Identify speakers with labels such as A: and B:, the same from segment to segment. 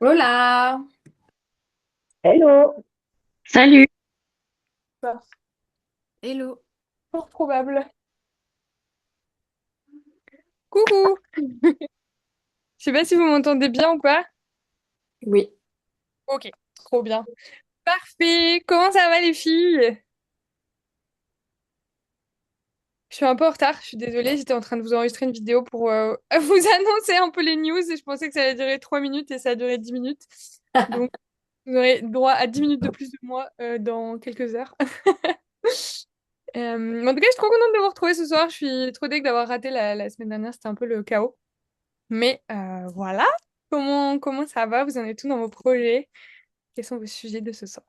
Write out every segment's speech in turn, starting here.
A: Hola!
B: Hello. Salut.
A: Bah,
B: Hello.
A: fort probable. Coucou! Je sais pas si vous m'entendez bien ou pas.
B: Oui.
A: Ok, trop bien. Parfait! Comment ça va les filles? Je suis un peu en retard, je suis désolée, j'étais en train de vous enregistrer une vidéo pour vous annoncer un peu les news et je pensais que ça allait durer 3 minutes et ça a duré 10 minutes. Donc vous aurez droit à 10 minutes de plus de moi dans quelques heures. Mais en tout cas, je suis trop contente de vous retrouver ce soir. Je suis trop deg d'avoir raté la semaine dernière, c'était un peu le chaos. Mais voilà, comment ça va? Vous en êtes tout dans vos projets? Quels sont vos sujets de ce soir?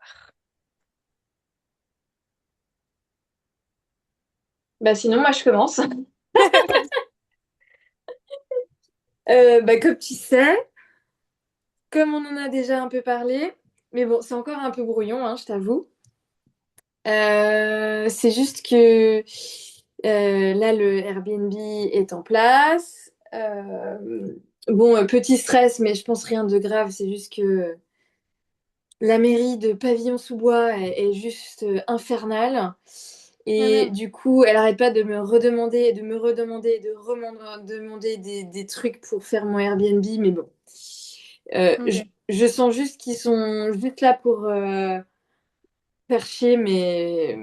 B: Bah sinon, moi, je commence. Comme tu sais, comme on en a déjà un peu parlé, mais bon, c'est encore un peu brouillon, hein, je t'avoue. C'est juste que là, le Airbnb est en place. Bon, petit stress, mais je pense rien de grave. C'est juste que la mairie de Pavillon-sous-Bois est juste infernale.
A: Ah
B: Et
A: merde.
B: du coup, elle arrête pas de me redemander et de me redemander et de demander des trucs pour faire mon Airbnb. Mais bon,
A: Ok.
B: je sens juste qu'ils sont juste là pour faire chier, mais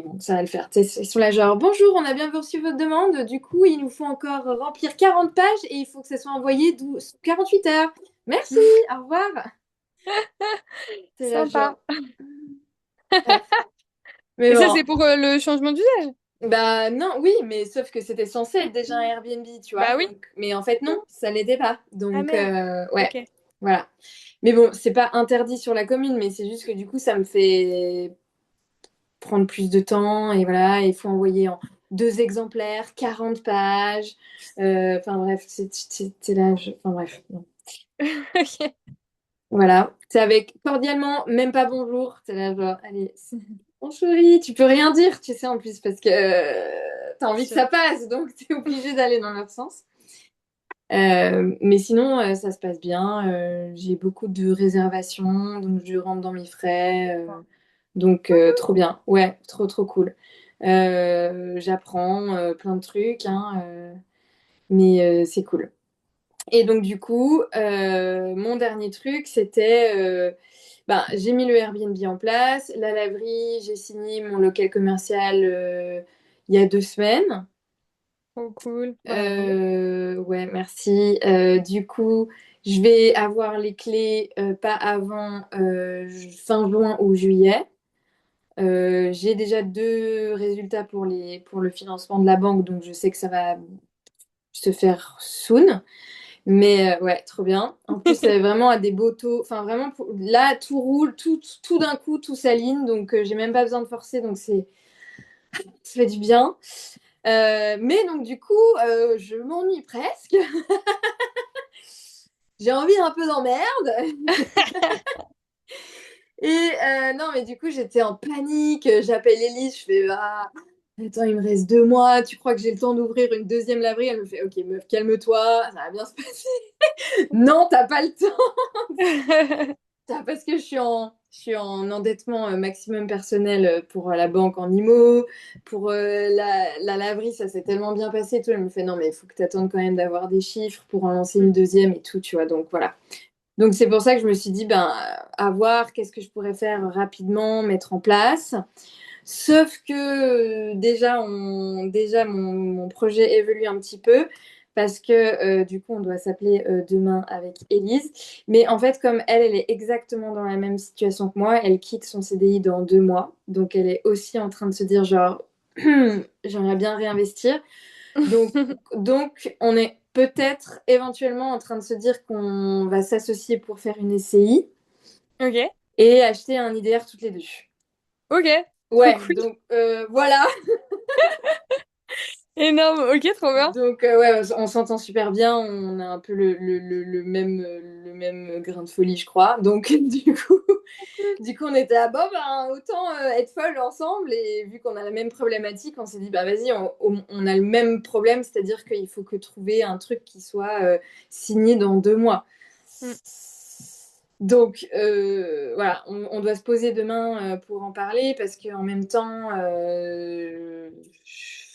B: bon, ça va le faire. Tu sais, ils sont là genre, bonjour, on a bien reçu votre demande. Du coup, il nous faut encore remplir 40 pages et il faut que ça soit envoyé sous 48 heures. Merci, au revoir. C'est là genre...
A: Sympa.
B: Bref. Mais
A: Et ça,
B: bon,
A: c'est pour le changement d'usage?
B: bah non, oui, mais sauf que c'était censé être déjà un Airbnb, tu vois.
A: Bah oui.
B: Donc, mais en fait, non, ça l'était pas.
A: Ah
B: Donc,
A: merde.
B: ouais,
A: Ok.
B: voilà. Mais bon, c'est pas interdit sur la commune, mais c'est juste que du coup, ça me fait prendre plus de temps. Et voilà, il faut envoyer en 2 exemplaires, 40 pages. Enfin bref, c'est là. Enfin bref, non.
A: Ok.
B: Voilà. C'est avec cordialement, même pas bonjour. C'est là, genre, allez, bon chérie, tu peux rien dire, tu sais, en plus, parce que t'as envie que
A: Shit.
B: ça passe, donc t'es obligé d'aller dans leur sens. Mais sinon, ça se passe bien. J'ai beaucoup de réservations, donc je rentre dans mes frais. Donc, trop bien. Ouais, trop, trop cool. J'apprends plein de trucs, hein, mais c'est cool. Et donc, du coup, mon dernier truc, c'était... ben, j'ai mis le Airbnb en place. La laverie, j'ai signé mon local commercial il y a 2 semaines.
A: Trop cool. Bravo.
B: Ouais, merci. Du coup, je vais avoir les clés pas avant fin juin ou juillet. J'ai déjà 2 résultats pour le financement de la banque, donc je sais que ça va se faire soon. Mais ouais, trop bien. En plus, c'est vraiment à des beaux taux. Enfin, vraiment, là, tout roule, tout d'un coup, tout s'aligne. Donc, j'ai même pas besoin de forcer. Donc, ça fait du bien. Mais donc, du coup, je m'ennuie presque. J'ai envie un peu d'emmerde. Et non, mais du coup, j'étais en panique. J'appelle Elise, je fais ah, attends, il me reste 2 mois. Tu crois que j'ai le temps d'ouvrir une deuxième laverie? Elle me fait ok, meuf, calme-toi, ça va bien se passer. Non, t'as pas le temps. Parce que je suis en endettement maximum personnel pour la banque en IMO, pour la laverie, ça s'est tellement bien passé. Et tout. Elle me fait non, mais il faut que tu attendes quand même d'avoir des chiffres pour en lancer une deuxième et tout, tu vois. Donc voilà. Donc c'est pour ça que je me suis dit, ben, à voir qu'est-ce que je pourrais faire rapidement, mettre en place. Sauf que déjà mon projet évolue un petit peu parce que du coup on doit s'appeler demain avec Élise. Mais en fait comme elle est exactement dans la même situation que moi, elle quitte son CDI dans 2 mois. Donc elle est aussi en train de se dire genre j'aimerais bien réinvestir. Donc, donc on est peut-être éventuellement en train de se dire qu'on va s'associer pour faire une SCI
A: Ok.
B: et acheter un IDR toutes les deux.
A: Ok. Trop
B: Ouais,
A: cool.
B: donc voilà.
A: Énorme. Ok, trop bien.
B: Donc ouais, on s'entend super bien, on a un peu le même grain de folie, je crois. Donc du coup, on était à bon, ben, autant être folles ensemble. Et vu qu'on a la même problématique, on s'est dit, bah vas-y, on a le même problème, c'est-à-dire qu'il faut que trouver un truc qui soit signé dans 2 mois.
A: Mm.
B: Donc voilà, on doit se poser demain pour en parler parce qu'en même temps,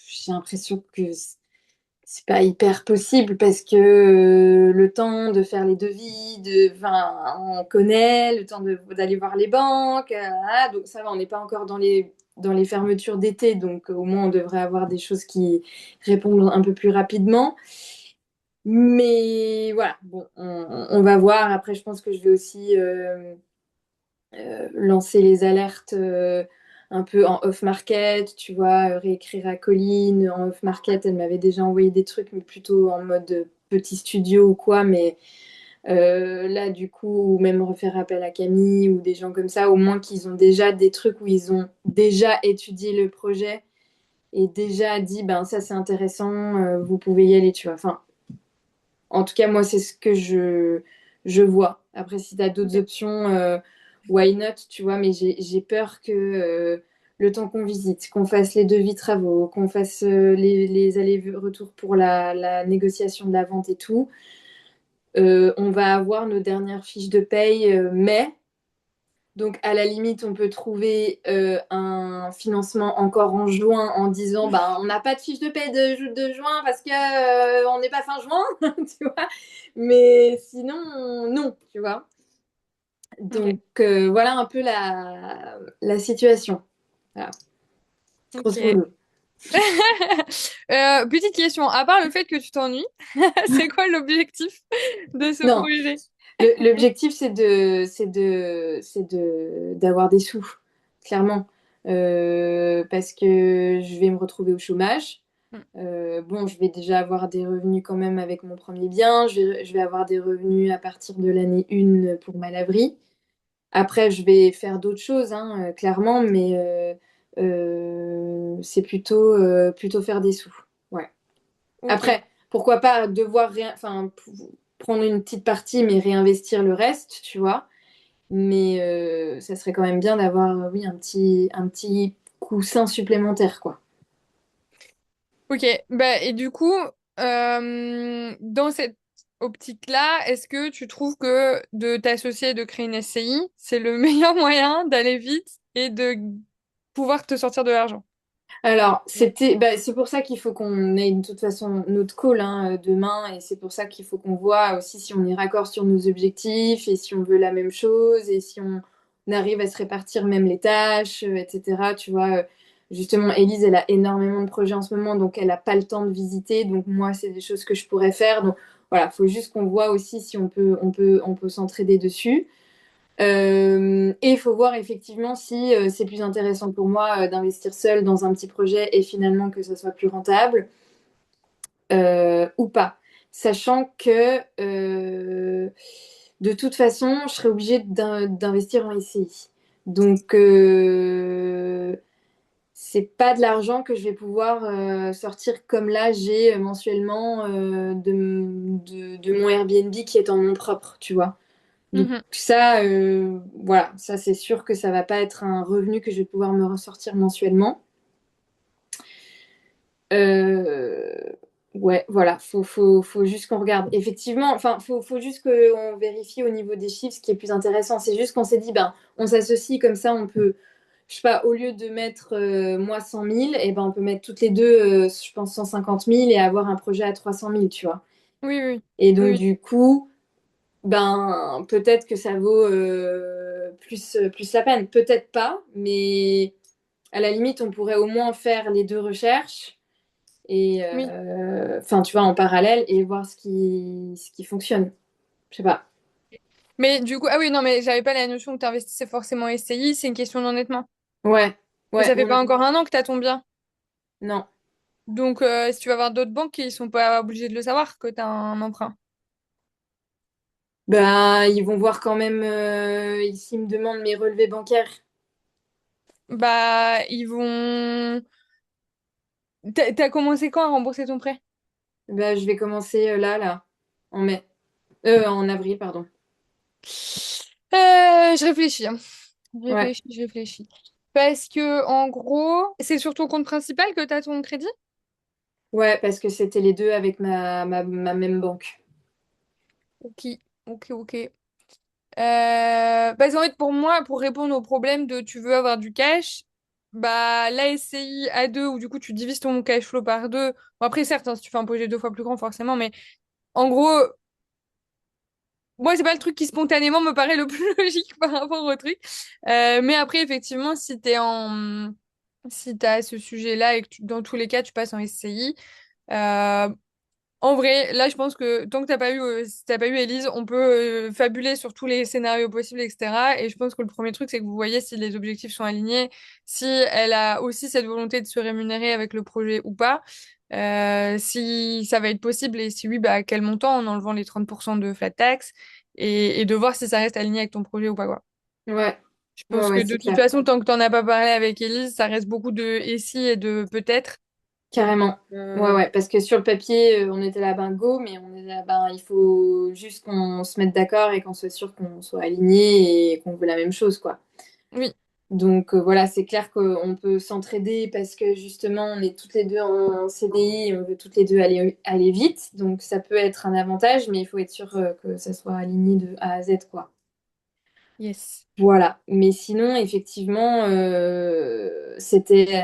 B: j'ai l'impression que c'est pas hyper possible parce que le temps de faire les devis, enfin, on connaît, le temps d'aller voir les banques, donc ça va, on n'est pas encore dans les fermetures d'été, donc au moins on devrait avoir des choses qui répondent un peu plus rapidement. Mais voilà, bon, on va voir. Après, je pense que je vais aussi lancer les alertes un peu en off-market, tu vois, réécrire à Colline en off-market. Elle m'avait déjà envoyé des trucs, mais plutôt en mode petit studio ou quoi. Mais là, du coup, ou même refaire appel à Camille ou des gens comme ça, au moins qu'ils ont déjà des trucs où ils ont déjà étudié le projet et déjà dit, ben ça c'est intéressant, vous pouvez y aller, tu vois. Enfin, en tout cas, moi, c'est ce que je vois. Après, si tu as d'autres
A: Ok.
B: options, why not, tu vois, mais j'ai peur que le temps qu'on visite, qu'on fasse les devis travaux, qu'on fasse les allers-retours pour la négociation de la vente et tout, on va avoir nos dernières fiches de paye mai. Donc, à la limite, on peut trouver un financement encore en juin en disant, bah, on n'a pas de fiche de paie de juin parce que on n'est pas fin juin, tu vois. Mais sinon, non, tu vois.
A: Ok.
B: Donc, voilà un peu la situation. Voilà, grosso
A: Ok.
B: modo.
A: Petite question, à part le fait que tu t'ennuies, c'est quoi l'objectif de ce
B: Non,
A: projet?
B: l'objectif, d'avoir des sous, clairement. Parce que je vais me retrouver au chômage.
A: Hmm.
B: Bon, je vais déjà avoir des revenus quand même avec mon premier bien. Je vais avoir des revenus à partir de l'année 1 pour ma laverie. Après, je vais faire d'autres choses, hein, clairement, mais c'est plutôt faire des sous. Ouais.
A: Ok.
B: Après, pourquoi pas devoir enfin, prendre une petite partie, mais réinvestir le reste, tu vois. Mais ça serait quand même bien d'avoir, oui, un petit coussin supplémentaire, quoi.
A: Ok. Bah, et du coup, dans cette optique-là, est-ce que tu trouves que de t'associer et de créer une SCI, c'est le meilleur moyen d'aller vite et de pouvoir te sortir de l'argent?
B: Alors, c'est pour ça qu'il faut qu'on ait de toute façon notre call hein, demain, et c'est pour ça qu'il faut qu'on voit aussi si on est raccord sur nos objectifs et si on veut la même chose et si on arrive à se répartir même les tâches, etc. Tu vois, justement, Élise, elle a énormément de projets en ce moment, donc elle n'a pas le temps de visiter. Donc moi, c'est des choses que je pourrais faire. Donc voilà, faut juste qu'on voit aussi si on peut s'entraider dessus. Et il faut voir effectivement si c'est plus intéressant pour moi d'investir seul dans un petit projet et finalement que ça soit plus rentable ou pas. Sachant que de toute façon, je serais obligée d'investir en SCI. Donc, c'est pas de l'argent que je vais pouvoir sortir comme là j'ai mensuellement de mon Airbnb qui est en nom propre, tu vois. Donc
A: Mhm.
B: ça, voilà, ça c'est sûr que ça va pas être un revenu que je vais pouvoir me ressortir mensuellement. Euh, ouais, voilà, faut juste qu'on regarde. Effectivement, enfin, faut juste qu'on vérifie au niveau des chiffres ce qui est plus intéressant. C'est juste qu'on s'est dit, ben, on s'associe comme ça, on peut, je sais pas, au lieu de mettre moi 100 000, et ben, on peut mettre toutes les deux, je pense, 150 000 et avoir un projet à 300 000, tu vois.
A: Oui, oui,
B: Et
A: oui,
B: donc,
A: oui.
B: du coup, ben peut-être que ça vaut plus la peine. Peut-être pas, mais à la limite, on pourrait au moins faire les deux recherches et
A: Oui.
B: enfin, tu vois, en parallèle et voir ce qui fonctionne. Je sais pas.
A: Mais du coup, ah oui, non, mais j'avais pas la notion que tu investissais forcément en SCI, c'est une question d'endettement.
B: Ouais,
A: Mais
B: ouais,
A: ça fait pas encore un an que tu as ton bien.
B: non.
A: Donc, si tu vas voir d'autres banques, ils sont pas obligés de le savoir que tu as un emprunt.
B: Ben, ils vont voir quand même s'ils me demandent mes relevés bancaires.
A: Bah, ils vont. T'as commencé quand à rembourser ton prêt?
B: Ben, je vais commencer là, en mai. En avril, pardon.
A: Je réfléchis, hein.
B: Ouais,
A: Je réfléchis. Parce que, en gros, c'est sur ton compte principal que tu as ton crédit?
B: ouais, parce que c'était les deux avec ma même banque.
A: Ok, ok, ok. Parce qu'en fait, pour moi, pour répondre au problème de tu veux avoir du cash, bah, la SCI à deux, où du coup, tu divises ton cash flow par deux. Bon, après, certes, hein, si tu fais un projet deux fois plus grand, forcément, mais en gros, moi, c'est pas le truc qui spontanément me paraît le plus logique par rapport au truc. Mais après, effectivement, si t'as ce sujet-là et que dans tous les cas, tu passes en SCI, euh, en vrai, là, je pense que tant que si t'as pas eu Élise, on peut fabuler sur tous les scénarios possibles, etc. Et je pense que le premier truc, c'est que vous voyez si les objectifs sont alignés, si elle a aussi cette volonté de se rémunérer avec le projet ou pas, si ça va être possible et si oui, bah, à quel montant en enlevant les 30% de flat tax et de voir si ça reste aligné avec ton projet ou pas, quoi.
B: Ouais,
A: Je
B: ouais,
A: pense que
B: ouais,
A: de
B: c'est
A: toute
B: clair.
A: façon, tant que t'en as pas parlé avec Élise, ça reste beaucoup de et si et de peut-être.
B: Carrément. Ouais,
A: Euh,
B: ouais, parce que sur le papier, on était là, ben go, mais on est là, ben il faut juste qu'on se mette d'accord et qu'on soit sûr qu'on soit aligné et qu'on veut la même chose, quoi.
A: oui.
B: Donc voilà, c'est clair qu'on peut s'entraider parce que justement, on est toutes les deux en CDI et on veut toutes les deux aller vite. Donc ça peut être un avantage, mais il faut être sûr que ça soit aligné de A à Z, quoi.
A: Yes.
B: Voilà. Mais sinon, effectivement, c'était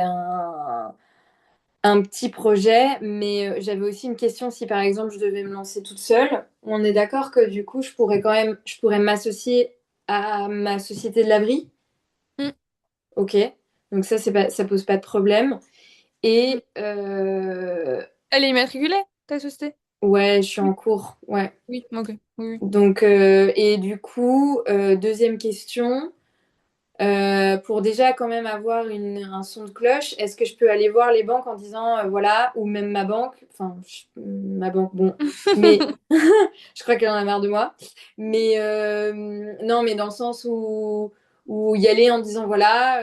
B: un petit projet, mais j'avais aussi une question si par exemple je devais me lancer toute seule. On est d'accord que du coup, je pourrais m'associer à ma société de l'abri.
A: Mm,
B: Ok. Donc ça, ça pose pas de problème.
A: mm.
B: Et
A: Elle est immatriculée, ta société?
B: ouais, je suis en
A: Oui.
B: cours. Ouais.
A: Oui, ok. Oui, oui.
B: Donc, et du coup, deuxième question. Pour déjà quand même avoir un son de cloche, est-ce que je peux aller voir les banques en disant voilà, ou même ma banque, enfin ma banque, bon, mais je crois qu'elle en a marre de moi. Mais non, mais dans le sens où y aller en disant voilà,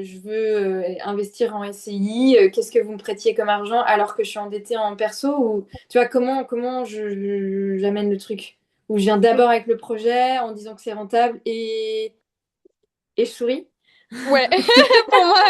B: je veux investir en SCI, qu'est-ce que vous me prêtiez comme argent alors que je suis endettée en perso ou tu vois comment j'amène le truc où je viens d'abord avec le projet en disant que c'est rentable et je souris.
A: Ouais, pour moi,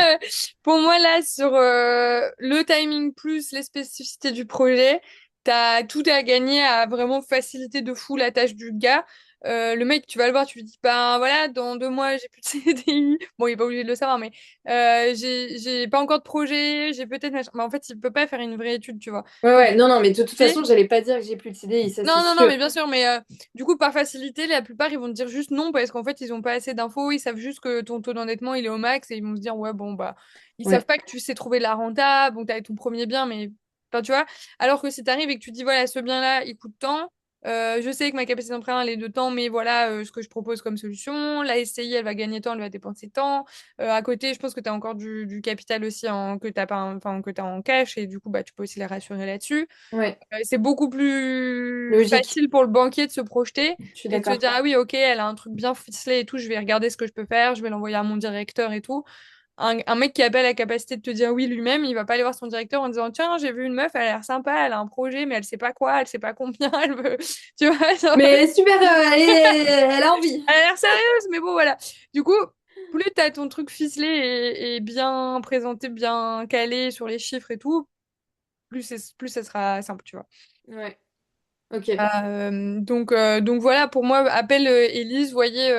A: pour moi là, sur le timing plus les spécificités du projet, t'as tout à gagner à vraiment faciliter de fou la tâche du gars. Le mec, tu vas le voir, tu lui dis, ben voilà, dans 2 mois, j'ai plus de CDI. Bon, il est pas obligé de le savoir, mais j'ai pas encore de projet, j'ai peut-être... Mais en fait, il peut pas faire une vraie étude, tu vois.
B: Ouais,
A: Donc,
B: ouais, non, non, mais de toute
A: l'idée,
B: façon, j'allais pas dire que j'ai plus de CDI, ça c'est
A: non, non, non,
B: sûr.
A: mais bien sûr, mais du coup, par facilité, la plupart, ils vont te dire juste non parce qu'en fait, ils ont pas assez d'infos, ils savent juste que ton taux d'endettement, il est au max et ils vont se dire, ouais, bon, bah, ils savent
B: Ouais,
A: pas que tu sais trouver de la renta, bon, t'as ton premier bien, mais, enfin, tu vois, alors que si t'arrives et que tu dis, voilà, ce bien-là, il coûte tant, je sais que ma capacité d'emprunt, elle est de temps, mais voilà, ce que je propose comme solution, la SCI, elle va gagner tant, elle va dépenser tant, à côté, je pense que t'as encore du capital aussi que t'as pas, enfin, que t'as en cash et du coup, bah, tu peux aussi les rassurer là-dessus.
B: ouais,
A: C'est beaucoup plus
B: logique,
A: facile pour le banquier de se projeter
B: je suis
A: et de se
B: d'accord.
A: dire, ah oui, ok, elle a un truc bien ficelé et tout, je vais regarder ce que je peux faire, je vais l'envoyer à mon directeur et tout. Un mec qui a pas la capacité de te dire oui lui-même, il va pas aller voir son directeur en disant, tiens, j'ai vu une meuf, elle a l'air sympa, elle a un projet, mais elle sait pas quoi, elle sait pas combien, elle veut, tu vois, genre,
B: Mais super, elle a envie.
A: elle a l'air sérieuse, mais bon, voilà. Du coup, plus t'as ton truc ficelé et bien présenté, bien calé sur les chiffres et tout, plus ça sera simple, tu vois.
B: Ouais, ok.
A: Donc voilà, pour moi, appelle Élise, voyez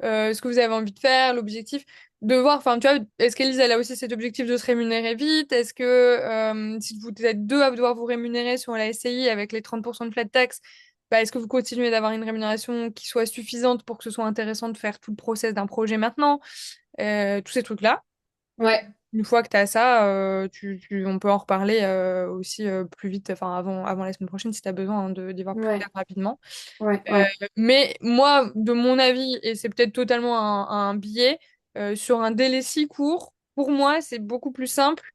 A: ce que vous avez envie de faire, l'objectif, de voir, enfin, tu vois, est-ce qu'Élise, elle a aussi cet objectif de se rémunérer vite? Est-ce que si vous êtes deux à devoir vous rémunérer sur la SCI avec les 30% de flat tax, bah, est-ce que vous continuez d'avoir une rémunération qui soit suffisante pour que ce soit intéressant de faire tout le process d'un projet maintenant? Tous ces trucs-là.
B: Ouais,
A: Une fois que tu as ça, on peut en reparler aussi plus vite, enfin avant la semaine prochaine si tu as besoin hein, d'y voir plus
B: ouais,
A: clair rapidement.
B: ouais,
A: Euh,
B: ouais,
A: mais moi, de mon avis, et c'est peut-être totalement un biais, sur un délai si court, pour moi, c'est beaucoup plus simple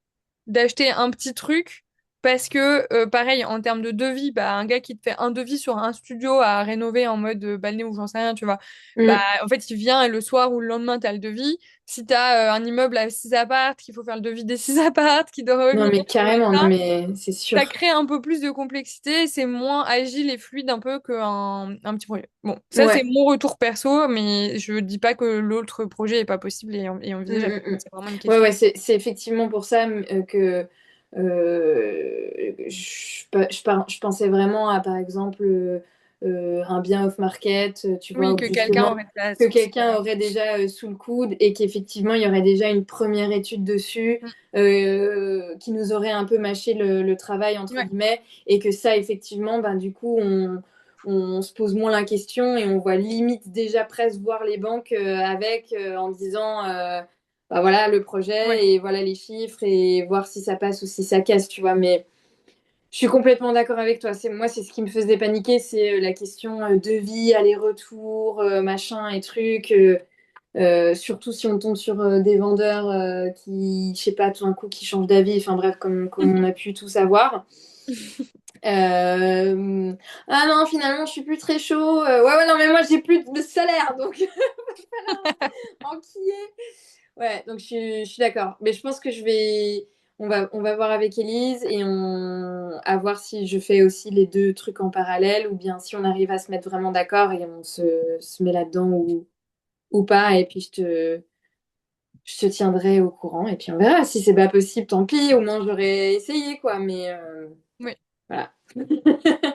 A: d'acheter un petit truc parce que, pareil, en termes de devis, bah, un gars qui te fait un devis sur un studio à rénover en mode balnéo ou j'en sais rien, tu vois, bah,
B: mm.
A: en fait, il vient et le soir ou le lendemain, t'as le devis. Si t'as un immeuble à 6 appartes, qu'il faut faire le devis des 6 appartes, qui doit
B: Non,
A: revenir
B: mais
A: sur
B: carrément, non,
A: ça,
B: mais c'est
A: ça
B: sûr.
A: crée un peu plus de complexité, c'est moins agile et fluide un peu qu'un petit projet. Bon, ça c'est
B: Ouais,
A: mon retour perso, mais je dis pas que l'autre projet est pas possible et
B: mm,
A: envisageable.
B: mm, mm.
A: C'est vraiment une
B: Ouais,
A: question.
B: ouais, c'est effectivement pour ça que je pensais vraiment à, par exemple, un bien off-market, tu vois,
A: Oui,
B: ou
A: que quelqu'un
B: justement
A: aurait déjà
B: que
A: sourcé.
B: quelqu'un aurait déjà sous le coude et qu'effectivement il y aurait déjà une première étude dessus
A: Mm.
B: qui nous aurait un peu mâché le travail entre
A: Ouais,
B: guillemets et que ça effectivement ben, du coup on se pose moins la question et on voit limite déjà presque voir les banques avec en disant bah voilà le
A: ouais.
B: projet et voilà les chiffres et voir si ça passe ou si ça casse, tu vois. Mais je suis complètement d'accord avec toi. C'est ce qui me faisait paniquer, c'est la question devis, aller-retour, machin et trucs. Surtout si on tombe sur des vendeurs qui, je sais pas, tout d'un coup, qui changent d'avis. Enfin bref, comme on a pu tout savoir. Ah non, finalement, je suis plus très chaud. Ouais, ouais, non, mais moi, j'ai plus de salaire, donc voilà, enquiller. Ouais, donc je suis d'accord. Mais je pense que on va voir avec Élise et à voir si je fais aussi les deux trucs en parallèle ou bien si on arrive à se mettre vraiment d'accord et se met là-dedans ou pas. Et puis je te tiendrai au courant et puis on verra. Si c'est pas possible, tant pis. Au moins j'aurais essayé, quoi. Mais
A: Oui,
B: voilà.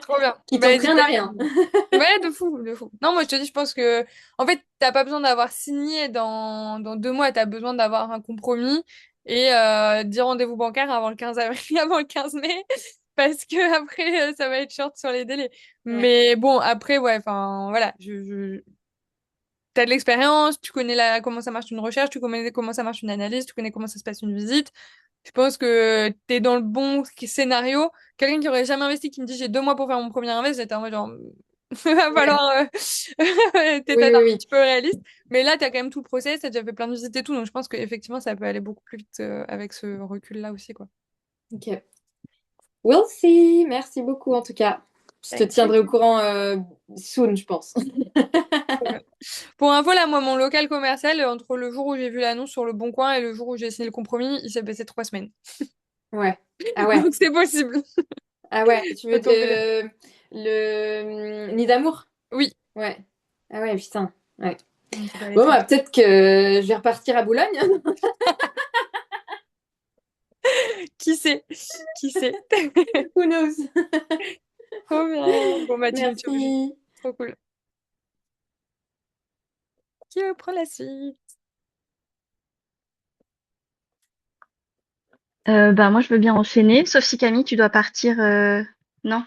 A: trop bien.
B: Qui
A: Bah,
B: tente
A: n'hésite
B: rien
A: pas
B: à
A: si
B: rien.
A: Ouais, de fou, de fou. Non, moi je te dis, je pense que, en fait, t'as pas besoin d'avoir signé dans 2 mois, t'as besoin d'avoir un compromis et 10 rendez-vous bancaires avant le 15 avril, avant le 15 mai, parce que après, ça va être short sur les délais.
B: Ouais,
A: Mais bon, après, ouais, enfin, voilà, t'as de l'expérience, tu connais comment ça marche une recherche, tu connais comment ça marche une analyse, tu connais comment ça se passe une visite. Je pense que t'es dans le bon scénario. Quelqu'un qui aurait jamais investi, qui me dit j'ai 2 mois pour faire mon premier invest, j'étais en mode genre, va
B: ouais.
A: falloir t'es
B: Oui,
A: peut-être
B: oui,
A: un
B: oui.
A: petit peu réaliste. Mais là, t'as quand même tout le process, t'as déjà fait plein de visites et tout, donc je pense qu'effectivement, ça peut aller beaucoup plus vite avec ce recul-là aussi, quoi.
B: Ok. We'll see. Merci beaucoup en tout cas. Je te
A: Avec
B: tiendrai au
A: plaisir.
B: courant soon, je pense.
A: Trop bien. Pour info, là, moi, mon local commercial, entre le jour où j'ai vu l'annonce sur le Bon Coin et le jour où j'ai signé le compromis, il s'est passé 3 semaines.
B: Ouais. Ah ouais.
A: Donc c'est possible.
B: Ah ouais. Tu veux
A: Autant te dire.
B: le nid d'amour?
A: Oui.
B: Ouais. Ah ouais, putain. Ouais.
A: Donc ça peut aller
B: Bon,
A: très
B: bah,
A: vite.
B: peut-être que je vais repartir à Boulogne.
A: Qui sait? Qui sait?
B: Who knows?
A: Trop bien. Bon, bah, tu nous tiens au jus.
B: Merci.
A: Trop cool. Qui prend la suite?
C: Bah, moi, je veux bien enchaîner, sauf si Camille, tu dois partir. Non,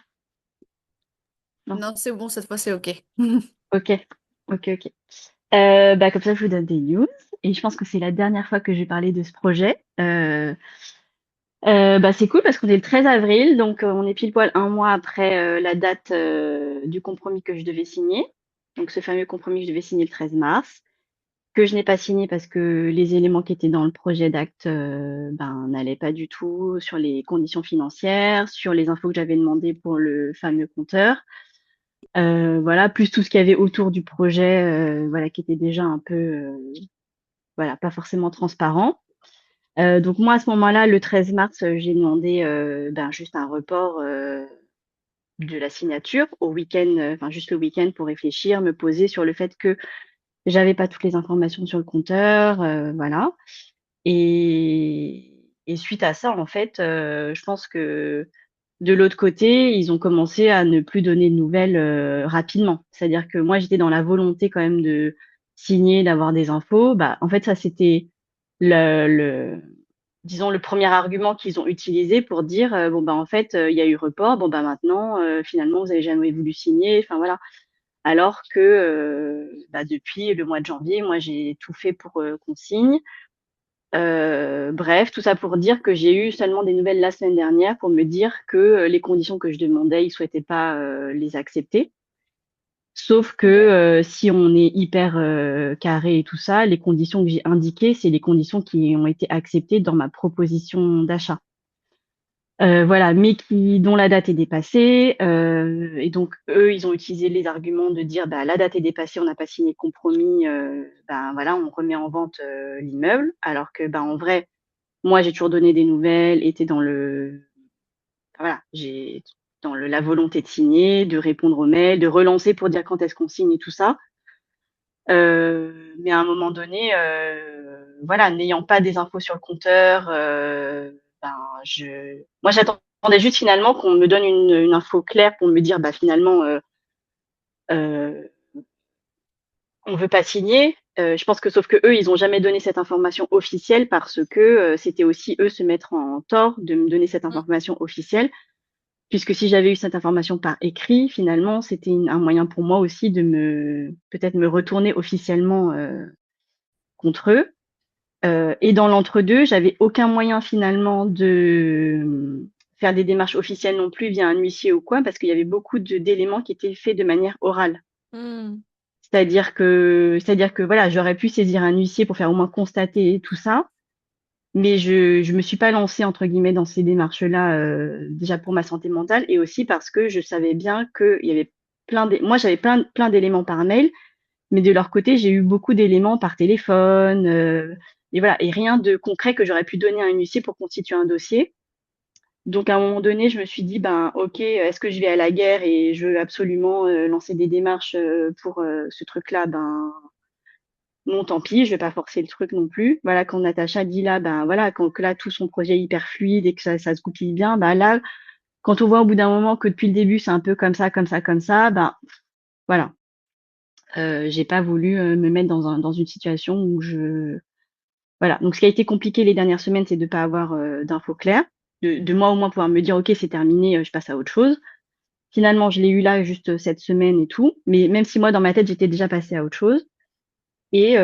C: non.
D: Non, c'est bon, cette fois, c'est OK.
C: Ok, ok, ok. Bah, comme ça, je vous donne des news. Et je pense que c'est la dernière fois que je vais parler de ce projet. Bah, c'est cool parce qu'on est le 13 avril, donc on est pile poil un mois après la date du compromis que je devais signer. Donc, ce fameux compromis que je devais signer le 13 mars, que je n'ai pas signé parce que les éléments qui étaient dans le projet d'acte ben, n'allaient pas du tout sur les conditions financières, sur les infos que j'avais demandées pour le fameux compteur. Voilà, plus tout ce qu'il y avait autour du projet, voilà, qui était déjà un peu, voilà, pas forcément transparent. Donc moi, à ce moment-là, le 13 mars, j'ai demandé ben, juste un report de la signature au week-end, enfin juste le week-end pour réfléchir, me poser sur le fait que j'avais pas toutes les informations sur le compteur, voilà. Et suite à ça, en fait, je pense que de l'autre côté, ils ont commencé à ne plus donner de nouvelles rapidement. C'est-à-dire que moi, j'étais dans la volonté quand même de signer, d'avoir des infos. Bah, en fait, ça, c'était le, disons, le premier argument qu'ils ont utilisé pour dire, bon, bah, en fait, il y a eu report. Bon, bah, maintenant, finalement, vous avez jamais voulu signer. Enfin, voilà. Alors que bah, depuis le mois de janvier, moi, j'ai tout fait pour qu'on signe. Bref, tout ça pour dire que j'ai eu seulement des nouvelles la semaine dernière pour me dire que les conditions que je demandais, ils souhaitaient pas les accepter. Sauf que
B: Ok.
C: si on est hyper carré et tout ça, les conditions que j'ai indiquées, c'est les conditions qui ont été acceptées dans ma proposition d'achat. Voilà, mais dont la date est dépassée. Et donc, eux, ils ont utilisé les arguments de dire, bah, la date est dépassée, on n'a pas signé de compromis, ben voilà, on remet en vente l'immeuble. Alors que, ben, en vrai, moi, j'ai toujours donné des nouvelles, été dans voilà, j'ai la volonté de signer, de répondre aux mails, de relancer pour dire quand est-ce qu'on signe et tout ça. Mais à un moment donné, voilà, n'ayant pas des infos sur le compteur, ben, moi, j'attendais juste finalement qu'on me donne une info claire pour me dire, bah, finalement, euh, on veut pas signer. Je pense que sauf que eux, ils ont jamais donné cette information officielle parce que c'était aussi eux se mettre en tort de me donner cette
A: Mm.
C: information officielle. Puisque si j'avais eu cette information par écrit, finalement, c'était un moyen pour moi aussi de peut-être me retourner officiellement contre eux. Et dans l'entre-deux, j'avais aucun moyen finalement de faire des démarches officielles non plus via un huissier ou quoi, parce qu'il y avait beaucoup d'éléments qui étaient faits de manière orale.
A: Mm.
C: C'est-à-dire que voilà, j'aurais pu saisir un huissier pour faire au moins constater tout ça, mais je me suis pas lancée entre guillemets dans ces démarches-là déjà pour ma santé mentale et aussi parce que je savais bien qu'il y avait moi j'avais plein d'éléments par mail, mais de leur côté j'ai eu beaucoup d'éléments par téléphone et voilà et rien de concret que j'aurais pu donner à un huissier pour constituer un dossier. Donc à un moment donné, je me suis dit ben ok, est-ce que je vais à la guerre et je veux absolument lancer des démarches pour ce truc-là, ben non, tant pis, je vais pas forcer le truc non plus. Voilà, quand Natacha dit là, ben voilà, quand que là tout son projet est hyper fluide et que ça se goupille bien, ben là, quand on voit au bout d'un moment que depuis le début c'est un peu comme ça, comme ça, comme ça, ben voilà. J'ai pas voulu me mettre dans une situation où voilà. Donc ce qui a été compliqué les dernières semaines, c'est de pas avoir d'infos claires, de moi au moins pouvoir me dire ok c'est terminé, je passe à autre chose. Finalement, je l'ai eu là juste cette semaine et tout, mais même si moi dans ma tête j'étais déjà passée à autre chose. Et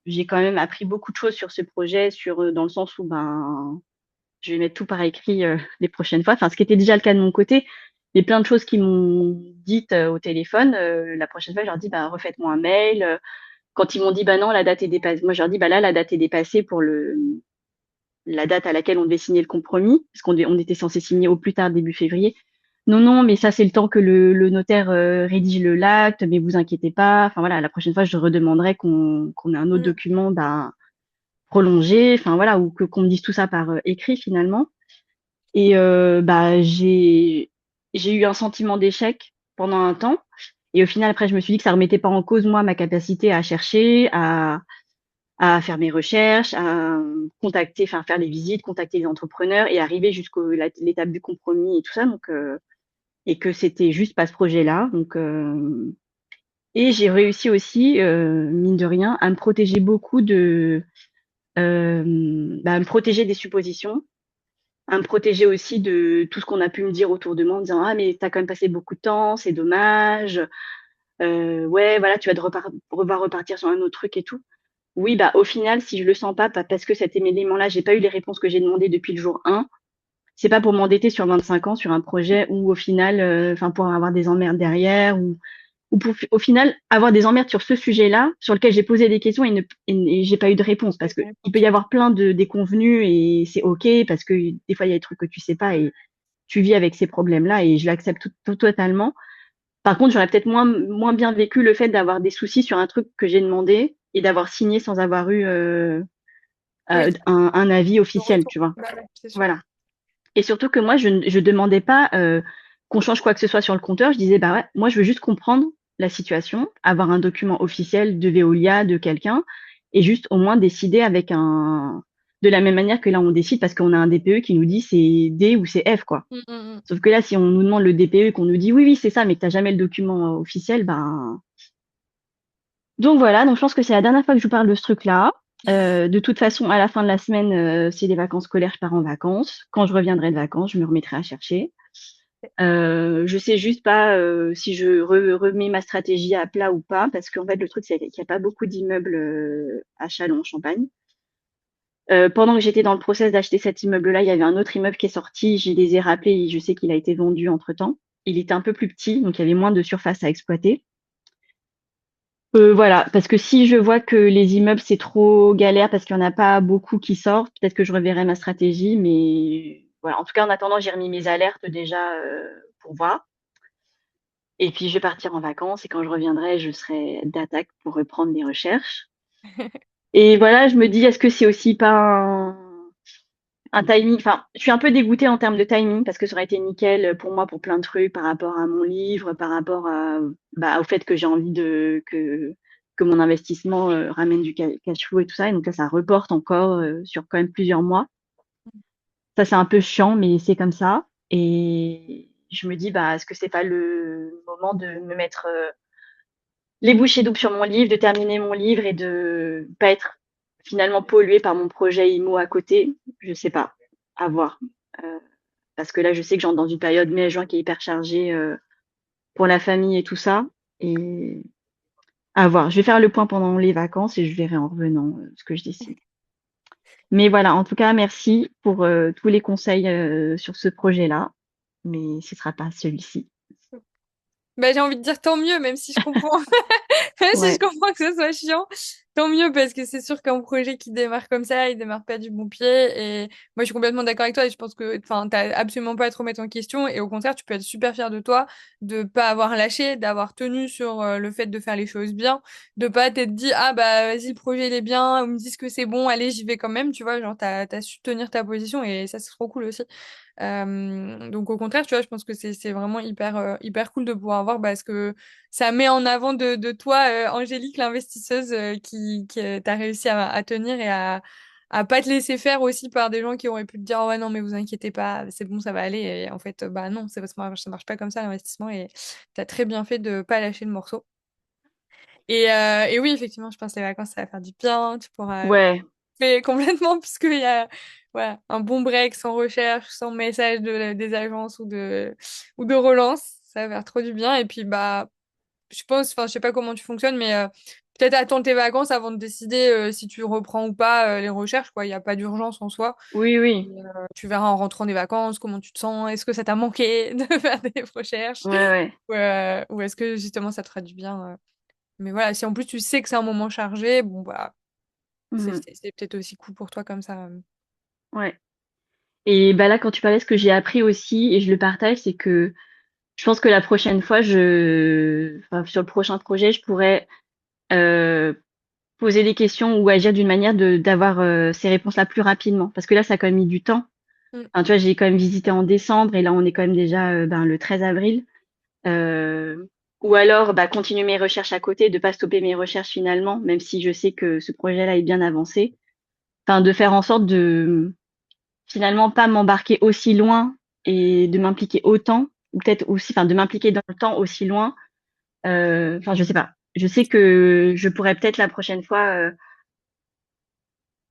C: j'ai quand même appris beaucoup de choses sur ce projet, dans le sens où ben, je vais mettre tout par écrit les prochaines fois. Enfin, ce qui était déjà le cas de mon côté, mais plein de choses qui m'ont dites au téléphone. La prochaine fois, je leur dis, bah, refaites-moi un mail. Quand ils m'ont dit, bah non, la date est dépassée. Moi, je leur dis, bah là, la date est dépassée pour la date à laquelle on devait signer le compromis, parce on était censé signer au plus tard début février. Non, non, mais ça, c'est le temps que le notaire rédige l'acte, mais vous inquiétez pas. Enfin voilà, la prochaine fois, je redemanderai qu'on ait un autre
A: Mm.
C: document bah, prolongé, enfin voilà, ou qu'on me dise tout ça par écrit finalement. Et bah j'ai eu un sentiment d'échec pendant un temps. Et au final, après, je me suis dit que ça remettait pas en cause moi ma capacité à chercher, à faire mes recherches, à contacter, enfin faire les visites, contacter les entrepreneurs et arriver jusqu'à l'étape du compromis et tout ça. Donc et que c'était juste pas ce projet-là. Donc et j'ai réussi aussi, mine de rien, à me protéger beaucoup bah, à me protéger des suppositions, à me protéger aussi de tout ce qu'on a pu me dire autour de moi en disant ah mais t'as quand même passé beaucoup de temps, c'est dommage, ouais voilà tu vas revoir repartir sur un autre truc et tout. Oui bah au final si je le sens pas parce que cet élément-là j'ai pas eu les réponses que j'ai demandées depuis le jour 1, c'est pas pour m'endetter sur 25 ans sur un projet où au final, enfin pour avoir des emmerdes derrière ou pour au final avoir des emmerdes sur ce sujet-là, sur lequel j'ai posé des questions et j'ai pas eu de réponse parce que il peut y avoir plein de déconvenus et c'est ok parce que des fois il y a des trucs que tu sais pas et tu vis avec ces problèmes-là et je l'accepte totalement. Par contre, j'aurais peut-être moins bien vécu le fait d'avoir des soucis sur un truc que j'ai demandé et d'avoir signé sans avoir eu
A: Oui,
C: un avis
A: le
C: officiel,
A: retour.
C: tu vois.
A: Bah ouais, c'est sûr.
C: Voilà. Et surtout que moi, je demandais pas qu'on change quoi que ce soit sur le compteur. Je disais, bah ouais, moi, je veux juste comprendre la situation, avoir un document officiel de Veolia, de quelqu'un, et juste au moins décider de la même manière que là, on décide parce qu'on a un DPE qui nous dit c'est D ou c'est F, quoi.
A: Mm, mm, mm.
C: Sauf que là, si on nous demande le DPE et qu'on nous dit oui, oui, c'est ça, mais que t'as jamais le document officiel, ben. Donc voilà, donc je pense que c'est la dernière fois que je vous parle de ce truc-là. De toute façon, à la fin de la semaine, c'est les vacances scolaires, je pars en vacances. Quand je reviendrai de vacances, je me remettrai à chercher. Je sais juste pas si je remets ma stratégie à plat ou pas, parce qu'en fait, le truc, c'est qu'il n'y a pas beaucoup d'immeubles à Châlons, en Champagne. Pendant que j'étais dans le process d'acheter cet immeuble-là, il y avait un autre immeuble qui est sorti. Je les ai rappelés et je sais qu'il a été vendu entre-temps. Il était un peu plus petit, donc il y avait moins de surface à exploiter. Voilà, parce que si je vois que les immeubles, c'est trop galère parce qu'il n'y en a pas beaucoup qui sortent, peut-être que je reverrai ma stratégie, mais voilà. En tout cas, en attendant, j'ai remis mes alertes déjà pour voir. Et puis, je vais partir en vacances et quand je reviendrai, je serai d'attaque pour reprendre les recherches. Et voilà, je me dis, est-ce que c'est aussi pas un timing? Enfin, je suis un peu dégoûtée en termes de timing parce que ça aurait été nickel pour moi pour plein de trucs par rapport à mon livre, par rapport bah, au fait que j'ai envie que mon investissement ramène du cash flow et tout ça. Et donc là, ça reporte encore sur quand même plusieurs mois. Ça, c'est un peu chiant, mais c'est comme ça. je me dis, bah, est-ce que c'est pas le moment de me mettre les bouchées doubles sur mon livre, de terminer mon livre et de pas être finalement polluée par mon projet IMO à côté? Je sais pas, à voir. Euh, Parce que là, je sais que j'entre dans une période mai-juin qui est hyper chargée pour la famille et tout ça. Et à voir. Je vais faire le point pendant les vacances et je verrai en revenant ce que je décide. Mais voilà, en tout cas, merci pour tous les conseils sur ce projet-là. Mais ce sera pas celui-ci.
A: Bah, j'ai envie de dire tant mieux, même si je comprends. Même si je
C: Ouais,
A: comprends que ce soit chiant, tant mieux parce que c'est sûr qu'un projet qui démarre comme ça, il démarre pas du bon pied. Et moi, je suis complètement d'accord avec toi et je pense que, enfin, t'as absolument pas à te remettre en question et au contraire, tu peux être super fier de toi de pas avoir lâché, d'avoir tenu sur le fait de faire les choses bien, de pas t'être dit ah bah vas-y le projet il est bien, on me dit que c'est bon, allez j'y vais quand même, tu vois, genre t'as su tenir ta position et ça c'est trop cool aussi. Donc au contraire, tu vois, je pense que c'est vraiment hyper cool de pouvoir voir parce que ça met en avant de toi, Angélique, l'investisseuse, qui t'as réussi à tenir et à pas te laisser faire aussi par des gens qui auraient pu te dire, oh ouais, non, mais vous inquiétez pas, c'est bon, ça va aller. Et en fait, bah non, c'est parce que ça marche pas comme ça, l'investissement. Et t'as très bien fait de pas lâcher le morceau. Et oui, effectivement, je pense que les vacances, ça va faire du bien. Tu pourras
C: ouais,
A: mais complètement, puisqu'il y a voilà, un bon break sans recherche, sans message des agences ou de relance. Ça va faire trop du bien. Et puis, bah, je pense, enfin, je sais pas comment tu fonctionnes, mais peut-être attendre tes vacances avant de décider si tu reprends ou pas les recherches, quoi. Il n'y a pas d'urgence en soi.
C: oui, oui,
A: Tu verras en rentrant des vacances comment tu te sens. Est-ce que ça t'a manqué de faire des recherches?
C: ouais, ouais.
A: Ou est-ce que justement ça te fera du bien? Mais voilà, si en plus tu sais que c'est un moment chargé, bon, bah,
C: Mhm,
A: c'est peut-être aussi cool pour toi comme ça.
C: ouais. Et bah là, quand tu parlais, ce que j'ai appris aussi, et je le partage, c'est que je pense que la prochaine fois, enfin, sur le prochain projet, je pourrais euh, poser des questions ou agir d'une manière d'avoir ces réponses-là plus rapidement. Parce que là, ça a quand même mis du temps.
A: Mm.
C: Enfin, tu vois, j'ai quand même visité en décembre et là, on est quand même déjà ben, le 13 avril. Euh, ou alors, bah, continuer mes recherches à côté, de pas stopper mes recherches finalement, même si je sais que ce projet-là est bien avancé. Enfin, de faire en sorte de finalement pas m'embarquer aussi loin et de m'impliquer autant, ou peut-être aussi, enfin, de m'impliquer dans le temps aussi loin. Enfin, je sais pas. Je sais que je pourrais peut-être la prochaine fois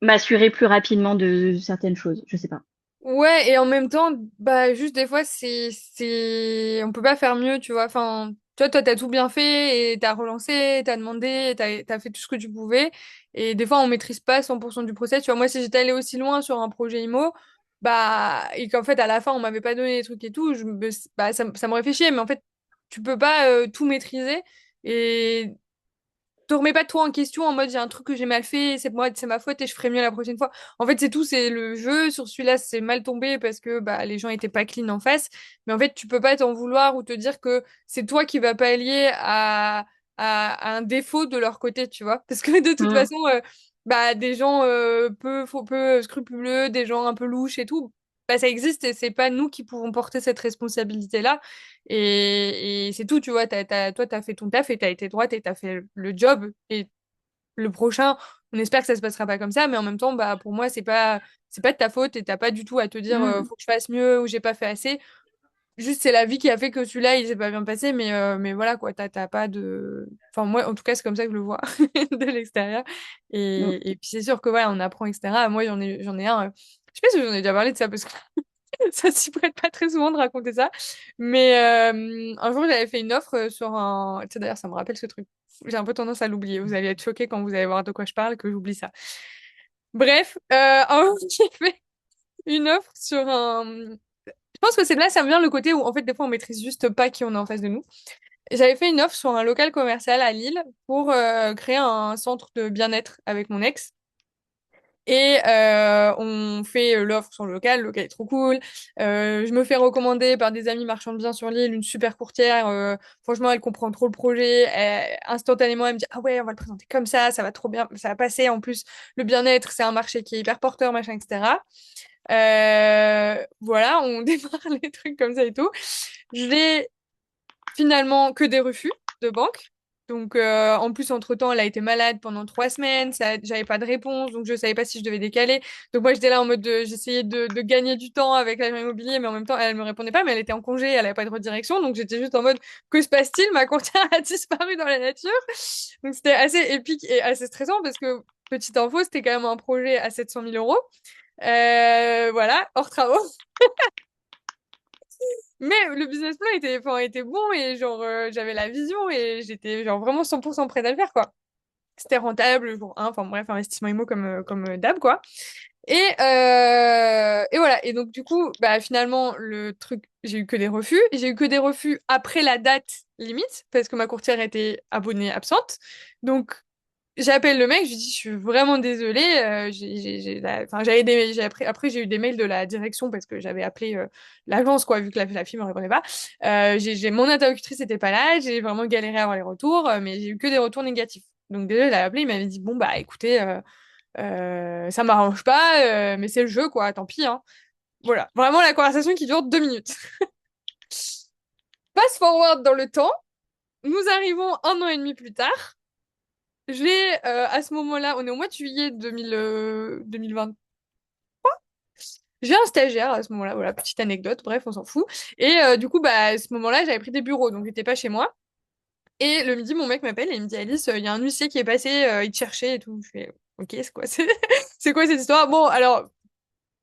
C: m'assurer plus rapidement de certaines choses. Je sais pas.
A: Ouais, et en même temps, bah juste des fois on peut pas faire mieux, tu vois. Enfin, toi t'as tout bien fait et t'as relancé, t'as demandé, t'as fait tout ce que tu pouvais. Et des fois on maîtrise pas 100% du process. Tu vois, moi si j'étais allée aussi loin sur un projet IMO, bah et qu'en fait à la fin on m'avait pas donné les trucs et tout, bah ça m'aurait fait chier. Mais en fait tu peux pas tout maîtriser et te remets pas trop en question en mode j'ai un truc que j'ai mal fait, c'est ma faute et je ferai mieux la prochaine fois. En fait, c'est tout, c'est le jeu. Sur celui-là, c'est mal tombé parce que bah les gens étaient pas clean en face. Mais en fait, tu peux pas t'en vouloir ou te dire que c'est toi qui vas pallier à un défaut de leur côté, tu vois. Parce que de toute
C: Mm,
A: façon, bah des gens peu scrupuleux, des gens un peu louches et tout. Bah, ça existe et c'est pas nous qui pouvons porter cette responsabilité-là. Et c'est tout, tu vois. Toi, t'as fait ton taf et t'as été droite et t'as fait le job. Et le prochain, on espère que ça se passera pas comme ça, mais en même temps, bah, pour moi, c'est pas de ta faute et t'as pas du tout à te dire,
C: mm,
A: faut que je fasse mieux ou j'ai pas fait assez. Juste, c'est la vie qui a fait que celui-là, il s'est pas bien passé, mais voilà, quoi, t'as pas de. Enfin, moi, en tout cas, c'est comme ça que je le vois de l'extérieur.
C: mm.
A: Et puis, c'est sûr que, voilà, on apprend, etc. Moi, j'en ai un. Je sais pas si j'en ai déjà parlé de ça parce que ça s'y prête pas très souvent de raconter ça. Mais un jour, j'avais fait une offre sur un. Tu sais, d'ailleurs, ça me rappelle ce truc. J'ai un peu tendance à l'oublier. Vous allez être choqués quand vous allez voir de quoi je parle, que j'oublie ça. Bref, un jour, j'ai fait une offre sur un. Je pense que c'est là, ça me vient le côté où, en fait, des fois, on maîtrise juste pas qui on a en face de nous. J'avais fait une offre sur un local commercial à Lille pour créer un centre de bien-être avec mon ex. Et on fait l'offre sur le local est trop cool. Je me fais recommander par des amis marchands de biens sur l'île, une super courtière. Franchement, elle comprend trop le projet. Instantanément, elle me dit, ah ouais, on va le présenter comme ça va trop bien, ça va passer. En plus, le bien-être, c'est un marché qui est hyper porteur, machin, etc. Voilà, on démarre les trucs comme ça et tout. Je n'ai finalement que des refus de banque. Donc, en plus, entre-temps, elle a été malade pendant 3 semaines. J'avais pas de réponse, donc je savais pas si je devais décaler. Donc, moi, j'étais là en mode j'essayais de gagner du temps avec l'agent immobilier, mais en même temps, elle me répondait pas, mais elle était en congé, elle avait pas de redirection. Donc, j'étais juste en mode, que se passe-t-il? Ma courtière a disparu dans la nature. Donc, c'était assez épique et assez stressant parce que, petite info, c'était quand même un projet à 700 000 euros. Voilà, hors travaux. Mais le business plan était, enfin, était bon et genre, j'avais la vision et j'étais genre vraiment 100% prête à le faire, quoi. C'était rentable, jour 1, enfin bref, investissement IMO comme d'hab, quoi. Et voilà. Et donc, du coup, bah, finalement, le truc, j'ai eu que des refus. J'ai eu que des refus après la date limite, parce que ma courtière était abonnée absente. Donc, j'appelle le mec, je lui dis, je suis vraiment désolée. Enfin, après, j'ai eu des mails de la direction parce que j'avais appelé l'agence, quoi, vu que la fille me répondait pas. Mon interlocutrice n'était pas là, j'ai vraiment galéré à avoir les retours, mais j'ai eu que des retours négatifs. Donc déjà, il a appelé, il m'avait dit, bon, bah écoutez, ça m'arrange pas, mais c'est le jeu, quoi, tant pis, hein. Voilà, vraiment la conversation qui dure 2 minutes. Pass forward dans le temps, nous arrivons 1 an et demi plus tard. À ce moment-là, on est au mois de juillet 2020. J'ai un stagiaire à ce moment-là, voilà, petite anecdote, bref, on s'en fout. Et du coup, bah, à ce moment-là, j'avais pris des bureaux, donc j'étais pas chez moi. Et le midi, mon mec m'appelle et il me dit, Alice, il y a un huissier qui est passé, il te cherchait et tout. Je fais, ok, c'est quoi, c'est quoi cette histoire? Bon, alors,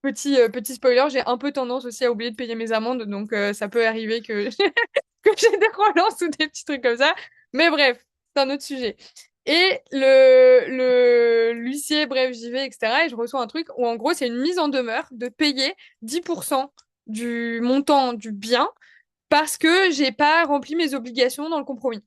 A: petit spoiler, j'ai un peu tendance aussi à oublier de payer mes amendes, donc ça peut arriver que, que j'ai des relances ou des petits trucs comme ça. Mais bref, c'est un autre sujet. Et l'huissier, bref, j'y vais, etc. Et je reçois un truc où en gros, c'est une mise en demeure de payer 10% du montant du bien parce que j'ai pas rempli mes obligations dans le compromis.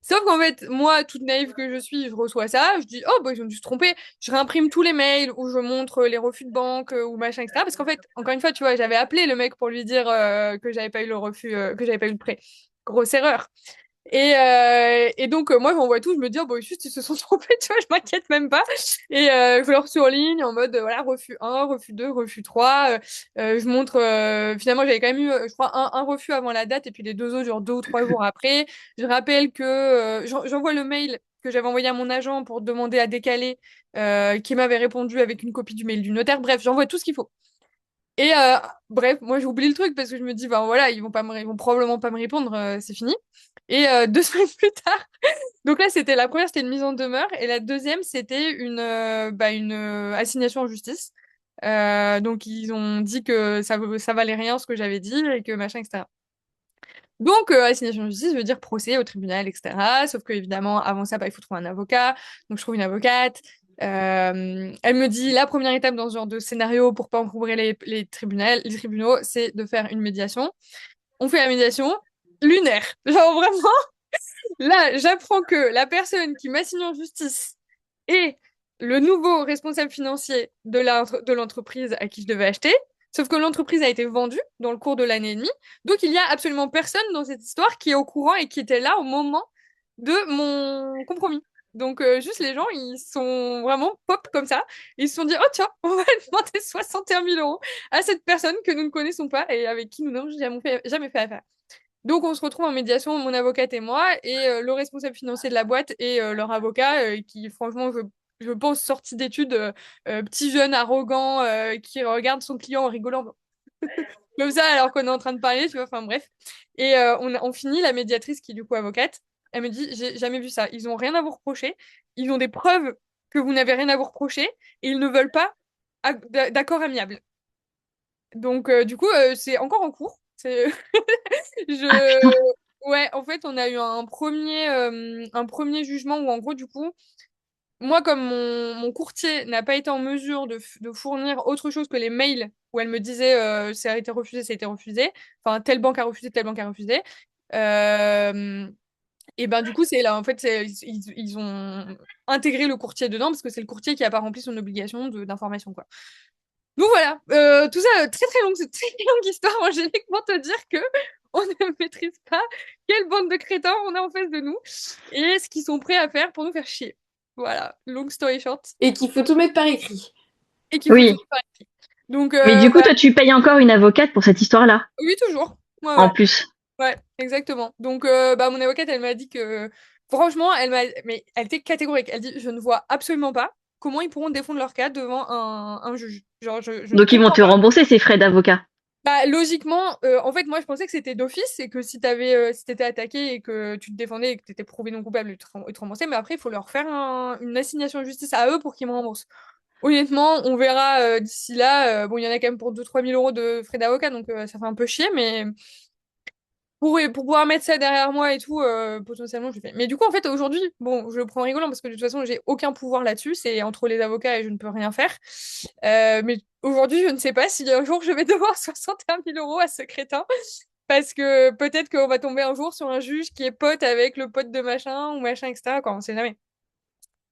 A: Sauf qu'en fait, moi, toute naïve que je suis, je reçois ça, je dis, oh, bah, ils ont dû se tromper. Je réimprime tous les mails où je montre les refus de banque ou machin, etc. Parce qu'en fait, encore une fois, tu vois, j'avais appelé le mec pour lui dire que j'avais pas eu le refus, que j'avais pas eu le prêt. Grosse erreur. Et donc, moi, j'envoie tout, je me dis, oh, bon, juste, ils se sont trompés, tu vois, je m'inquiète même pas. Et je leur suis en ligne en mode, voilà, refus 1, refus 2, refus 3. Je montre, finalement, j'avais quand même eu, je crois, un refus avant la date, et puis les deux autres, genre 2 ou 3 jours après. Je rappelle que j'envoie le mail que j'avais envoyé à mon agent pour demander à décaler, qui m'avait répondu avec une copie du mail du notaire. Bref, j'envoie tout ce qu'il faut. Et bref, moi j'oublie le truc parce que je me dis, ben voilà, ils vont probablement pas me répondre, c'est fini. Et 2 semaines plus tard, donc là c'était la première, c'était une mise en demeure, et la deuxième c'était une assignation en justice. Donc ils ont dit que ça valait rien ce que j'avais dit et que machin, etc. Donc assignation en justice veut dire procès au tribunal, etc. Sauf que évidemment avant ça, bah, il faut trouver un avocat. Donc je trouve une avocate. Elle me dit la première étape dans ce genre de scénario pour pas encombrer les tribunaux, c'est de faire une médiation. On fait la médiation lunaire. Genre vraiment, là, j'apprends que la personne qui m'assigne en justice est le nouveau responsable financier de l'entreprise à qui je devais acheter. Sauf que l'entreprise a été vendue dans le cours de l'année et demie. Donc, il y a absolument personne dans cette histoire qui est au courant et qui était là au moment de mon compromis. Donc, juste les gens, ils sont vraiment pop comme ça. Ils se sont dit, oh tiens, on va demander 61 000 euros à cette personne que nous ne connaissons pas et avec qui nous n'avons jamais fait affaire. Donc, on se retrouve en médiation, mon avocate et moi, et le responsable financier de la boîte et leur avocat, qui, franchement, je pense, sorti d'études, petit jeune arrogant, qui regarde son client en rigolant. Comme ça, alors qu'on est en train de parler, tu vois, enfin bref. Et on finit, la médiatrice, qui est du coup avocate, elle me dit, j'ai jamais vu ça. Ils ont rien à vous reprocher. Ils ont des preuves que vous n'avez rien à vous reprocher, et ils ne veulent pas d'accord amiable. Donc, du coup, c'est encore en cours.
C: Ah
A: Je...
C: putain.
A: Ouais, en fait, on a eu un premier jugement où, en gros, du coup, moi, comme mon courtier n'a pas été en mesure de fournir autre chose que les mails où elle me disait ça a été refusé, ça a été refusé, enfin, telle banque a refusé, telle banque a refusé, euh, et ben, du coup, c'est là, en fait, ils ont intégré le courtier dedans parce que c'est le courtier qui a pas rempli son obligation d'information, quoi. Donc voilà, tout ça, très très longue, c'est une très longue histoire, Angélique, pour te dire que on ne maîtrise pas quelle bande de crétins on a en face de nous et ce qu'ils sont prêts à faire pour nous faire chier. Voilà, long story short.
B: Et qu'il faut tout mettre par écrit.
A: Et qu'il faut tout
C: Oui.
A: faire ici. Donc,
C: Mais du coup,
A: bah
C: toi, tu payes encore une avocate pour cette histoire-là,
A: oui, toujours. Ouais,
C: en
A: ouais.
C: plus.
A: Ouais, exactement. Donc, bah, mon avocate, elle m'a dit que franchement, mais elle était catégorique. Elle dit, je ne vois absolument pas comment ils pourront défendre leur cas devant un juge. Genre, je ne
C: Donc ils vont
A: comprends
C: te
A: pas.
C: rembourser ces frais d'avocat.
A: Bah, logiquement, en fait, moi, je pensais que c'était d'office et que si t'étais attaqué et que tu te défendais et que t'étais prouvé non coupable, ils te remboursaient. Mais après, il faut leur faire une assignation de justice à eux pour qu'ils me remboursent. Honnêtement, on verra d'ici là. Bon, il y en a quand même pour 2 000 à 3 000 euros de frais d'avocat, donc ça fait un peu chier, mais pour pouvoir mettre ça derrière moi et tout, potentiellement, je le fais. Mais du coup, en fait, aujourd'hui, bon, je le prends rigolant parce que de toute façon, j'ai aucun pouvoir là-dessus. C'est entre les avocats et je ne peux rien faire. Mais aujourd'hui, je ne sais pas si un jour je vais devoir 61 000 euros à ce crétin. Parce que peut-être qu'on va tomber un jour sur un juge qui est pote avec le pote de machin ou machin, etc. Quoi, on sait jamais.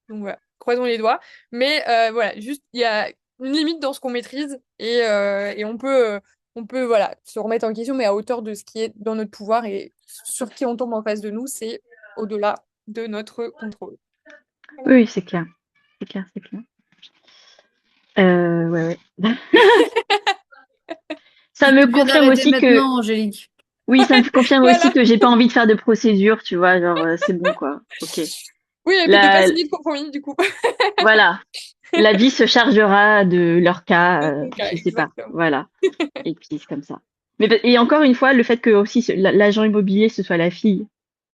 A: Donc voilà, croisons les doigts. Mais voilà, juste, il y a une limite dans ce qu'on maîtrise et on peut voilà, se remettre en question, mais à hauteur de ce qui est dans notre pouvoir et sur qui on tombe en face de nous, c'est au-delà de notre contrôle. Voilà.
C: Oui, c'est clair. C'est clair, c'est clair. Ouais, ouais. Ça me
B: Tu viens
C: confirme
B: d'arrêter
C: aussi que,
B: maintenant, Angélique.
C: oui, ça me confirme aussi
A: Voilà.
C: que j'ai pas envie de faire de procédure, tu vois, genre, c'est bon, quoi. Ok.
A: Oui, et puis de pas
C: La,
A: signer de compromis, du coup.
C: voilà. La vie se chargera de leur cas,
A: De ton cas,
C: je sais pas.
A: exactement.
C: Voilà. Et puis, c'est comme ça. Et encore une fois, le fait que aussi l'agent immobilier, ce soit la fille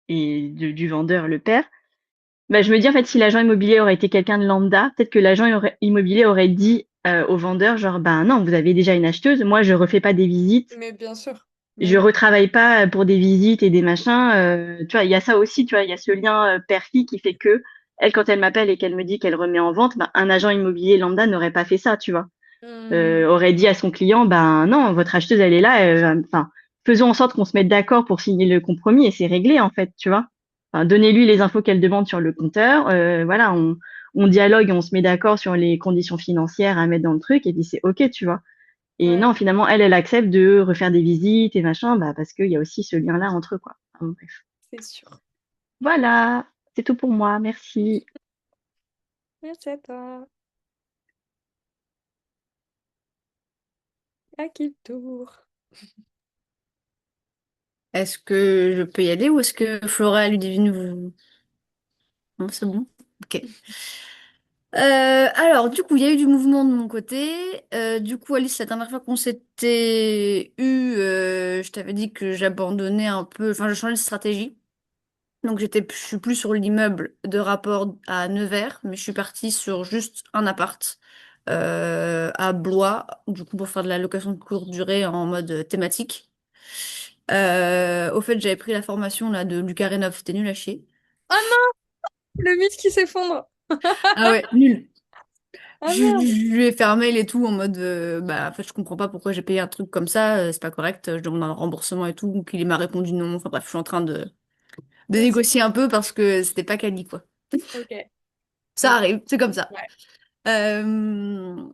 C: et du vendeur, le père, bah, je me dis, en fait, si l'agent immobilier aurait été quelqu'un de lambda, peut-être que immobilier aurait dit au vendeur, genre, ben non, vous avez déjà une acheteuse, moi, je refais pas des visites,
A: Mais bien sûr. Mais
C: je
A: oui.
C: retravaille pas pour des visites et des machins. Tu vois, il y a ça aussi, tu vois, il y a ce lien père-fille qui fait que elle, quand elle m'appelle et qu'elle me dit qu'elle remet en vente, ben, un agent immobilier lambda n'aurait pas fait ça, tu vois.
A: Hmm.
C: Aurait dit à son client, ben non, votre acheteuse, elle est là, enfin, faisons en sorte qu'on se mette d'accord pour signer le compromis et c'est réglé, en fait, tu vois. Enfin, donnez-lui les infos qu'elle demande sur le compteur, voilà, on dialogue et on se met d'accord sur les conditions financières à mettre dans le truc et puis c'est OK, tu vois. Et
A: Ouais,
C: non, finalement, elle accepte de refaire des visites et machin, bah, parce qu'il y a aussi ce lien-là entre eux, quoi. Enfin, bon, bref.
A: c'est sûr.
C: Voilà, c'est tout pour moi, merci.
A: Merci à toi. À qui le tour?
B: Est-ce que je peux y aller ou est-ce que Flora et Ludivine vous... Non, c'est bon. Ok. Alors, du coup, il y a eu du mouvement de mon côté. Du coup, Alice, la dernière fois qu'on s'était eu, je t'avais dit que j'abandonnais un peu, enfin, je changeais de stratégie. Donc, je suis plus sur l'immeuble de rapport à Nevers, mais je suis partie sur juste un appart à Blois, du coup, pour faire de la location de courte durée en mode thématique. Au fait, j'avais pris la formation là de Lucas Rénov, c'était nul à chier.
A: Oh non, le mythe qui s'effondre.
B: Ah ouais, nul.
A: Ah merde.
B: Je lui ai fait un mail et tout en mode bah en fait je comprends pas pourquoi j'ai payé un truc comme ça, c'est pas correct, je demande un remboursement et tout, donc il m'a répondu non. Enfin bref, je suis en train de
A: Mince.
B: négocier un peu parce que c'était pas quali quoi.
A: Ok.
B: Ça
A: Bon.
B: arrive, c'est comme ça.
A: Ouais.
B: Euh,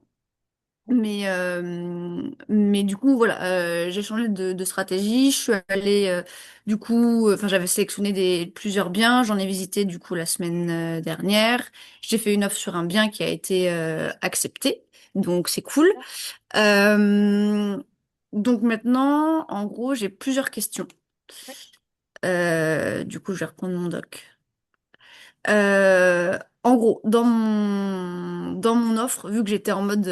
B: mais du coup voilà, j'ai changé de stratégie. Je suis allée du coup, enfin j'avais sélectionné plusieurs biens, j'en ai visité du coup la semaine dernière. J'ai fait une offre sur un bien qui a été accepté, donc c'est cool. Euh, donc maintenant, en gros, j'ai plusieurs questions.
A: Ouais.
B: Du coup, je vais reprendre mon doc. En gros, dans mon offre, vu que j'étais en mode,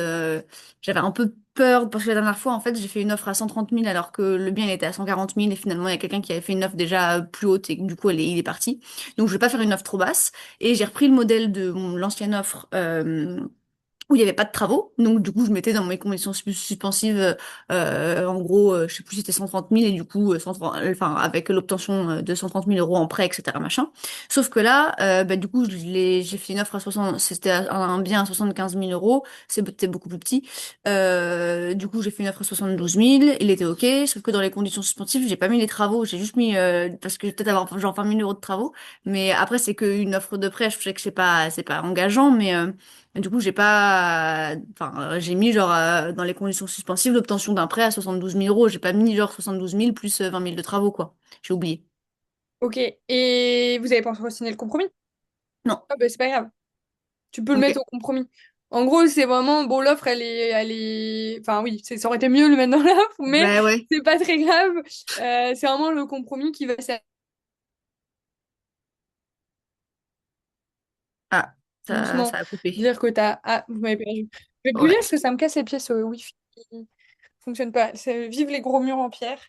B: j'avais un peu peur parce que la dernière fois, en fait, j'ai fait une offre à 130 000 alors que le bien il était à 140 000 et finalement, il y a quelqu'un qui avait fait une offre déjà plus haute et du coup, il est parti. Donc, je vais pas faire une offre trop basse et j'ai repris le modèle de l'ancienne offre. Où il n'y avait pas de travaux. Donc, du coup, je mettais dans mes conditions suspensives, en gros, je sais plus, c'était 130 000 et du coup, 130, enfin, avec l'obtention de 130 000 euros en prêt, etc., machin. Sauf que là, bah, du coup, j'ai fait une offre à 60, c'était un bien à 75 000 euros. C'était beaucoup plus petit. Du coup, j'ai fait une offre à 72 000. Il était OK. Sauf que dans les conditions suspensives, j'ai pas mis les travaux. J'ai juste mis, parce que je vais peut-être avoir genre 20 000 euros de travaux. Mais après, c'est qu'une offre de prêt. Je sais que c'est pas engageant, mais, du coup, j'ai pas, enfin, j'ai mis genre dans les conditions suspensives l'obtention d'un prêt à 72 000 euros. J'ai pas mis genre 72 000 plus 20 000 de travaux, quoi. J'ai oublié.
A: Ok. Et vous avez pas encore signé le compromis?
B: Non.
A: Ah bah c'est pas grave. Tu peux le
B: Ok.
A: mettre au compromis. En gros, c'est vraiment, bon, l'offre, enfin oui, ça aurait été mieux de le mettre dans l'offre, mais
B: Bah ouais.
A: c'est pas très grave. C'est vraiment le compromis qui va
B: Ça
A: doucement,
B: a coupé.
A: dire que t'as... Ah, vous m'avez perdu. Je vais bouger
B: Ouais.
A: parce que ça me casse les pieds, ce Wi-Fi. Il fonctionne pas. Vive les gros murs en pierre.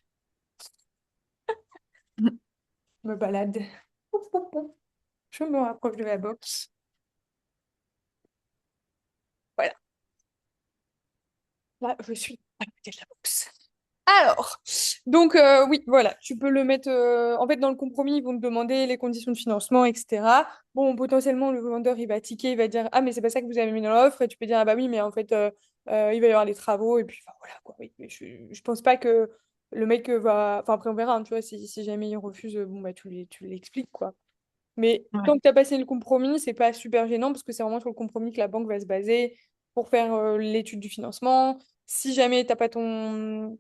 A: Je me balade. Je me rapproche de la box. Voilà. Là, je suis à côté de la box. Alors, donc oui, voilà, tu peux le mettre en fait dans le compromis, ils vont te demander les conditions de financement, etc. Bon, potentiellement le vendeur il va tiquer, il va dire ah mais c'est pas ça que vous avez mis dans l'offre et tu peux dire ah bah oui mais en fait il va y avoir des travaux et puis enfin, voilà quoi. Oui, mais je pense pas que le mec va, enfin après on verra, hein, tu vois, si jamais il refuse, bon bah tu l'expliques quoi. Mais tant
B: Ouais.
A: que tu as passé le compromis, c'est pas super gênant parce que c'est vraiment sur le compromis que la banque va se baser pour faire l'étude du financement. Si jamais t'as pas ton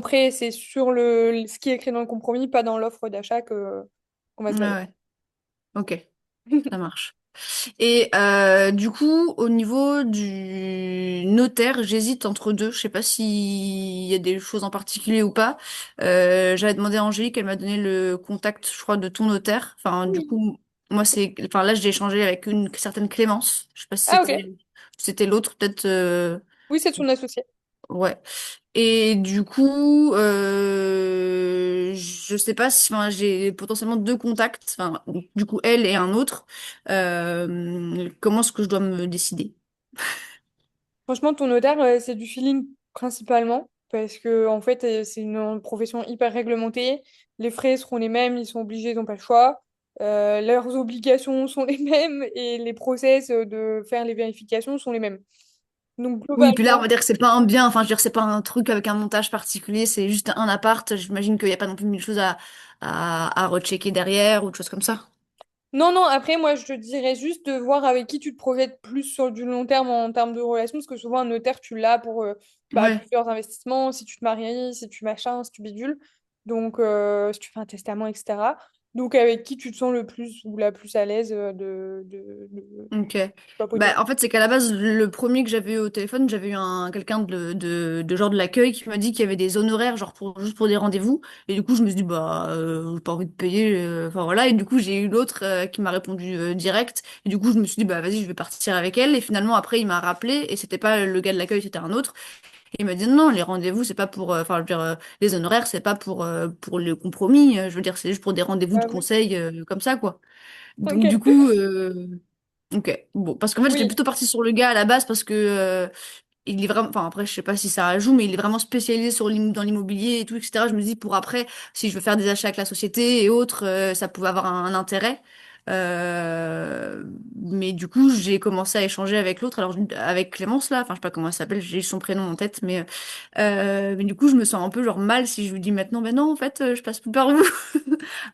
A: prêt, c'est sur ce qui est écrit dans le compromis, pas dans l'offre d'achat qu'on va se
B: Ouais,
A: baser.
B: ouais. Ok, ça marche. Et du coup, au niveau du notaire, j'hésite entre deux. Je sais pas s'il y a des choses en particulier ou pas. J'avais demandé à Angélique, elle m'a donné le contact, je crois, de ton notaire. Enfin, du
A: Oui.
B: coup, moi, enfin, là, j'ai échangé avec une certaine Clémence. Je sais pas si
A: Ah ok.
B: c'était l'autre, peut-être.
A: Oui, c'est son associé.
B: Ouais. Et du coup, je sais pas si, enfin, j'ai potentiellement deux contacts, enfin, du coup, elle et un autre. Comment est-ce que je dois me décider?
A: Franchement, ton notaire, c'est du feeling principalement parce que en fait, c'est une profession hyper réglementée. Les frais seront les mêmes, ils sont obligés, ils n'ont pas le choix. Leurs obligations sont les mêmes et les process de faire les vérifications sont les mêmes. Donc
B: Oui, puis là, on
A: globalement,
B: va dire que c'est pas un bien, enfin, je veux dire, c'est pas un truc avec un montage particulier, c'est juste un appart. J'imagine qu'il n'y a pas non plus mille choses à rechecker derrière ou de choses comme ça.
A: non, non, après, moi, je te dirais juste de voir avec qui tu te projettes plus sur du long terme en termes de relations, parce que souvent, un notaire, tu l'as pour bah,
B: Ouais.
A: plusieurs investissements, si tu te maries, si tu machins, si tu bidules, donc si tu fais un testament, etc. Donc, avec qui tu te sens le plus ou la plus à l'aise de
B: Ok. Bah,
A: papoter.
B: en fait, c'est qu'à la base, le premier que j'avais eu au téléphone, j'avais eu quelqu'un de genre de l'accueil qui m'a dit qu'il y avait des honoraires, genre juste pour des rendez-vous. Et du coup, je me suis dit, bah, j'ai pas envie de payer. Enfin, voilà. Et du coup, j'ai eu l'autre qui m'a répondu direct. Et du coup, je me suis dit, bah, vas-y, je vais partir avec elle. Et finalement, après, il m'a rappelé. Et c'était pas le gars de l'accueil, c'était un autre. Et il m'a dit, non, les rendez-vous, c'est pas pour. Enfin, je veux dire, les honoraires, c'est pas pour le compromis. Je veux dire, c'est juste pour des rendez-vous de
A: Ah oui.
B: conseil comme ça, quoi.
A: Ok.
B: Donc, du coup. Ok, bon, parce qu'en fait, j'étais
A: Oui.
B: plutôt partie sur le gars à la base parce que il est vraiment, enfin après, je sais pas si ça joue, mais il est vraiment spécialisé dans l'immobilier et tout, etc. Je me dis pour après, si je veux faire des achats avec la société et autres, ça pouvait avoir un intérêt. Mais du coup, j'ai commencé à échanger avec l'autre, alors avec Clémence là, enfin je sais pas comment elle s'appelle, j'ai son prénom en tête, mais du coup, je me sens un peu genre mal si je lui dis maintenant, ben non, en fait, je passe plus par vous.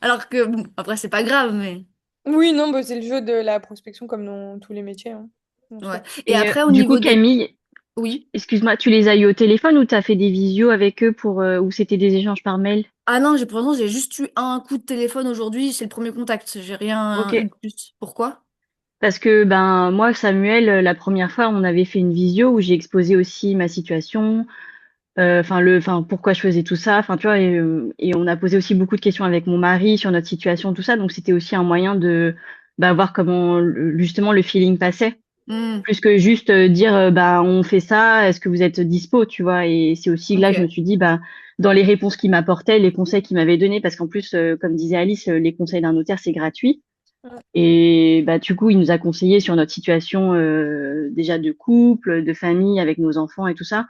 B: Alors que bon, après c'est pas grave, mais
A: Oui, non, bah, c'est le jeu de la prospection comme dans tous les métiers, hein, en
B: ouais.
A: soi.
B: Et
C: Et
B: après, au
C: du coup,
B: niveau des,
C: Camille,
B: oui.
C: excuse-moi, tu les as eu au téléphone ou t'as fait des visios avec eux pour ou c'était des échanges par mail?
B: Ah non, pour l'instant, j'ai juste eu un coup de téléphone aujourd'hui, c'est le premier contact. J'ai rien eu
C: Ok.
B: de plus. Pourquoi?
C: Parce que ben moi, Samuel, la première fois, on avait fait une visio où j'ai exposé aussi ma situation, enfin pourquoi je faisais tout ça, enfin tu vois, et on a posé aussi beaucoup de questions avec mon mari sur notre situation, tout ça. Donc c'était aussi un moyen de bah, voir comment justement le feeling passait,
B: Hmm,
C: plus que juste dire bah on fait ça, est-ce que vous êtes dispo, tu vois. Et c'est aussi là je me
B: ok.
C: suis dit bah dans les réponses qu'il m'apportait, les conseils qu'il m'avait donnés, parce qu'en plus comme disait Alice, les conseils d'un notaire c'est gratuit.
A: Ouais.
C: Et bah du coup il nous a conseillé sur notre situation déjà de couple, de famille avec nos enfants et tout ça,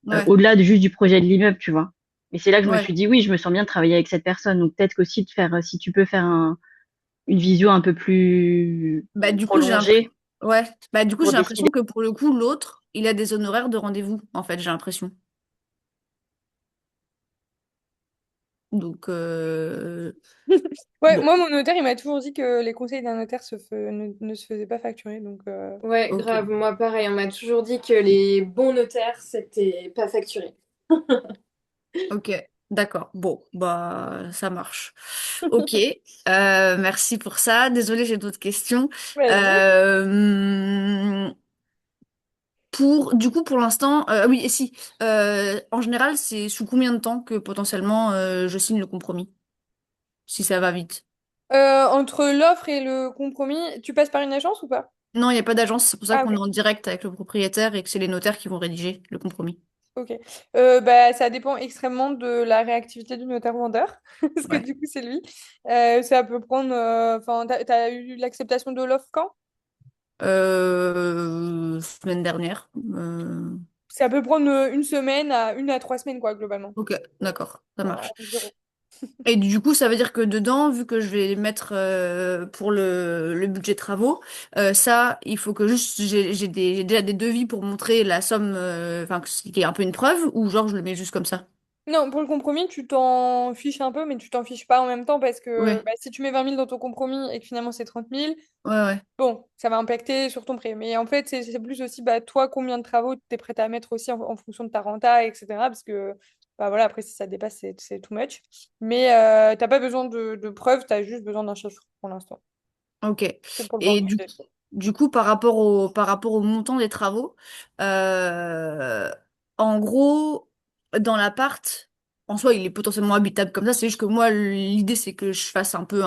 B: Ouais,
C: au-delà de juste du projet de l'immeuble, tu vois. Et c'est là que je me
B: ouais.
C: suis dit oui, je me sens bien de travailler avec cette personne. Donc peut-être qu'aussi de faire si tu peux faire une visio un peu plus
B: Bah du coup,
C: prolongée
B: ouais. Bah du coup,
C: pour
B: j'ai
C: décider.
B: l'impression que pour le coup, l'autre, il a des honoraires de rendez-vous, en fait, j'ai l'impression. Donc,
A: Ouais,
B: bon,
A: moi, mon notaire, il m'a toujours dit que les conseils d'un notaire ne se faisaient pas facturer. Donc,
B: ok, ok. ok. Grave, moi pareil, on m'a toujours dit que les bons notaires, c'était pas facturé.
C: Mm.
B: Ok, d'accord. Bon, bah ça marche. Ok, merci pour ça. Désolée, j'ai d'autres questions.
A: vas-y.
B: Euh, du coup, pour l'instant, oui, et si, en général, c'est sous combien de temps que potentiellement je signe le compromis, si ça va vite?
A: Entre l'offre et le compromis, tu passes par une agence ou pas?
D: Non, il n'y a pas d'agence, c'est pour ça
A: Ah,
D: qu'on est
A: ok.
D: en direct avec le propriétaire et que c'est les notaires qui vont rédiger le compromis.
A: Ok. Bah, ça dépend extrêmement de la réactivité du notaire vendeur, parce que
D: Ouais.
A: du coup, c'est lui. Ça peut prendre. Enfin, t'as eu l'acceptation de l'offre quand?
D: Semaine dernière.
A: Ça peut prendre une semaine à 1 à 3 semaines, quoi, globalement.
D: Ok, d'accord, ça marche.
A: Environ.
D: Et du coup, ça veut dire que dedans, vu que je vais mettre pour le budget travaux, ça, il faut que juste j'ai déjà des devis pour montrer la somme, enfin, qui est un peu une preuve, ou genre je le mets juste comme ça.
A: Non, pour le compromis, tu t'en fiches un peu, mais tu t'en fiches pas en même temps parce que
D: Ouais,
A: bah, si tu mets 20 000 dans ton compromis et que finalement c'est 30 000,
D: ouais, ouais.
A: bon, ça va impacter sur ton prêt. Mais en fait, c'est plus aussi, bah, toi, combien de travaux tu es prêt à mettre aussi en fonction de ta renta, etc. Parce que, bah voilà, après, si ça dépasse, c'est too much. Mais t'as pas besoin de preuves, tu as juste besoin d'un chiffre pour l'instant.
D: Ok.
A: C'est pour le
D: Et
A: budget.
D: du coup, par rapport au montant des travaux, euh, en gros, dans l'appart, en soi, il est potentiellement habitable comme ça. C'est juste que moi, l'idée, c'est que je fasse un peu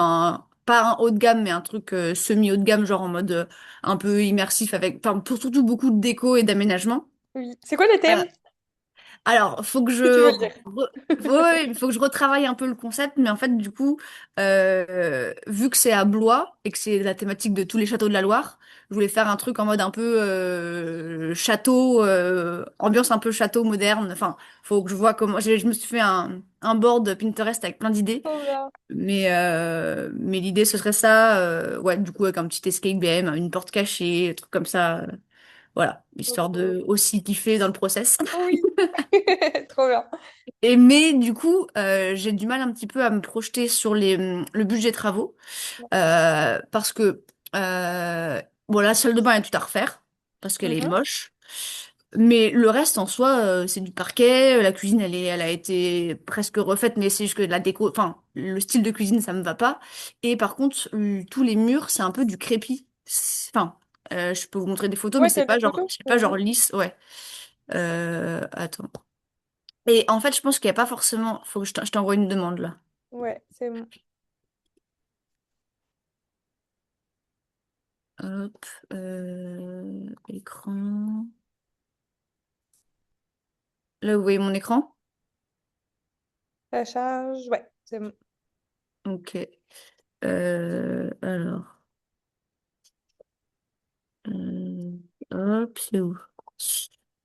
D: pas un haut de gamme, mais un truc semi-haut de gamme, genre en mode un peu immersif avec, enfin, pour surtout beaucoup de déco et d'aménagement.
A: Oui. C'est quoi les
D: Euh,
A: thèmes?
D: alors, faut que
A: Si tu veux
D: je
A: le dire.
D: ouais, faut que je retravaille un peu le concept, mais en fait, du coup, vu que c'est à Blois et que c'est la thématique de tous les châteaux de la Loire, je voulais faire un truc en mode un peu château, ambiance un peu château moderne. Enfin, faut que je vois comment. Je me suis fait un board Pinterest avec plein d'idées,
A: Trop bien.
D: mais l'idée ce serait ça, ouais, du coup avec un petit escape game, une porte cachée, un truc comme ça, voilà,
A: Trop
D: histoire
A: cool.
D: de aussi kiffer dans le process.
A: Oui. Trop bien.
D: Et mais du coup, j'ai du mal un petit peu à me projeter sur le budget travaux parce que bon, la salle de bain est tout à refaire parce qu'elle est
A: Mhm.
D: moche. Mais le reste en soi, c'est du parquet. La cuisine, elle a été presque refaite, mais c'est juste que la déco, enfin, le style de cuisine, ça me va pas. Et par contre, tous les murs, c'est un peu du crépi. Enfin, je peux vous montrer des photos, mais
A: Ouais, t'as des photos?
D: c'est pas genre
A: Vas-y.
D: lisse, ouais. Attends. Et en fait, je pense qu'il n'y a pas forcément. Faut que je t'envoie une demande là.
A: Ouais, c'est bon.
D: Hop, écran. Là, vous voyez mon écran?
A: Ça charge. Ouais, c'est bon.
D: Ok. Alors, euh, hop, c'est où?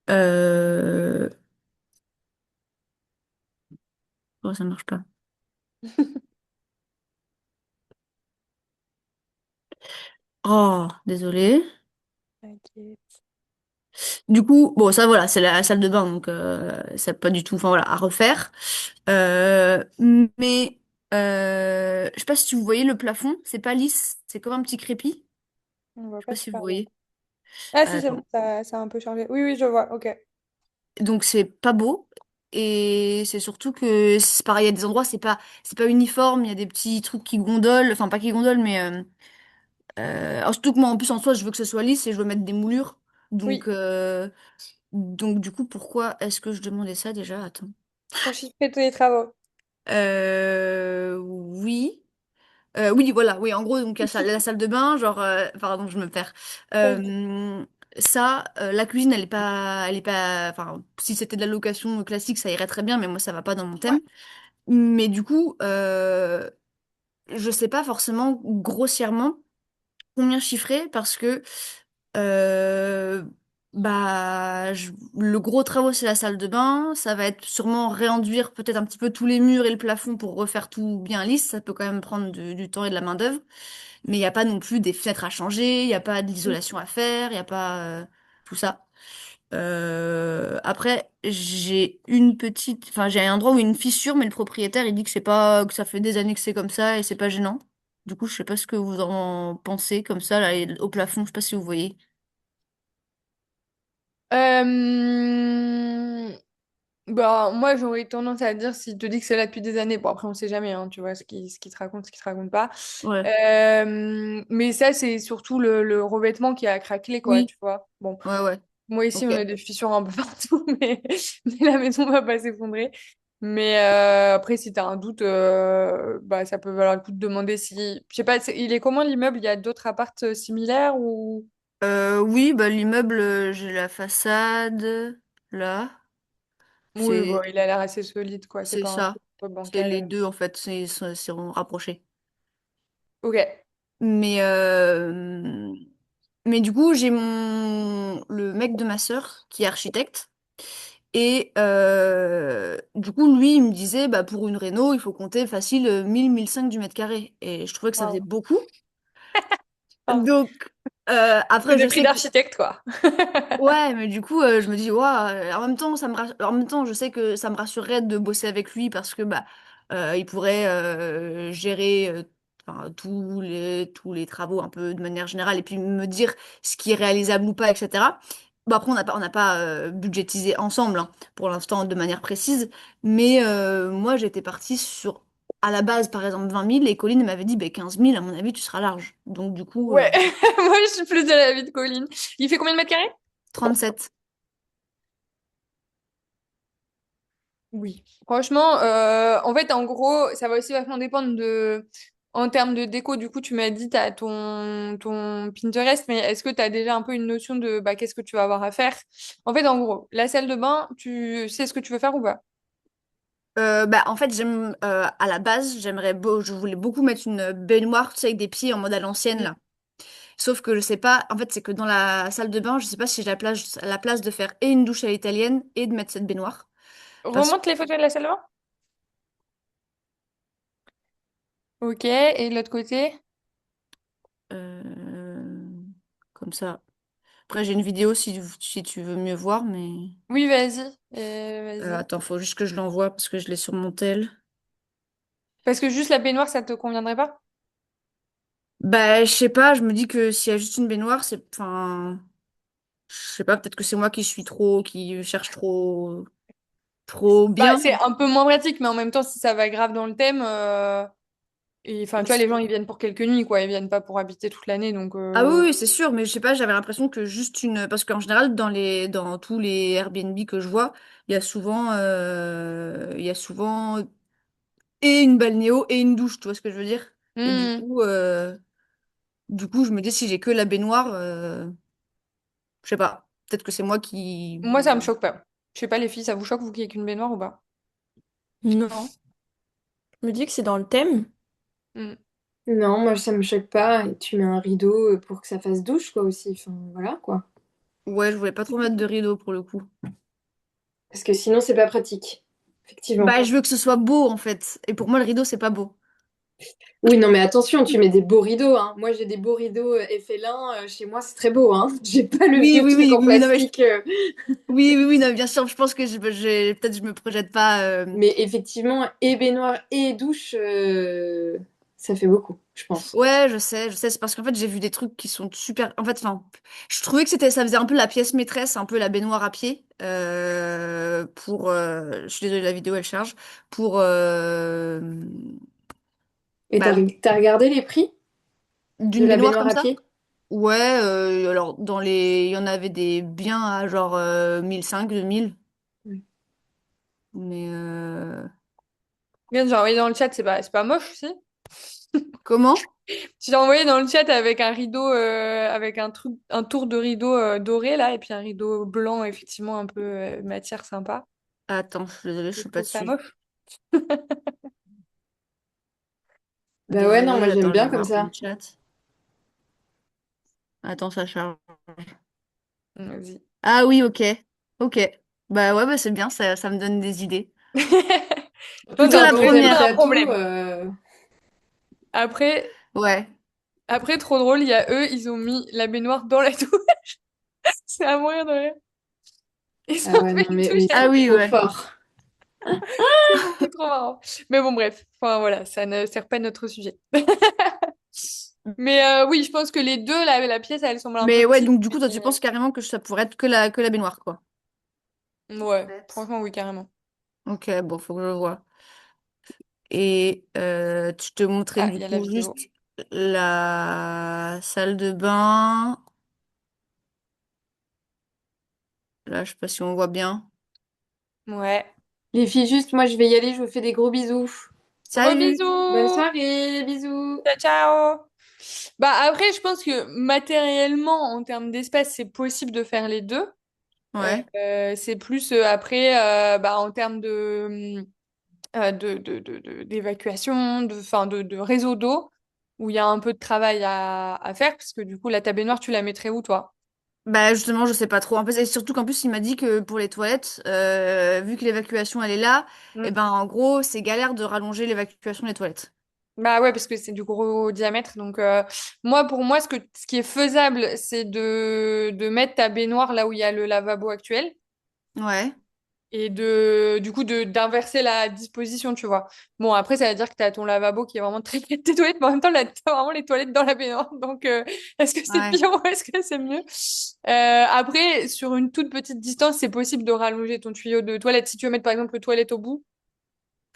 D: Euh, oh, ça marche pas. Oh, désolé.
A: T'inquiète.
D: Du coup, bon, ça voilà, c'est la salle de bain, donc c'est pas du tout, enfin voilà, à refaire. Mais je sais pas si vous voyez le plafond, c'est pas lisse, c'est comme un petit crépi.
A: On voit
D: Je sais
A: pas
D: pas si vous
A: super bien.
D: voyez.
A: Ah si, c'est bon,
D: Attends.
A: ça a un peu chargé. Oui, oui, je vois, ok.
D: Donc c'est pas beau et c'est surtout que c'est pareil, il y a des endroits c'est pas uniforme, il y a des petits trucs qui gondolent, enfin pas qui gondolent mais alors, surtout que moi en plus en soi je veux que ce soit lisse et je veux mettre des moulures.
A: Oui,
D: Donc du coup pourquoi est-ce que je demandais ça déjà? Attends.
A: pour chiffrer tous les travaux.
D: Oui. Oui, voilà, oui, en gros, donc la salle de bain, genre, pardon, je me perds.
A: Vas-y.
D: Euh, Ça, la cuisine, elle est pas, enfin, si c'était de la location classique, ça irait très bien, mais moi, ça va pas dans mon
A: Ouais.
D: thème. Mais du coup, je sais pas forcément grossièrement combien chiffrer parce que euh, le gros travaux, c'est la salle de bain. Ça va être sûrement réenduire peut-être un petit peu tous les murs et le plafond pour refaire tout bien lisse. Ça peut quand même prendre du temps et de la main-d'œuvre. Mais il n'y a pas non plus des fenêtres à changer, il n'y a pas
A: Mm.
D: d'isolation à faire, il n'y a pas tout ça. Après, j'ai un endroit où il y a une fissure, mais le propriétaire, il dit que c'est pas, que ça fait des années que c'est comme ça et c'est pas gênant. Du coup, je sais pas ce que vous en pensez, comme ça, là, au plafond, je sais pas si vous voyez.
A: Euh, Bah, moi, j'aurais tendance à dire, s'il te dit que c'est là depuis des années, bon, après, on sait jamais, hein, tu vois, ce qu'il te raconte, ce qu'il te raconte pas.
D: Ouais.
A: Mais ça, c'est surtout le revêtement qui a craquelé, quoi,
D: Oui.
A: tu vois. Bon,
D: Ouais, ouais.
A: moi, ici,
D: Ok.
A: on a des fissures un peu partout, mais la maison va pas s'effondrer. Mais après, si t'as un doute, bah, ça peut valoir le coup de demander si... Je sais pas, il est comment l'immeuble? Il y a d'autres apparts similaires ou...
D: Oui, bah l'immeuble, j'ai la façade là.
A: Oui, bon,
D: C'est
A: il a l'air assez solide, quoi. C'est
D: c'est
A: pas un
D: ça.
A: truc pas
D: C'est les
A: bancal.
D: deux en fait, c'est rapproché.
A: Ok.
D: Mais mais du coup, j'ai mon le mec de ma sœur qui est architecte. Et du coup, lui, il me disait, bah, pour une réno, il faut compter facile 1000-1500 du mètre carré. Et je trouvais que ça faisait
A: Wow.
D: beaucoup.
A: Pardon.
D: Donc,
A: C'est
D: après,
A: des
D: je
A: prix
D: sais que...
A: d'architecte, quoi.
D: Ouais, mais du coup, je me dis, ouah, en même temps, en même temps, je sais que ça me rassurerait de bosser avec lui parce que bah, il pourrait gérer enfin, tous les travaux un peu de manière générale et puis me dire ce qui est réalisable ou pas, etc. Bon, après, on n'a pas budgétisé ensemble hein, pour l'instant de manière précise, mais moi, j'étais partie sur, à la base, par exemple, 20 000 et Colline m'avait dit, bah, 15 000, à mon avis, tu seras large. Donc, du coup,
A: Ouais. Moi, je suis plus de la vie de Colline. Il fait combien de mètres carrés?
D: 37.
A: Oui. Franchement, en fait, en gros, ça va aussi vachement dépendre de... En termes de déco, du coup, tu m'as dit, t'as ton Pinterest, mais est-ce que tu as déjà un peu une notion de bah, qu'est-ce que tu vas avoir à faire? En fait, en gros, la salle de bain, tu sais ce que tu veux faire ou pas?
D: Bah, en fait, à la base, je voulais beaucoup mettre une baignoire, tu sais, avec des pieds en mode à l'ancienne,
A: Mm.
D: là. Sauf que je sais pas, en fait, c'est que dans la salle de bain, je sais pas si j'ai la place de faire et une douche à l'italienne et de mettre cette baignoire. Parce
A: Remonte les photos de la salle de bain. Ok, et de l'autre côté?
D: euh, comme ça. Après, j'ai une vidéo si tu veux mieux voir, mais
A: Oui, vas-y. Vas-y.
D: attends, faut juste que je l'envoie parce que je l'ai sur mon tel.
A: Parce que juste la baignoire, ça te conviendrait pas?
D: Bah, je sais pas, je me dis que s'il y a juste une baignoire, enfin, je sais pas, peut-être que c'est moi qui cherche trop
A: Bah,
D: bien.
A: c'est un peu moins pratique, mais en même temps, si ça va grave dans le thème, et enfin, tu vois, les gens, ils viennent pour quelques nuits, quoi. Ils viennent pas pour habiter toute l'année, donc.
D: Ah oui, oui, c'est sûr, mais je sais pas, j'avais l'impression que juste une... Parce qu'en général, dans tous les Airbnb que je vois, il y a souvent et une balnéo et une douche, tu vois ce que je veux dire? Et
A: Hmm.
D: du coup, je me dis, si j'ai que la baignoire, je sais pas, peut-être que c'est moi qui...
A: Moi, ça me choque pas. Je sais pas, les filles, ça vous choque, vous qui ayez qu'une baignoire ou pas?
E: Non. Je me dis que c'est dans le thème.
A: Hmm.
B: Non, moi ça me choque pas. Et tu mets un rideau pour que ça fasse douche, quoi, aussi. Enfin, voilà, quoi.
D: Ouais, je voulais pas trop mettre de rideau pour le coup.
B: Parce que sinon, c'est pas pratique. Effectivement.
D: Bah, je veux que ce soit beau, en fait. Et pour moi, le rideau, c'est pas beau.
B: Oui, non, mais attention, tu mets des beaux rideaux, hein. Moi, j'ai des beaux rideaux FL1. Chez moi, c'est très beau, hein. J'ai pas le
D: Oui,
B: vieux
D: oui,
B: truc
D: oui,
B: en
D: oui, non, mais
B: plastique.
D: oui, oui, oui, non, bien sûr, je pense que peut-être je me projette pas.
B: Mais effectivement, et baignoire et douche, ça fait beaucoup, je pense.
D: Ouais, je sais, c'est parce qu'en fait, j'ai vu des trucs qui sont super. En fait, enfin, je trouvais que ça faisait un peu la pièce maîtresse, un peu la baignoire à pied. Je suis désolée, la vidéo elle charge. Pour,
B: Et
D: bah,
B: t'as regardé les prix de
D: d'une
B: la
D: baignoire
B: baignoire
D: comme
B: à
D: ça?
B: pied?
D: Ouais, alors il y en avait des biens à genre 1005, 2000.
B: Oui.
D: Mais
A: Bien, j'ai envoyé dans le chat, c'est pas moche, si.
D: comment?
A: Tu l'as envoyé dans le chat avec un rideau, avec un truc, un tour de rideau doré, là, et puis un rideau blanc, effectivement, un peu matière sympa.
D: Attends, je suis désolée, je
A: Tu
D: suis pas
A: trouves ça
D: dessus.
A: moche?
B: Bah ouais, non, moi
D: Désolée,
B: j'aime
D: attends, je
B: bien
D: vais
B: comme
D: voir dans le
B: ça.
D: chat. Attends, ça charge.
A: Vas-y.
D: Ah oui, ok. Ok. Bah ouais, bah c'est bien, ça me donne des idées.
A: Non,
B: Surtout
A: t'es
D: Plutôt
A: en
B: quand
D: la
A: train de
B: on aime
A: résoudre
D: première.
A: un
B: ça tout.
A: problème. Après,
D: Ouais.
A: après, trop drôle, il y a eux, ils ont mis la baignoire dans la douche. C'est à mourir de rire. Ils
B: Ah
A: ont
B: ouais,
A: fait
B: non,
A: une
B: mais eux,
A: douche
B: ils
A: avec.
D: Ah
B: sont
D: oui,
B: trop
D: ouais.
B: forts.
A: C'est trop, trop marrant. Mais bon, bref. Enfin, voilà, ça ne sert pas à notre sujet. Mais oui, je pense que les deux, la pièce, elle semble un peu
D: Mais ouais,
A: petite.
D: donc du coup, toi, tu penses carrément que ça pourrait être que la baignoire, quoi.
A: Ouais,
D: Bête.
A: franchement, oui, carrément.
D: Ok, bon, faut que je le vois. Et tu te montrais
A: Ah,
D: du
A: il y a la
D: coup
A: vidéo.
D: juste la salle de bain. Là, je sais pas si on voit bien.
A: Ouais.
B: Les filles, juste, moi je vais y aller, je vous fais des gros bisous.
A: Gros
D: Salut!
B: Bonne
A: bisous!
B: soirée, bisous.
A: Ciao, ciao! Bah après, je pense que matériellement, en termes d'espace, c'est possible de faire les deux.
D: Ouais.
A: C'est plus après, bah, en termes d'évacuation, enfin, de réseau d'eau, où il y a un peu de travail à faire, parce que du coup, la ta baignoire, tu la mettrais où, toi?
D: Bah justement, je sais pas trop. En fait, et surtout qu'en plus, il m'a dit que pour les toilettes, vu que l'évacuation elle est là, et
A: Mm.
D: ben en gros, c'est galère de rallonger l'évacuation des toilettes.
A: Bah ouais, parce que c'est du gros diamètre. Donc, moi, pour moi, ce qui est faisable, c'est de mettre ta baignoire là où il y a le lavabo actuel.
D: Ouais.
A: Et du coup, d'inverser la disposition, tu vois. Bon, après, ça veut dire que tu as ton lavabo qui est vraiment très près de tes toilettes, mais en même temps, là, t'as vraiment les toilettes dans la baignoire. Donc, est-ce que c'est
D: Ouais.
A: pire ou est-ce que c'est mieux? Après, sur une toute petite distance, c'est possible de rallonger ton tuyau de toilette. Si tu veux mettre, par exemple, le toilette au bout,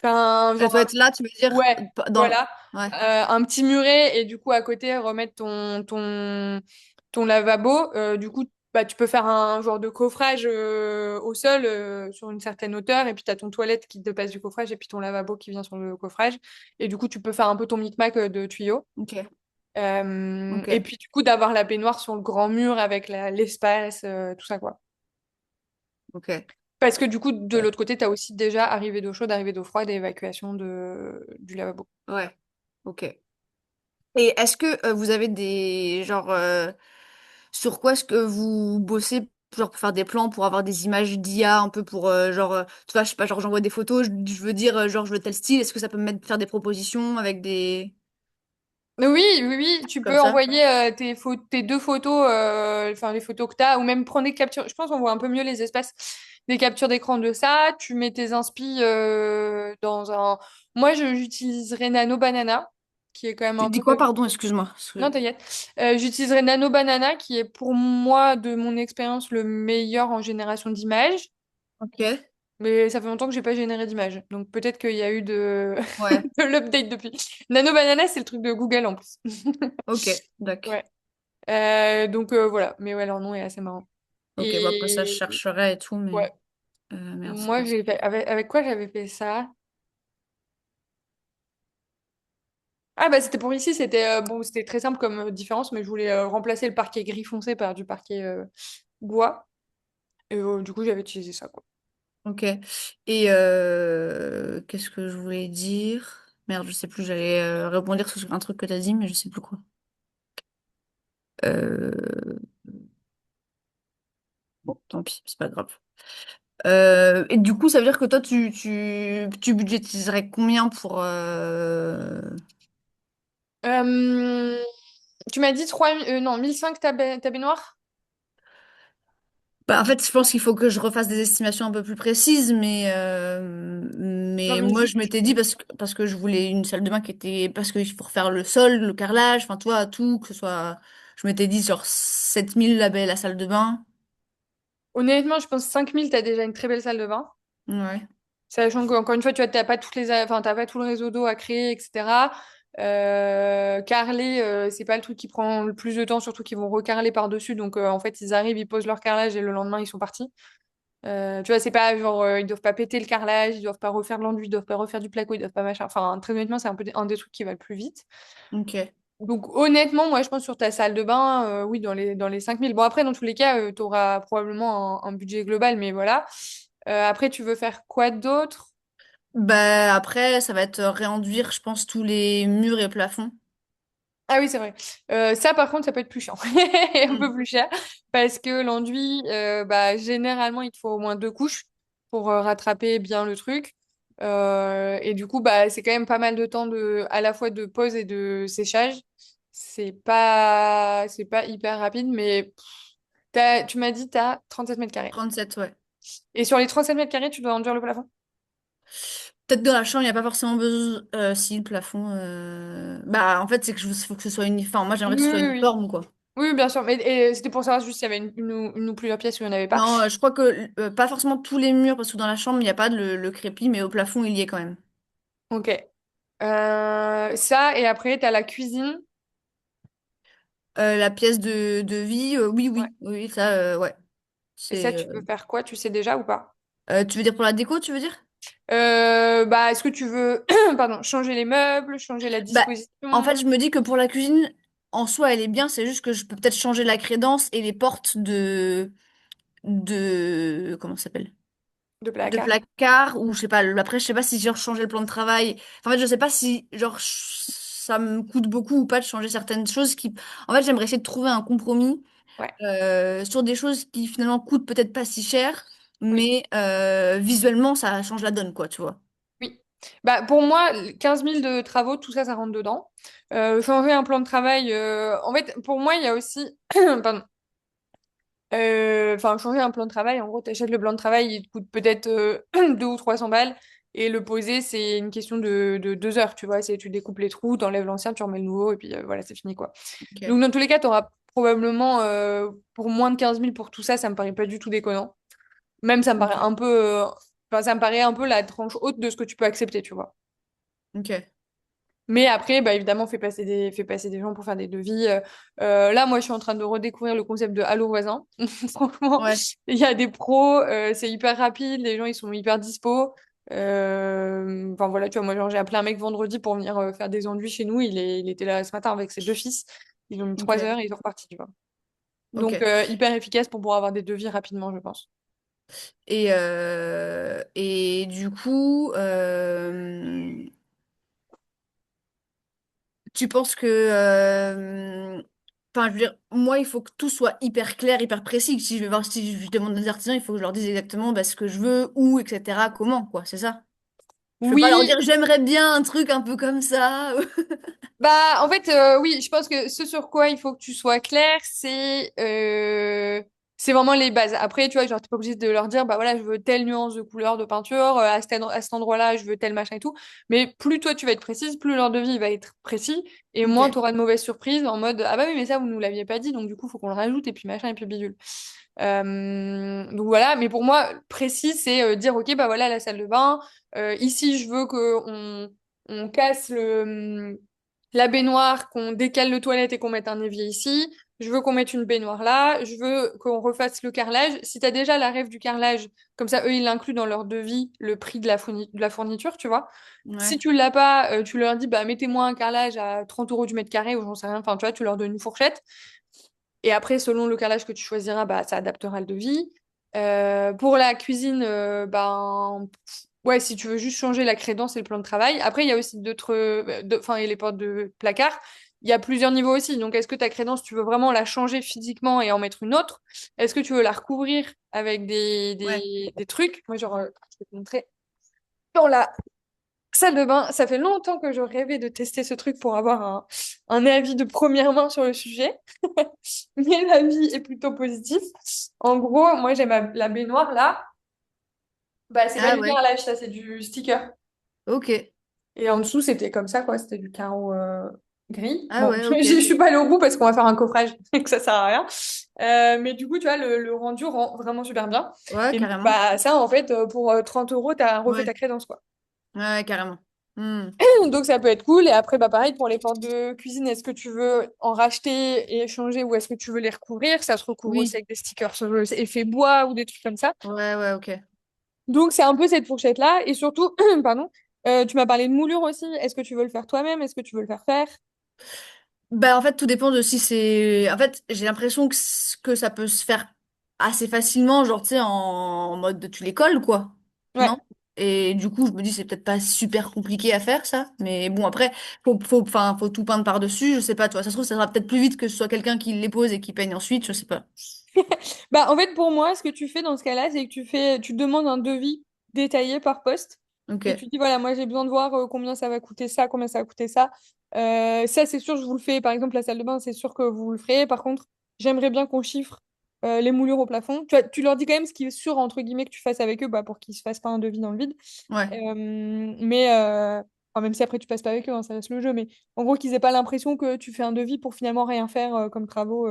A: enfin,
D: La
A: genre,
D: toilette là, tu veux dire
A: ouais,
D: dans le...
A: voilà.
D: Ouais.
A: Un petit muret et du coup, à côté, remettre ton lavabo. Du coup, bah, tu peux faire un genre de coffrage au sol sur une certaine hauteur et puis tu as ton toilette qui te passe du coffrage et puis ton lavabo qui vient sur le coffrage. Et du coup, tu peux faire un peu ton micmac de tuyaux.
D: Ok.
A: Et
D: Ok.
A: puis, du coup, d'avoir la baignoire sur le grand mur avec l'espace, tout ça, quoi.
D: Ok.
A: Parce que du coup, de l'autre côté, tu as aussi déjà arrivée d'eau chaude, arrivée d'eau froide et évacuation du lavabo.
D: Ouais. Ok. Et est-ce que vous avez des genre sur quoi est-ce que vous bossez genre pour faire des plans pour avoir des images d'IA un peu pour genre tu vois je sais pas genre j'envoie des photos je veux dire genre je veux tel style est-ce que ça peut me mettre faire des propositions avec des
A: Oui, oui, oui, tu
D: comme
A: peux
D: ça?
A: envoyer tes deux photos, enfin les photos que tu as, ou même prendre des captures. Je pense qu'on voit un peu mieux les espaces, des captures d'écran de ça. Tu mets tes inspi dans un. Moi, j'utiliserais Nano Banana, qui est quand même
D: Tu
A: un
D: dis
A: peu.
D: quoi pardon excuse-moi.
A: Non, t'inquiète. J'utiliserais Nano Banana, qui est pour moi, de mon expérience, le meilleur en génération d'images.
D: Ok.
A: Mais ça fait longtemps que j'ai pas généré d'images. Donc peut-être qu'il y a eu
D: Ouais.
A: de l'update depuis. Nano Banana, c'est le truc de Google en plus.
D: Ok. D'accord.
A: Ouais. Donc voilà, mais ouais, leur nom est assez marrant.
D: Ok bah après ça je
A: Et
D: chercherai et tout mais
A: ouais,
D: merde c'est
A: moi
D: quoi ça?
A: j'ai fait avec quoi j'avais fait ça? Ah bah c'était pour ici, c'était bon, c'était très simple comme différence, mais je voulais remplacer le parquet gris foncé par du parquet bois. Et du coup j'avais utilisé ça quoi.
D: Ok. Et qu'est-ce que je voulais dire? Merde je sais plus j'allais rebondir sur un truc que t'as dit mais je sais plus quoi. Euh, Bon, tant pis, c'est pas grave. Et du coup, ça veut dire que toi, tu budgétiserais combien pour...
A: Euh, Tu m'as dit 3 non, 1005 ta baignoire?
D: Bah, en fait, je pense qu'il faut que je refasse des estimations un peu plus précises,
A: Non
D: mais
A: mais
D: moi,
A: juste
D: je m'étais dit, parce que je voulais une salle de bain qui était... Parce qu'il faut refaire le sol, le carrelage, enfin, toi, tout, que ce soit... Je m'étais dit, genre, 7000 la salle de bain.
A: honnêtement, je pense 5000 t'as déjà une très belle salle de bain.
D: Ouais,
A: Sachant qu'encore une fois, tu vois, t'as pas enfin, t'as pas tout le réseau d'eau à créer, etc. Carreler, c'est pas le truc qui prend le plus de temps, surtout qu'ils vont recarreler par-dessus. Donc, en fait, ils arrivent, ils posent leur carrelage et le lendemain, ils sont partis. Tu vois, c'est pas genre, ils doivent pas péter le carrelage, ils doivent pas refaire de l'enduit, ils doivent pas refaire du placo, ils doivent pas machin. Enfin, très honnêtement, c'est un peu un des trucs qui va le plus vite.
D: ok.
A: Donc, honnêtement, moi, je pense sur ta salle de bain, oui, dans les 5000. Bon, après, dans tous les cas, tu auras probablement un budget global, mais voilà. Après, tu veux faire quoi d'autre?
D: Bah, après, ça va être réenduire, je pense, tous les murs et plafonds.
A: Ah oui, c'est vrai. Ça, par contre, ça peut être plus chiant. Un peu
D: Hmm.
A: plus cher. Parce que l'enduit, bah, généralement, il te faut au moins 2 couches pour rattraper bien le truc. Et du coup, bah, c'est quand même pas mal de temps à la fois de pause et de séchage. C'est pas hyper rapide, mais tu m'as dit, tu as 37 mètres carrés.
D: 37, ouais.
A: Et sur les 37 mètres carrés, tu dois enduire le plafond?
D: Peut-être dans la chambre, il n'y a pas forcément besoin. Si, le plafond. Bah, en fait, c'est que faut que ce soit uniforme. Enfin, moi, j'aimerais
A: Oui,
D: que ce soit
A: oui, oui.
D: uniforme, quoi.
A: Oui, bien sûr. Mais et c'était pour savoir juste s'il y avait une ou plusieurs pièces où il n'y en avait pas.
D: Non, je crois que pas forcément tous les murs, parce que dans la chambre, il n'y a pas le crépi, mais au plafond, il y est quand même.
A: Ok. Ça, et après, t'as la cuisine.
D: La pièce de vie, oui,
A: Ouais.
D: oui, ça, ouais.
A: Et ça,
D: C'est.
A: tu veux faire quoi? Tu sais déjà ou pas?
D: Tu veux dire pour la déco, tu veux dire?
A: Bah, est-ce que tu veux, pardon, changer les meubles, changer la
D: Bah, en
A: disposition?
D: fait, je me dis que pour la cuisine. en soi, elle est bien, c'est juste que je peux peut-être changer la crédence et les portes comment ça s'appelle?
A: de
D: De
A: placard.
D: placard, ou je sais pas, après, je sais pas si genre changer le plan de travail. Enfin, en fait, je sais pas si genre ça me coûte beaucoup ou pas de changer certaines choses qui. En fait, j'aimerais essayer de trouver un compromis
A: Ouais,
D: sur des choses qui finalement coûtent peut-être pas si cher,
A: oui,
D: mais visuellement, ça change la donne, quoi, tu vois.
A: oui. Bah, pour moi, 15 000 de travaux, tout ça, ça rentre dedans. Changer un plan de travail, en fait, pour moi, il y a aussi, pardon, enfin, changer un plan de travail, en gros, tu achètes le plan de travail, il te coûte peut-être 200 ou 300 balles, et le poser, c'est une question de 2 heures, tu vois. C'est tu découpes les trous, t'enlèves l'ancien, tu remets le nouveau, et puis voilà, c'est fini, quoi.
D: Ok.
A: Donc, dans tous les cas, tu auras probablement, pour moins de 15 000 pour tout ça, ça me paraît pas du tout déconnant. Même, ça me paraît un peu, enfin, ça me paraît un peu la tranche haute de ce que tu peux accepter, tu vois.
D: Ok.
A: Mais après, bah, évidemment, fais passer des gens pour faire des devis. Là, moi, je suis en train de redécouvrir le concept de Allo voisin. Franchement,
D: Ouais.
A: il y a des pros, c'est hyper rapide, les gens, ils sont hyper dispo. Enfin, voilà, tu vois, moi, genre, j'ai appelé un mec vendredi pour venir faire des enduits chez nous. Il était là ce matin avec ses deux fils. Ils ont mis
D: Ok.
A: 3 heures et ils sont repartis, tu vois. Donc,
D: Ok.
A: hyper efficace pour pouvoir avoir des devis rapidement, je pense.
D: Et du coup, tu penses que, enfin, je veux dire, moi, il faut que tout soit hyper clair, hyper précis. Si je vais voir, si je demande des artisans, il faut que je leur dise exactement bah, ce que je veux, où, etc., comment, quoi, c'est ça? Je peux pas leur
A: Oui,
D: dire, j'aimerais bien un truc un peu comme ça.
A: bah, en fait, oui, je pense que ce sur quoi il faut que tu sois clair, c'est vraiment les bases. Après, tu vois, genre, t'es pas obligé de leur dire, bah voilà, je veux telle nuance de couleur de peinture, à cet endroit-là, je veux tel machin et tout. Mais plus toi, tu vas être précise, plus leur devis va être précis, et moins
D: Ok,
A: tu auras de mauvaises surprises en mode, ah bah oui, mais ça, vous nous l'aviez pas dit, donc du coup, faut qu'on le rajoute, et puis machin, et puis bidule. Donc voilà, mais pour moi, précis, c'est dire, ok, bah voilà, la salle de bain, ici, je veux que on casse la baignoire, qu'on décale le toilette et qu'on mette un évier ici. Je veux qu'on mette une baignoire là. Je veux qu'on refasse le carrelage. Si tu as déjà la règle du carrelage, comme ça, eux, ils l'incluent dans leur devis, le prix de de la fourniture, tu vois. Si
D: ouais,
A: tu l'as pas, tu leur dis, bah, mettez-moi un carrelage à 30 euros du mètre carré ou j'en sais rien. Enfin, tu vois, tu leur donnes une fourchette. Et après, selon le carrelage que tu choisiras, bah, ça adaptera le devis. Pour la cuisine, ben, ouais, si tu veux juste changer la crédence et le plan de travail. Après, il y a aussi d'autres, enfin, et les portes de placard. Il y a plusieurs niveaux aussi. Donc, est-ce que ta crédence, tu veux vraiment la changer physiquement et en mettre une autre? Est-ce que tu veux la recouvrir avec
D: ouais.
A: des trucs? Moi, genre, je vais te montrer. Dans la salle de bain, ça fait longtemps que je rêvais de tester ce truc pour avoir un avis de première main sur le sujet. Mais l'avis est plutôt positif. En gros, moi, j'ai la baignoire là. Bah, c'est pas
D: Ah
A: du
D: ouais,
A: carrelage, ça, c'est du sticker.
D: ok.
A: Et en dessous, c'était comme ça, quoi. C'était du carreau gris.
D: Ah
A: Bon,
D: ouais, ok.
A: je suis pas allée au bout parce qu'on va faire un coffrage et que ça sert à rien. Mais du coup, tu vois, le rendu rend vraiment super bien.
D: Ouais,
A: Et donc,
D: carrément.
A: bah, ça, en fait, pour 30 euros, t'as refait ta
D: Ouais,
A: crédence, quoi.
D: ouais, carrément. Hmm.
A: Donc, ça peut être cool. Et après, bah, pareil, pour les portes de cuisine, est-ce que tu veux en racheter et échanger ou est-ce que tu veux les recouvrir? Ça se recouvre aussi
D: Oui,
A: avec des stickers effet bois ou des trucs comme ça.
D: ouais, ouais, ok.
A: Donc, c'est un peu cette fourchette-là. Et surtout, pardon, tu m'as parlé de moulure aussi. Est-ce que tu veux le faire toi-même? Est-ce que tu veux le faire faire?
D: Bah, en fait, tout dépend de si c'est. En fait, j'ai l'impression que ça peut se faire assez facilement, genre, tu sais, en mode tu les colles, quoi.
A: Ouais.
D: Non? Et du coup, je me dis, c'est peut-être pas super compliqué à faire, ça. Mais bon, après, enfin, faut tout peindre par-dessus, je sais pas, toi. Ça se trouve, ça sera peut-être plus vite que ce soit quelqu'un qui les pose et qui peigne ensuite, je sais pas.
A: Bah, en fait, pour moi, ce que tu fais dans ce cas-là, c'est que tu demandes un devis détaillé par poste.
D: Ok,
A: Et tu dis, voilà, moi, j'ai besoin de voir combien ça va coûter ça, combien ça va coûter ça. Ça, c'est sûr, je vous le fais. Par exemple, la salle de bain, c'est sûr que vous le ferez. Par contre, j'aimerais bien qu'on chiffre les moulures au plafond. Tu leur dis quand même ce qui est sûr, entre guillemets, que tu fasses avec eux, bah, pour qu'ils se fassent pas un devis dans le vide.
D: ouais,
A: Mais, enfin, même si après, tu passes pas avec eux, hein, ça reste le jeu. Mais en gros, qu'ils aient pas l'impression que tu fais un devis pour finalement rien faire comme travaux.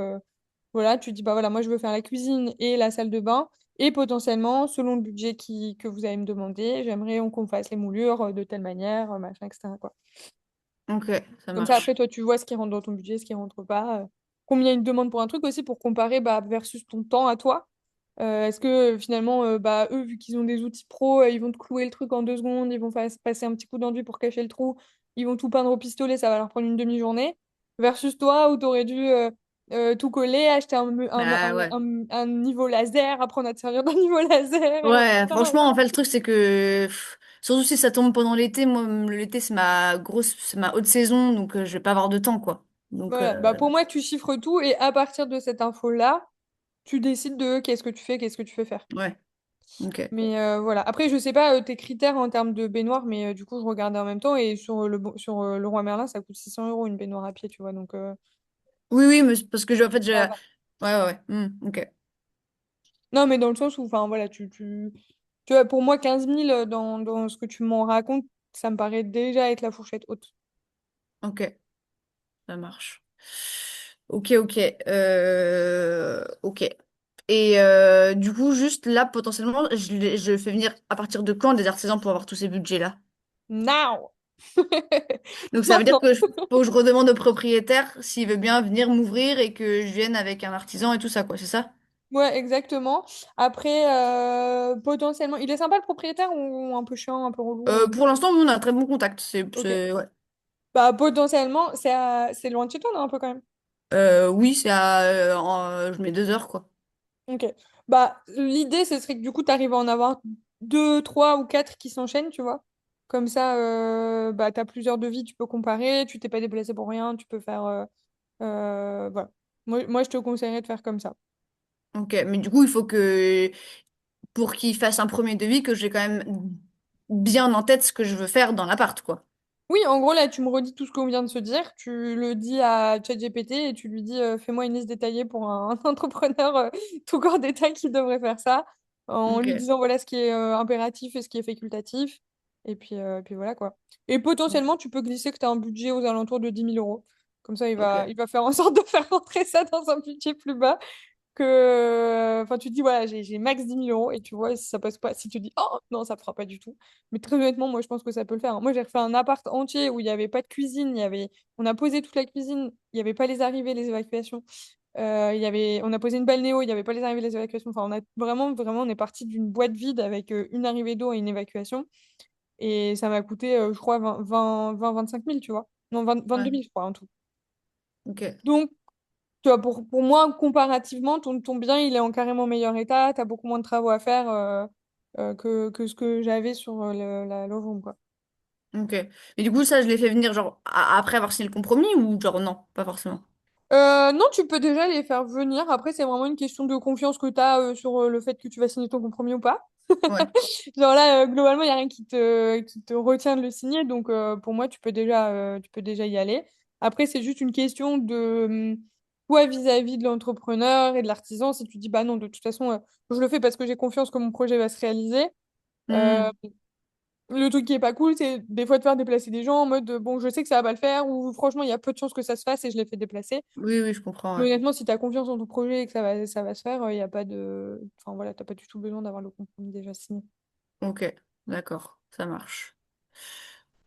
A: Voilà, tu dis, bah voilà, moi je veux faire la cuisine et la salle de bain. Et potentiellement, selon le budget que vous allez me demander, j'aimerais qu'on fasse les moulures de telle manière, machin, etc., quoi.
D: ok, ça
A: Comme ça, après,
D: marche.
A: toi, tu vois ce qui rentre dans ton budget, ce qui rentre pas. Combien ils te demandent pour un truc aussi pour comparer bah, versus ton temps à toi. Est-ce que finalement, bah, eux, vu qu'ils ont des outils pro, ils vont te clouer le truc en 2 secondes, ils vont passer un petit coup d'enduit pour cacher le trou, ils vont tout peindre au pistolet, ça va leur prendre une demi-journée. Versus toi où t'aurais dû tout coller, acheter
D: Bah ouais.
A: un niveau laser, apprendre à te servir d'un niveau laser.
D: Ouais, franchement, en fait, le truc, c'est que, surtout si ça tombe pendant l'été, moi, l'été, c'est ma haute saison, donc je vais pas avoir de temps, quoi. Donc,
A: Voilà. Bah, pour moi, tu chiffres tout et à partir de cette info-là, tu décides de qu'est-ce que tu fais, qu'est-ce que tu fais faire.
D: ouais, ok.
A: Mais voilà. Après, je sais pas tes critères en termes de baignoire, mais du coup, je regardais en même temps et sur le Roi Merlin, ça coûte 600 € une baignoire à pied, tu vois. Donc,
D: Oui, oui, mais c'est parce que, en fait,
A: ça
D: j'ai...
A: va.
D: Ouais, ouais, ouais, ok.
A: Non, mais dans le sens où, enfin, voilà, tu vois, pour moi, 15 000 dans ce que tu m'en racontes, ça me paraît déjà être la fourchette haute.
D: Ok, ça marche. Ok, ok. Ok. Et du coup, juste là, potentiellement, je fais venir à partir de quand des artisans pour avoir tous ces budgets-là?
A: Now!
D: Donc ça veut dire
A: Maintenant!
D: que faut que je redemande au propriétaire s'il veut bien venir m'ouvrir et que je vienne avec un artisan et tout ça, quoi, c'est ça?
A: Ouais, exactement. Après, potentiellement, il est sympa le propriétaire ou un peu chiant, un peu relou?
D: Pour l'instant, nous, on a un très bon contact.
A: Ok.
D: Ouais.
A: Bah, potentiellement, c'est loin de chez toi, non, un peu quand même.
D: Oui, je mets 2 heures, quoi.
A: Ok. Bah, l'idée, ce serait que du coup, tu arrives à en avoir deux, trois ou quatre qui s'enchaînent, tu vois. Comme ça, bah, tu as plusieurs devis, tu peux comparer, tu t'es pas déplacé pour rien, tu peux faire. Voilà. Moi, je te conseillerais de faire comme ça.
D: Ok, mais du coup, il faut que, pour qu'il fasse un premier devis, que j'ai quand même bien en tête ce que je veux faire dans l'appart, quoi.
A: Oui, en gros, là, tu me redis tout ce qu'on vient de se dire. Tu le dis à ChatGPT et tu lui dis fais-moi une liste détaillée pour un entrepreneur tout corps détail qui devrait faire ça. En lui
D: Ok.
A: disant voilà ce qui est impératif et ce qui est facultatif. Et puis voilà quoi. Et potentiellement, tu peux glisser que tu as un budget aux alentours de 10 000 €. Comme ça,
D: Ok.
A: il va faire en sorte de faire rentrer ça dans un budget plus bas que enfin tu te dis voilà j'ai max 10 000 € et tu vois si ça passe pas si tu dis oh non ça fera pas du tout mais très honnêtement moi je pense que ça peut le faire, hein. Moi j'ai refait un appart entier où il y avait pas de cuisine, on a posé toute la cuisine, il y avait pas les arrivées les évacuations, on a posé une balnéo, il y avait pas les arrivées les évacuations, enfin on a vraiment on est parti d'une boîte vide avec une arrivée d'eau et une évacuation et ça m'a coûté je crois 25 000 tu vois, non 22
D: Ouais.
A: 000 je crois en tout.
D: Ok.
A: Donc tu vois, pour moi, comparativement, ton bien, il est en carrément meilleur état. Tu as beaucoup moins de travaux à faire que ce que j'avais sur la Lovron, quoi.
D: Ok. Mais du coup, ça, je l'ai fait venir, genre, après avoir signé le compromis ou genre, non, pas forcément.
A: Non, tu peux déjà les faire venir. Après, c'est vraiment une question de confiance que tu as sur le fait que tu vas signer ton compromis ou pas.
D: Ouais.
A: Genre là, globalement, il n'y a rien qui te retient de le signer. Donc, pour moi, tu peux déjà y aller. Après, c'est juste une question de toi vis-à-vis de l'entrepreneur et de l'artisan. Si tu dis, bah non, de toute façon, je le fais parce que j'ai confiance que mon projet va se réaliser. Euh,
D: Hmm.
A: le truc qui est pas cool, c'est des fois de faire déplacer des gens en mode, bon, je sais que ça va pas le faire ou franchement, il y a peu de chances que ça se fasse et je l'ai fait déplacer.
D: Oui, oui, je comprends,
A: Mais
D: ouais.
A: honnêtement, si tu as confiance en ton projet et que ça va se faire, il y a pas de. Enfin voilà, t'as pas du tout besoin d'avoir le compromis déjà signé.
D: Ok. D'accord. Ça marche.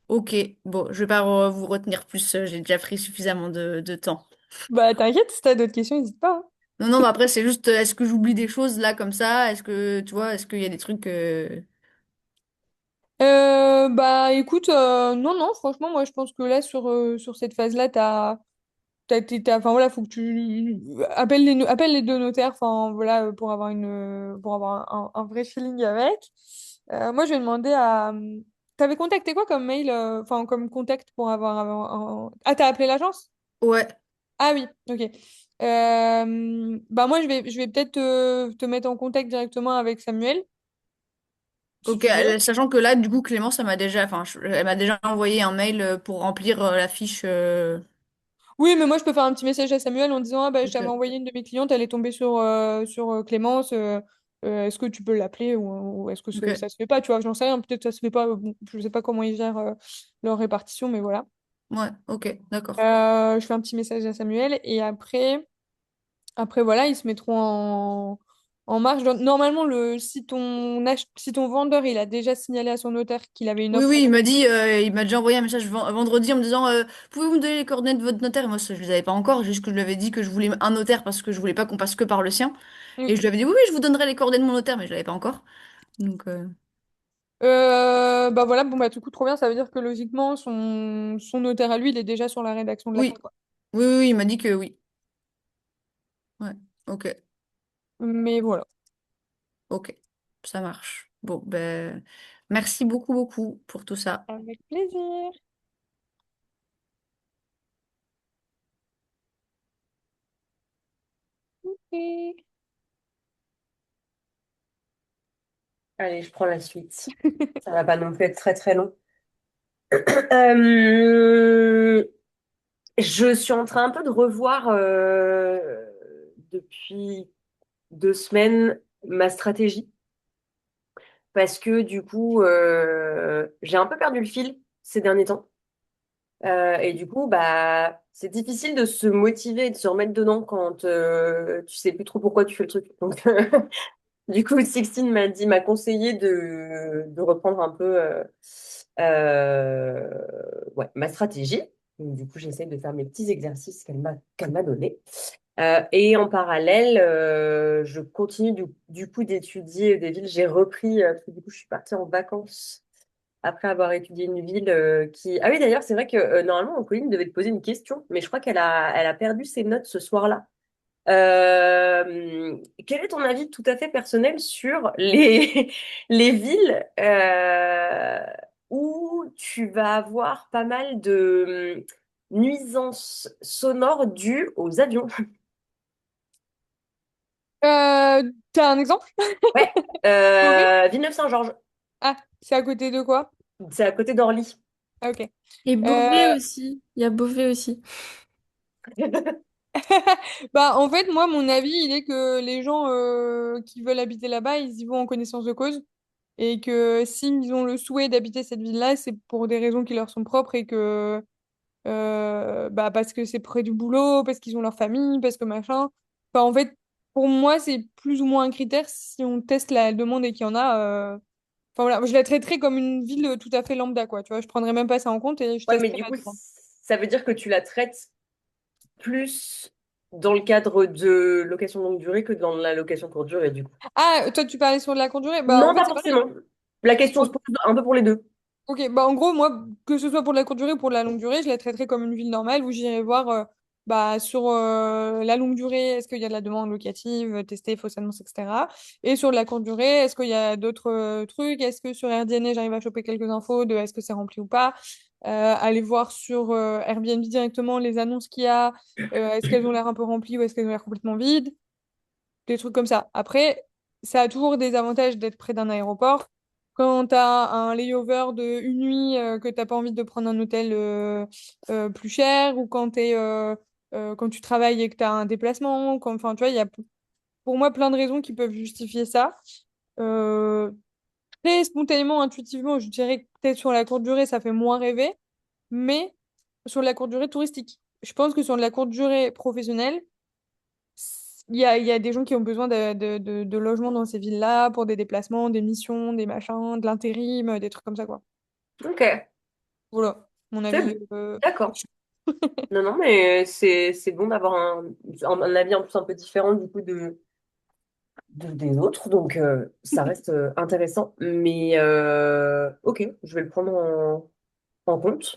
D: Ok. Bon, je vais pas vous retenir plus. J'ai déjà pris suffisamment de temps.
A: Bah t'inquiète, si t'as d'autres questions, n'hésite pas, hein.
D: Non, non, mais après, c'est juste, est-ce que j'oublie des choses là comme ça? Est-ce que, tu vois, est-ce qu'il y a des trucs.
A: Bah écoute, non, non, franchement, moi je pense que là, sur cette phase-là, enfin voilà, faut que tu appelles les deux notaires, enfin voilà, pour avoir un vrai feeling avec. Moi, je vais demander à. T'avais contacté quoi comme mail, enfin comme contact pour avoir Ah, t'as appelé l'agence?
D: Ouais.
A: Ah oui, ok. Bah moi, je vais peut-être te mettre en contact directement avec Samuel, si
D: Ok,
A: tu veux.
D: sachant que là, du coup, Clémence, elle m'a déjà envoyé un mail pour remplir la fiche.
A: Oui, mais moi, je peux faire un petit message à Samuel en disant, ah bah, je t'avais
D: Ok,
A: envoyé une de mes clientes, elle est tombée sur Clémence, est-ce que tu peux l'appeler ou est-ce que
D: ok,
A: ça se fait pas, tu vois, j'en sais rien, peut-être que ça se fait pas, bon, je sais pas comment ils gèrent leur répartition, mais voilà.
D: ouais, ok, d'accord.
A: Je fais un petit message à Samuel et après voilà, ils se mettront en marche. Donc, normalement, si ton vendeur, il a déjà signalé à son notaire qu'il avait une
D: Oui,
A: offre.
D: oui, il m'a déjà envoyé un message vendredi en me disant pouvez-vous me donner les coordonnées de votre notaire? Et moi, ça, je les avais pas encore, juste que je lui avais dit que je voulais un notaire parce que je voulais pas qu'on passe que par le sien.
A: Mm.
D: Et je lui avais dit oui, oui, je vous donnerai les coordonnées de mon notaire, mais je l'avais pas encore. Donc,
A: Bah voilà, bon bah du coup trop bien, ça veut dire que logiquement son notaire à lui il est déjà sur la rédaction de la
D: oui,
A: compte, quoi.
D: Oui, oui, oui, il m'a dit que oui. Ouais, ok,
A: Mais voilà.
D: ok, ça marche. Bon, ben, merci beaucoup, beaucoup pour tout ça.
A: Avec plaisir. Ok.
F: Allez, je prends la suite. Ça va pas non plus être très très long. Euh, je suis en train un peu de revoir depuis 2 semaines ma stratégie parce que du coup j'ai un peu perdu le fil ces derniers temps. Et du coup bah c'est difficile de se motiver et de se remettre dedans quand tu sais plus trop pourquoi tu fais le truc. Donc du coup, Sixtine m'a conseillé de reprendre un peu euh, ouais, ma stratégie. Donc, du coup, j'essaie de faire mes petits exercices qu'elle m'a donnés. Et en parallèle, je continue du coup d'étudier des villes. J'ai repris, parce que du coup, je suis partie en vacances après avoir étudié une ville qui... Ah oui, d'ailleurs, c'est vrai que normalement, Pauline devait te poser une question, mais je crois qu'elle a perdu ses notes ce soir-là. Quel est ton avis tout à fait personnel sur les, les villes où tu vas avoir pas mal de nuisances sonores dues aux avions?
A: T'as un exemple?
F: Ouais,
A: Beauvais?
F: Villeneuve-Saint-Georges,
A: Ah, c'est à côté de quoi?
F: c'est à côté d'Orly.
A: Ah, ok.
E: Et
A: Euh,
E: Beauvais aussi. Il y a Beauvais aussi.
A: Bah, en fait, moi, mon avis, il est que les gens qui veulent habiter là-bas, ils y vont en connaissance de cause. Et que s'ils ont le souhait d'habiter cette ville-là, c'est pour des raisons qui leur sont propres et que bah, parce que c'est près du boulot, parce qu'ils ont leur famille, parce que machin. Enfin, en fait, pour moi, c'est plus ou moins un critère si on teste la demande et qu'il y en a. Enfin voilà, je la traiterais comme une ville tout à fait lambda, quoi. Tu vois, je prendrais même pas ça en compte et je
F: Ouais, mais
A: testerais
F: du
A: la
F: coup,
A: demande.
F: ça veut dire que tu la traites plus dans le cadre de location longue durée que dans la location courte durée, du coup.
A: Ah, toi, tu parlais sur de la courte durée? Bah, en
F: Non,
A: fait,
F: pas
A: c'est pareil.
F: forcément. La question se pose un peu pour les deux.
A: Ok, bah en gros, moi, que ce soit pour de la courte durée ou pour de la longue durée, je la traiterais comme une ville normale où j'irai voir bah, sur la longue durée, est-ce qu'il y a de la demande locative, tester fausses annonces, etc. Et sur de la courte durée, est-ce qu'il y a d'autres trucs? Est-ce que sur Airbnb, j'arrive à choper quelques infos de est-ce que c'est rempli ou pas? Aller voir sur Airbnb directement les annonces qu'il y a, est-ce qu'elles ont l'air un peu remplies ou est-ce qu'elles ont l'air complètement vides? Des trucs comme ça. Après, ça a toujours des avantages d'être près d'un aéroport. Quand tu as un layover de une nuit, que t'as pas envie de prendre un hôtel plus cher, ou quand tu travailles et que tu as un déplacement, enfin, tu vois, il y a pour moi plein de raisons qui peuvent justifier ça. Euh, Très spontanément, intuitivement, je dirais que peut-être sur la courte durée, ça fait moins rêver, mais sur la courte durée touristique. Je pense que sur la courte durée professionnelle, il y a des gens qui ont besoin de logements dans ces villes-là pour des déplacements, des missions, des machins, de l'intérim, des trucs comme ça, quoi.
F: Ok,
A: Voilà, mon
F: c'est
A: avis.
F: d'accord. Non, non, mais c'est bon d'avoir un avis en plus un peu différent du coup des autres, donc ça reste intéressant. Mais ok, je vais le prendre en compte.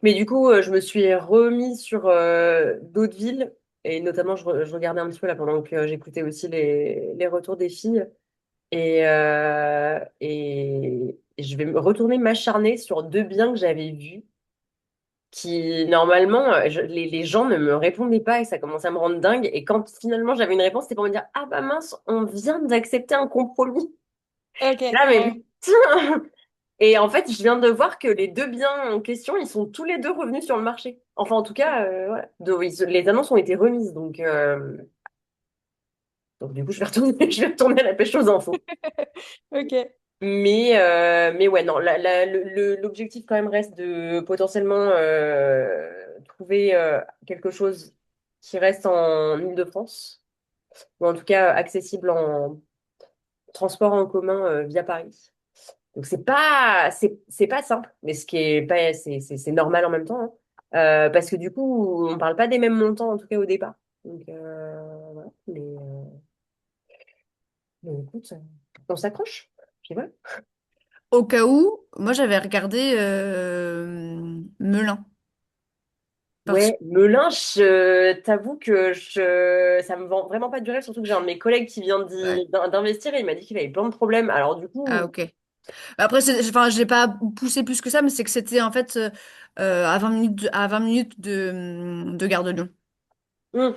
F: Mais du coup, je me suis remis sur d'autres villes, et notamment je regardais un petit peu là pendant que j'écoutais aussi les retours des filles. Et je vais me retourner m'acharner sur deux biens que j'avais vus, qui normalement, les gens ne me répondaient pas et ça commençait à me rendre dingue. Et quand finalement j'avais une réponse, c'était pour me dire, ah bah mince, on vient d'accepter un compromis.
A: Ok,
F: Là, mais
A: ouais.
F: putain! Et en fait, je viens de voir que les deux biens en question, ils sont tous les deux revenus sur le marché. Enfin, en tout cas, voilà. Les annonces ont été remises. Donc du coup, je vais retourner, je vais retourner à la pêche aux infos.
A: Ok.
F: Mais ouais, non, l'objectif quand même reste de potentiellement trouver quelque chose qui reste en Île-de-France, ou en tout cas accessible en transport en commun via Paris. Donc c'est pas simple, mais ce qui est pas c'est normal en même temps, hein. Parce que du coup, on parle pas des mêmes montants en tout cas au départ. Donc voilà, mais écoute, on s'accroche. Puis voilà.
D: Au cas où, moi j'avais regardé Melun. Parce...
F: Ouais, Melun, t'avoue que ça me vend vraiment pas du rêve, surtout que j'ai un de mes collègues qui vient
D: Ouais.
F: d'investir et il m'a dit qu'il avait plein de problèmes. Alors du
D: Ah,
F: coup,
D: ok. Après, enfin, je l'ai pas poussé plus que ça, mais c'est que c'était en fait à 20 minutes à 20 minutes de Gare de Lyon.
F: hmm,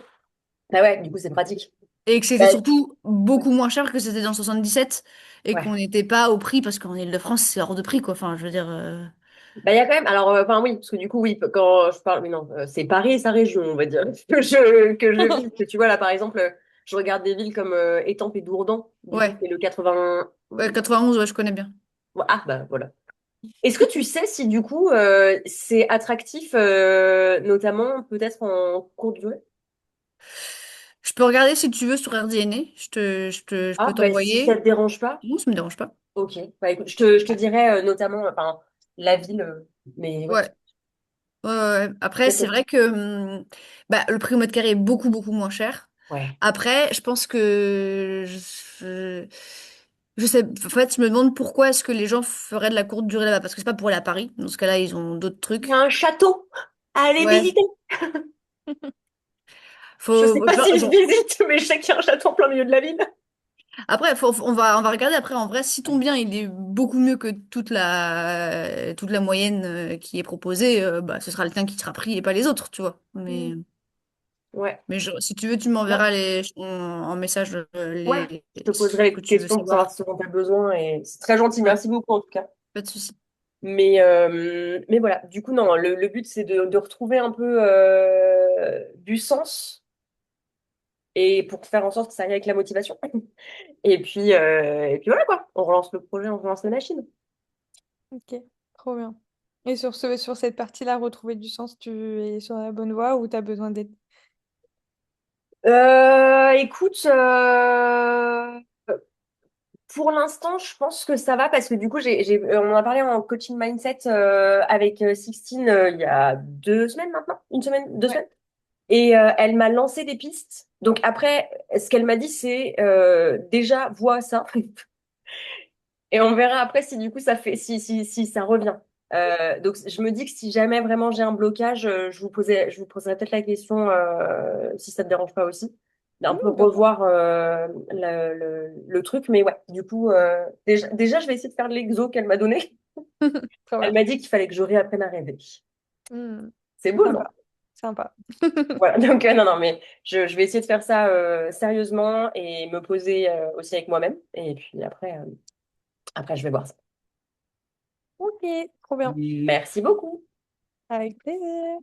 F: ah ouais, du coup c'est pratique.
D: Et que c'était
F: Bah,
D: surtout beaucoup moins cher que c'était dans le 77 et qu'on
F: ouais.
D: n'était pas au prix parce qu'en Île-de-France, c'est hors de prix, quoi. Enfin, je veux dire.
F: Bah, il y a quand même, alors, enfin oui, parce que du coup, oui, quand je parle, mais non, c'est Paris et sa région, on va dire, que je vis. Que tu vois, là, par exemple, je regarde des villes comme Étampes et Dourdan, du coup,
D: Ouais.
F: c'est le 80.
D: Ouais, 91, ouais, je connais bien.
F: Ah, bah voilà. Est-ce que tu sais si, du coup, c'est attractif, notamment peut-être en courte durée?
D: Je peux regarder si tu veux sur RDNA. Je
F: Ah,
D: peux
F: bah si ça
D: t'envoyer.
F: te dérange pas,
D: Non, ça me dérange pas.
F: ok. Bah écoute, je te dirais notamment, enfin, la ville, mais ouais.
D: Ouais. Ouais, ouais, ouais. Après, c'est vrai que bah, le prix au mètre carré est beaucoup, beaucoup moins cher.
F: Ouais.
D: Après, je pense que je sais, en fait, je me demande pourquoi est-ce que les gens feraient de la courte durée là-bas, parce que c'est pas pour aller à Paris. Dans ce cas-là, ils ont d'autres
F: Il y a
D: trucs.
F: un château à aller
D: Ouais,
F: visiter. Je sais
D: faut,
F: pas s'il se
D: genre,
F: visite, mais je sais qu'il y a un château en plein milieu de la ville.
D: après, on va regarder après. En vrai, si ton bien il est beaucoup mieux que toute la moyenne qui est proposée, bah, ce sera le tien qui sera pris et pas les autres, tu vois.
A: Mm.
F: Ouais.
D: Si tu veux, tu
F: Bah,
D: m'enverras en message
F: ouais. Je te
D: ce
F: poserai
D: que
F: les
D: tu veux
F: questions pour savoir
D: savoir.
F: ce dont tu as besoin et c'est très gentil.
D: Ouais,
F: Merci beaucoup en tout cas.
D: pas de souci.
F: Mais voilà, du coup, non, le but c'est de retrouver un peu du sens et pour faire en sorte que ça aille avec la motivation. Et puis voilà quoi, on relance le projet, on relance la machine.
A: Ok, trop bien. Et sur cette partie-là, retrouver du sens, tu es sur la bonne voie ou tu as besoin d'aide?
F: Écoute, pour l'instant, je pense que ça va parce que du coup, on en a parlé en coaching mindset avec Sixtine il y a 2 semaines maintenant, une semaine, 2 semaines. Et elle m'a lancé des pistes. Donc après, ce qu'elle m'a dit, c'est déjà vois ça et on verra après si du coup ça fait si ça revient. Donc je me dis que si jamais vraiment j'ai un blocage, je vous poserai peut-être la question si ça te dérange pas aussi, d'un peu
A: Bien sûr.
F: revoir le truc. Mais ouais, du coup déjà je vais essayer de faire l'exo qu'elle m'a donné.
A: Trop
F: Elle
A: bien.
F: m'a dit qu'il fallait que je réapprenne à rêver.
A: Hmm.
F: C'est beau, non?
A: Sympa, sympa.
F: Voilà, donc non, non, mais je vais essayer de faire ça sérieusement et me poser aussi avec moi-même. Et puis après, je vais voir ça.
A: Ok, trop bien.
F: Merci beaucoup.
A: Avec plaisir.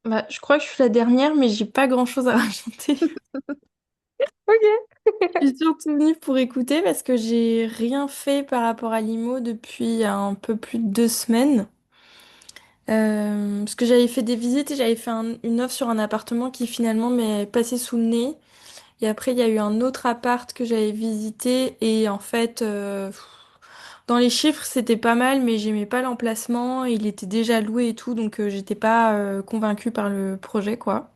E: Bah, je crois que je suis la dernière, mais j'ai pas grand-chose à rajouter.
A: Ok.
E: Je suis surtout venue pour écouter parce que j'ai rien fait par rapport à l'IMO depuis un peu plus de 2 semaines. Parce que j'avais fait des visites et j'avais fait une offre sur un appartement qui finalement m'est passé sous le nez. Et après, il y a eu un autre appart que j'avais visité et en fait, dans les chiffres, c'était pas mal, mais j'aimais pas l'emplacement. Il était déjà loué et tout, donc j'étais pas convaincue par le projet, quoi.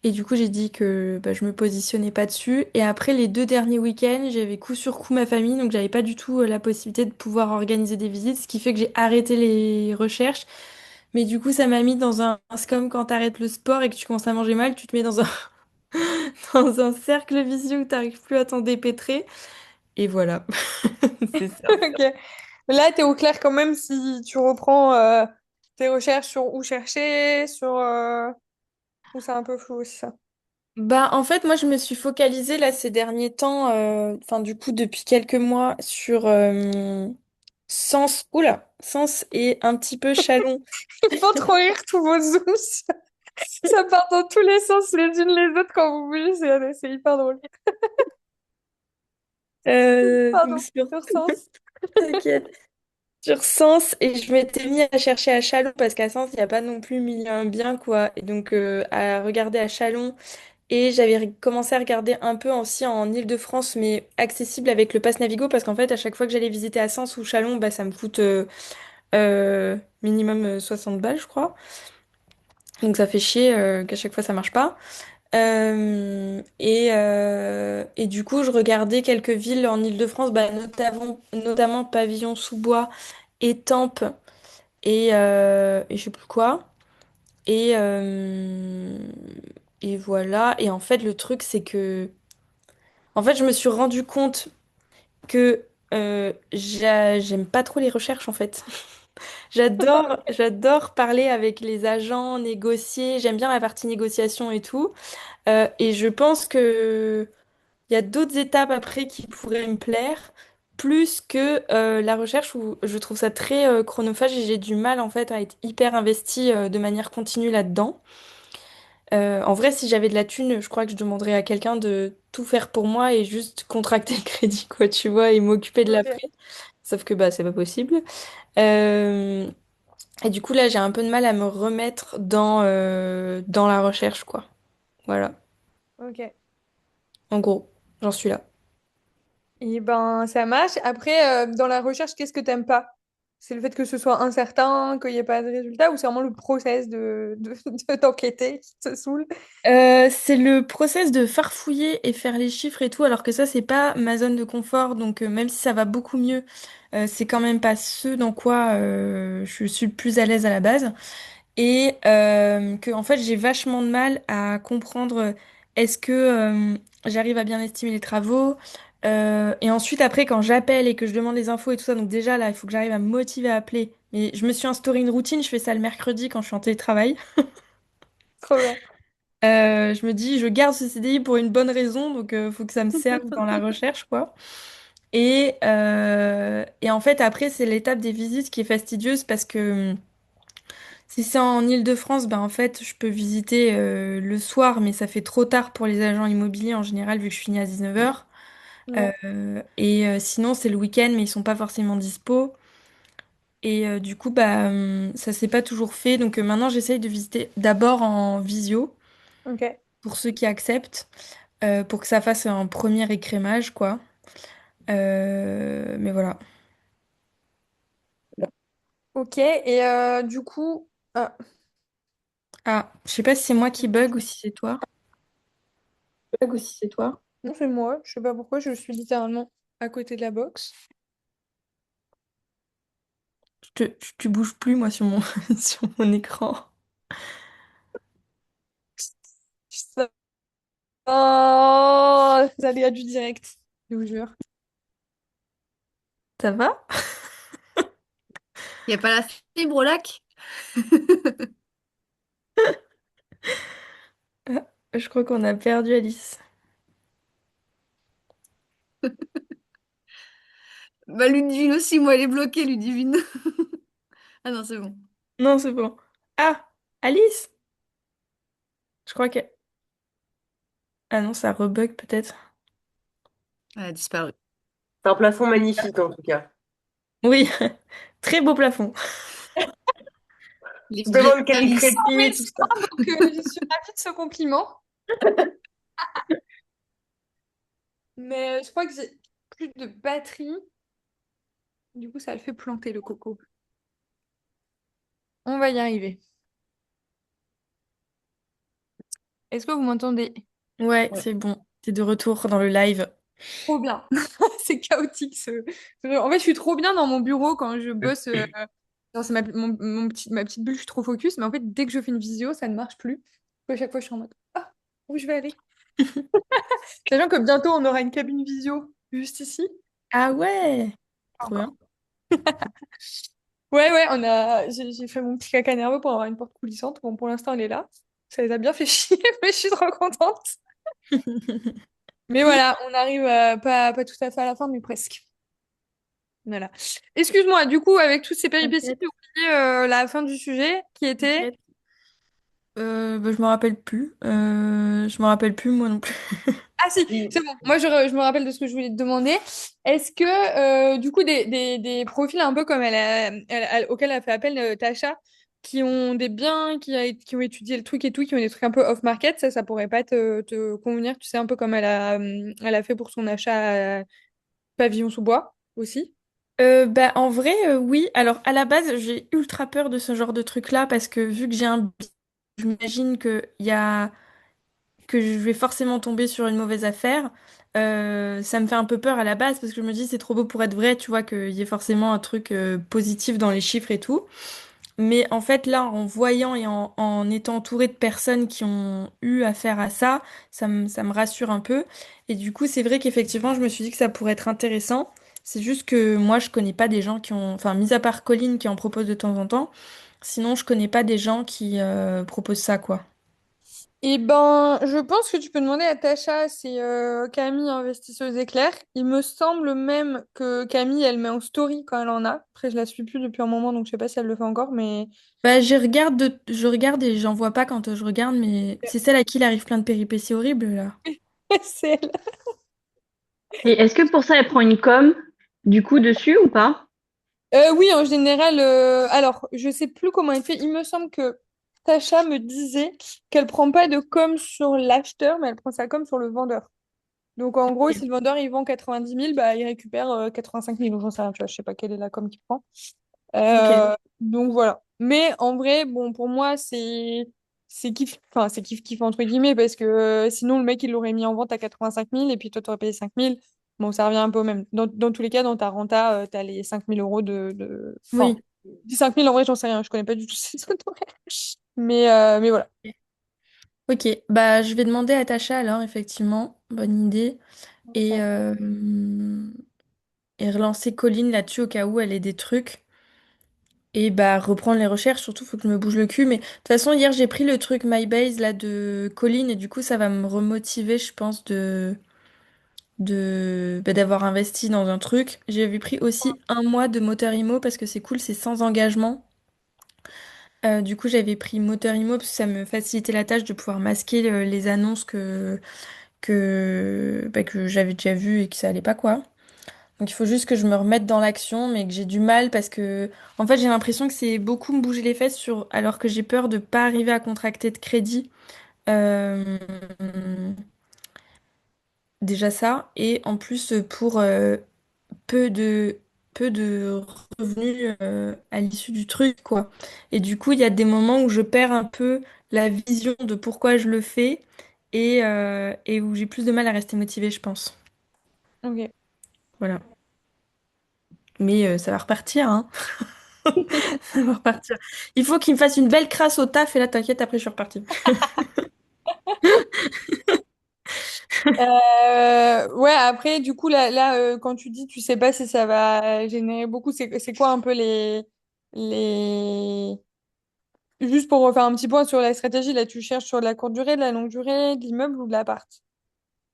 E: Et du coup, j'ai dit que bah, je me positionnais pas dessus. Et après, les 2 derniers week-ends, j'avais coup sur coup ma famille, donc j'avais pas du tout la possibilité de pouvoir organiser des visites, ce qui fait que j'ai arrêté les recherches. Mais du coup, ça m'a mis dans un... C'est comme quand t'arrêtes le sport et que tu commences à manger mal, tu te mets dans un, dans un cercle vicieux où t'arrives plus à t'en dépêtrer. Et voilà. C'est ça.
A: Ok. Là, tu es au clair quand même si tu reprends tes recherches sur où chercher, sur où c'est un peu flou aussi ça.
E: Bah, en fait, moi, je me suis focalisée là ces derniers temps, enfin, du coup, depuis quelques mois, sur Sens, oula, Sens et un petit peu Chalon.
A: Il faut trop rire tous vos zooms. Ça part dans tous les sens les unes les autres quand vous bougez, c'est hyper drôle.
E: Donc,
A: Pardon, sur sens.
E: t'inquiète. Sur Sens, et je m'étais mis à chercher à Chalon, parce qu'à Sens, il n'y a pas non plus mille et un bien, quoi. Et donc, à regarder à Chalon. Et j'avais commencé à regarder un peu aussi en Île-de-France, mais accessible avec le pass Navigo, parce qu'en fait, à chaque fois que j'allais visiter à Sens ou Chalon, bah, ça me coûte minimum 60 balles, je crois. Donc ça fait chier qu'à chaque fois ça marche pas. Et du coup, je regardais quelques villes en Île-de-France, bah, notamment Pavillon-sous-Bois Étampes et je sais plus quoi. Et, euh, et voilà. Et en fait, le truc, c'est que... En fait, je me suis rendu compte que j'aime pas trop les recherches, en fait. J'adore parler avec les agents, négocier. J'aime bien la partie négociation et tout. Et je pense que il y a d'autres étapes après qui pourraient me plaire, plus que la recherche où je trouve ça très chronophage et j'ai du mal en fait à être hyper investie de manière continue là-dedans. En vrai, si j'avais de la thune, je crois que je demanderais à quelqu'un de tout faire pour moi et juste contracter le crédit, quoi, tu vois, et m'occuper de
A: Ok.
E: l'après. Sauf que bah c'est pas possible. Euh, et du coup là, j'ai un peu de mal à me remettre dans la recherche, quoi. Voilà.
A: Ok.
E: En gros, j'en suis là.
A: Et ben, ça marche. Après, dans la recherche, qu'est-ce que t'aimes pas? C'est le fait que ce soit incertain, qu'il n'y ait pas de résultat, ou c'est vraiment le process d'enquêter qui te saoule?
E: C'est le process de farfouiller et faire les chiffres et tout, alors que ça, c'est pas ma zone de confort. Donc, même si ça va beaucoup mieux, c'est quand même pas ce dans quoi je suis le plus à l'aise à la base. Et que, en fait, j'ai vachement de mal à comprendre est-ce que j'arrive à bien estimer les travaux. Et ensuite, après, quand j'appelle et que je demande les infos et tout ça, donc déjà là, il faut que j'arrive à me motiver à appeler. Mais je me suis instauré une routine, je fais ça le mercredi quand je suis en télétravail.
A: Trop bien.
E: Je me dis, je garde ce CDI pour une bonne raison, donc faut que ça me serve dans la recherche, quoi. Et en fait, après, c'est l'étape des visites qui est fastidieuse parce que si c'est en Île-de-France, ben en fait, je peux visiter le soir, mais ça fait trop tard pour les agents immobiliers en général, vu que je finis à 19h.
A: Ouais,
E: Sinon, c'est le week-end, mais ils sont pas forcément dispo. Et du coup, bah, ça s'est pas toujours fait. Donc maintenant, j'essaye de visiter d'abord en visio,
A: ok.
E: pour ceux qui acceptent. Pour que ça fasse un premier écrémage, quoi. Mais voilà.
A: Ok, et du coup, ah,
E: Ah, je sais pas si c'est moi qui bug ou si c'est toi. Bug ou si c'est toi.
A: non, c'est moi, je sais pas pourquoi, je suis littéralement à côté de la box.
E: Tu bouges plus, moi, sur mon, sur mon écran.
A: Ça- Oh, les aléas du direct, je vous jure.
E: Ça va?
D: Y a pas la fibre au lac?
E: Ah, je crois qu'on a perdu Alice.
D: Bah, Ludivine aussi, moi, elle est bloquée, Ludivine. Ah non, c'est bon.
E: Non, c'est bon. Ah, Alice? Je crois que... Ah non, ça rebug peut-être.
D: Elle a disparu.
F: C'est un plafond magnifique en tout cas.
E: Oui, très beau plafond.
D: Les
F: Je me demande
D: vieilles
F: quel
D: Alice.
F: crépi, tout
A: Médecin,
F: ça.
A: donc je suis ravie de ce compliment. Mais je crois que j'ai plus de batterie. Du coup, ça le fait planter le coco. On va y arriver. Est-ce que vous m'entendez?
E: Ouais,
F: Ouais.
E: c'est bon. T'es de retour dans le live.
A: Trop bien. C'est chaotique En fait, je suis trop bien dans mon bureau quand je bosse. Genre, c'est ma petite bulle, je suis trop focus. Mais en fait, dès que je fais une visio, ça ne marche plus. À chaque fois, je suis en mode ah, où je vais aller? Sachant que bientôt, on aura une cabine visio juste ici.
E: Ah ouais!
A: Pas
E: Trop bien.
A: encore. Ouais, ouais, j'ai fait mon petit caca nerveux pour avoir une porte coulissante. Bon, pour l'instant, elle est là. Ça les a bien fait chier, mais je suis trop contente. Mais voilà, on arrive pas tout à fait à la fin, mais presque. Voilà. Excuse-moi, du coup, avec toutes ces péripéties,
E: T'inquiète,
A: j'ai oublié la fin du sujet qui était.
E: t'inquiète. Bah, je me rappelle plus. Je me rappelle plus moi non plus.
A: Ah si, c'est bon. Moi, je me rappelle de ce que je voulais te demander. Est-ce que, du coup, des profils un peu comme auquel a fait appel Tasha, qui ont des biens, qui ont étudié le truc et tout, qui ont des trucs un peu off-market, ça pourrait pas te convenir, tu sais, un peu comme elle a fait pour son achat à Pavillon sous bois aussi.
E: Bah, en vrai, oui. Alors, à la base, j'ai ultra peur de ce genre de truc-là parce que vu que j'ai un... J'imagine que je vais forcément tomber sur une mauvaise affaire. Ça me fait un peu peur à la base parce que je me dis c'est trop beau pour être vrai, tu vois, qu'il y ait forcément un truc positif dans les chiffres et tout. Mais en fait, là, en voyant et en étant entourée de personnes qui ont eu affaire à ça, ça me rassure un peu. Et du coup, c'est vrai qu'effectivement, je me suis dit que ça pourrait être intéressant. C'est juste que moi, je connais pas des gens qui ont, enfin, mis à part Colline qui en propose de temps en temps, sinon, je connais pas des gens qui proposent ça, quoi.
A: Eh ben, je pense que tu peux demander à Tasha, c'est Camille, investisseuse éclair. Il me semble même que Camille, elle met en story quand elle en a. Après, je la suis plus depuis un moment, donc je sais pas si elle le fait encore, mais
E: Bah, je regarde et j'en vois pas quand je regarde, mais c'est celle à qui il arrive plein de péripéties horribles, là.
A: c'est elle.
C: Et est-ce que pour ça, elle prend une com du coup dessus ou pas?
A: Oui, en général, alors, je sais plus comment elle fait. Il me semble que Tasha me disait qu'elle prend pas de com sur l'acheteur, mais elle prend sa com sur le vendeur. Donc, en gros, si le vendeur il vend 90 000, bah, il récupère 85 000 ou j'en sais rien, tu vois, je sais pas quelle est la com qu'il prend.
E: Ok.
A: Donc voilà. Mais en vrai, bon, pour moi, c'est kiff, enfin, c'est kiff kiff entre guillemets, parce que sinon, le mec, il l'aurait mis en vente à 85 000 et puis toi, tu aurais payé 5 000. Bon, ça revient un peu au même. Dans tous les cas, dans ta renta, tu as les 5 000 € Enfin,
E: Oui.
A: 10 5 000, en vrai, j'en sais rien, je connais pas du tout ces honoraires. Mais voilà.
E: Ok, bah je vais demander à Tasha alors, effectivement, bonne idée. Et, euh, et relancer Colline là-dessus au cas où elle ait des trucs. Et bah reprendre les recherches, surtout faut que je me bouge le cul. Mais de toute façon, hier j'ai pris le truc MyBase là de Colline et du coup ça va me remotiver, je pense, d'avoir investi dans un truc. J'avais pris aussi un mois de Moteur Imo parce que c'est cool, c'est sans engagement. Du coup j'avais pris Moteur Imo parce que ça me facilitait la tâche de pouvoir masquer les annonces que j'avais déjà vues et que ça allait pas quoi. Donc il faut juste que je me remette dans l'action, mais que j'ai du mal parce que, en fait, j'ai l'impression que c'est beaucoup me bouger les fesses alors que j'ai peur de pas arriver à contracter de crédit. Euh, Déjà ça, et en plus pour peu de peu de revenus à l'issue du truc, quoi. Et du coup, il y a des moments où je perds un peu la vision de pourquoi je le fais et où j'ai plus de mal à rester motivée, je pense.
A: Ok.
E: Voilà. Mais ça va repartir, hein. Ça va repartir. Il faut qu'il me fasse une belle crasse au taf et là, t'inquiète, après je suis repartie.
A: Ouais, après, du coup, quand tu dis, tu sais pas si ça va générer beaucoup, c'est quoi un peu les... Juste pour refaire un petit point sur la stratégie, là, tu cherches sur de la courte durée, de la longue durée, de l'immeuble ou de l'appart?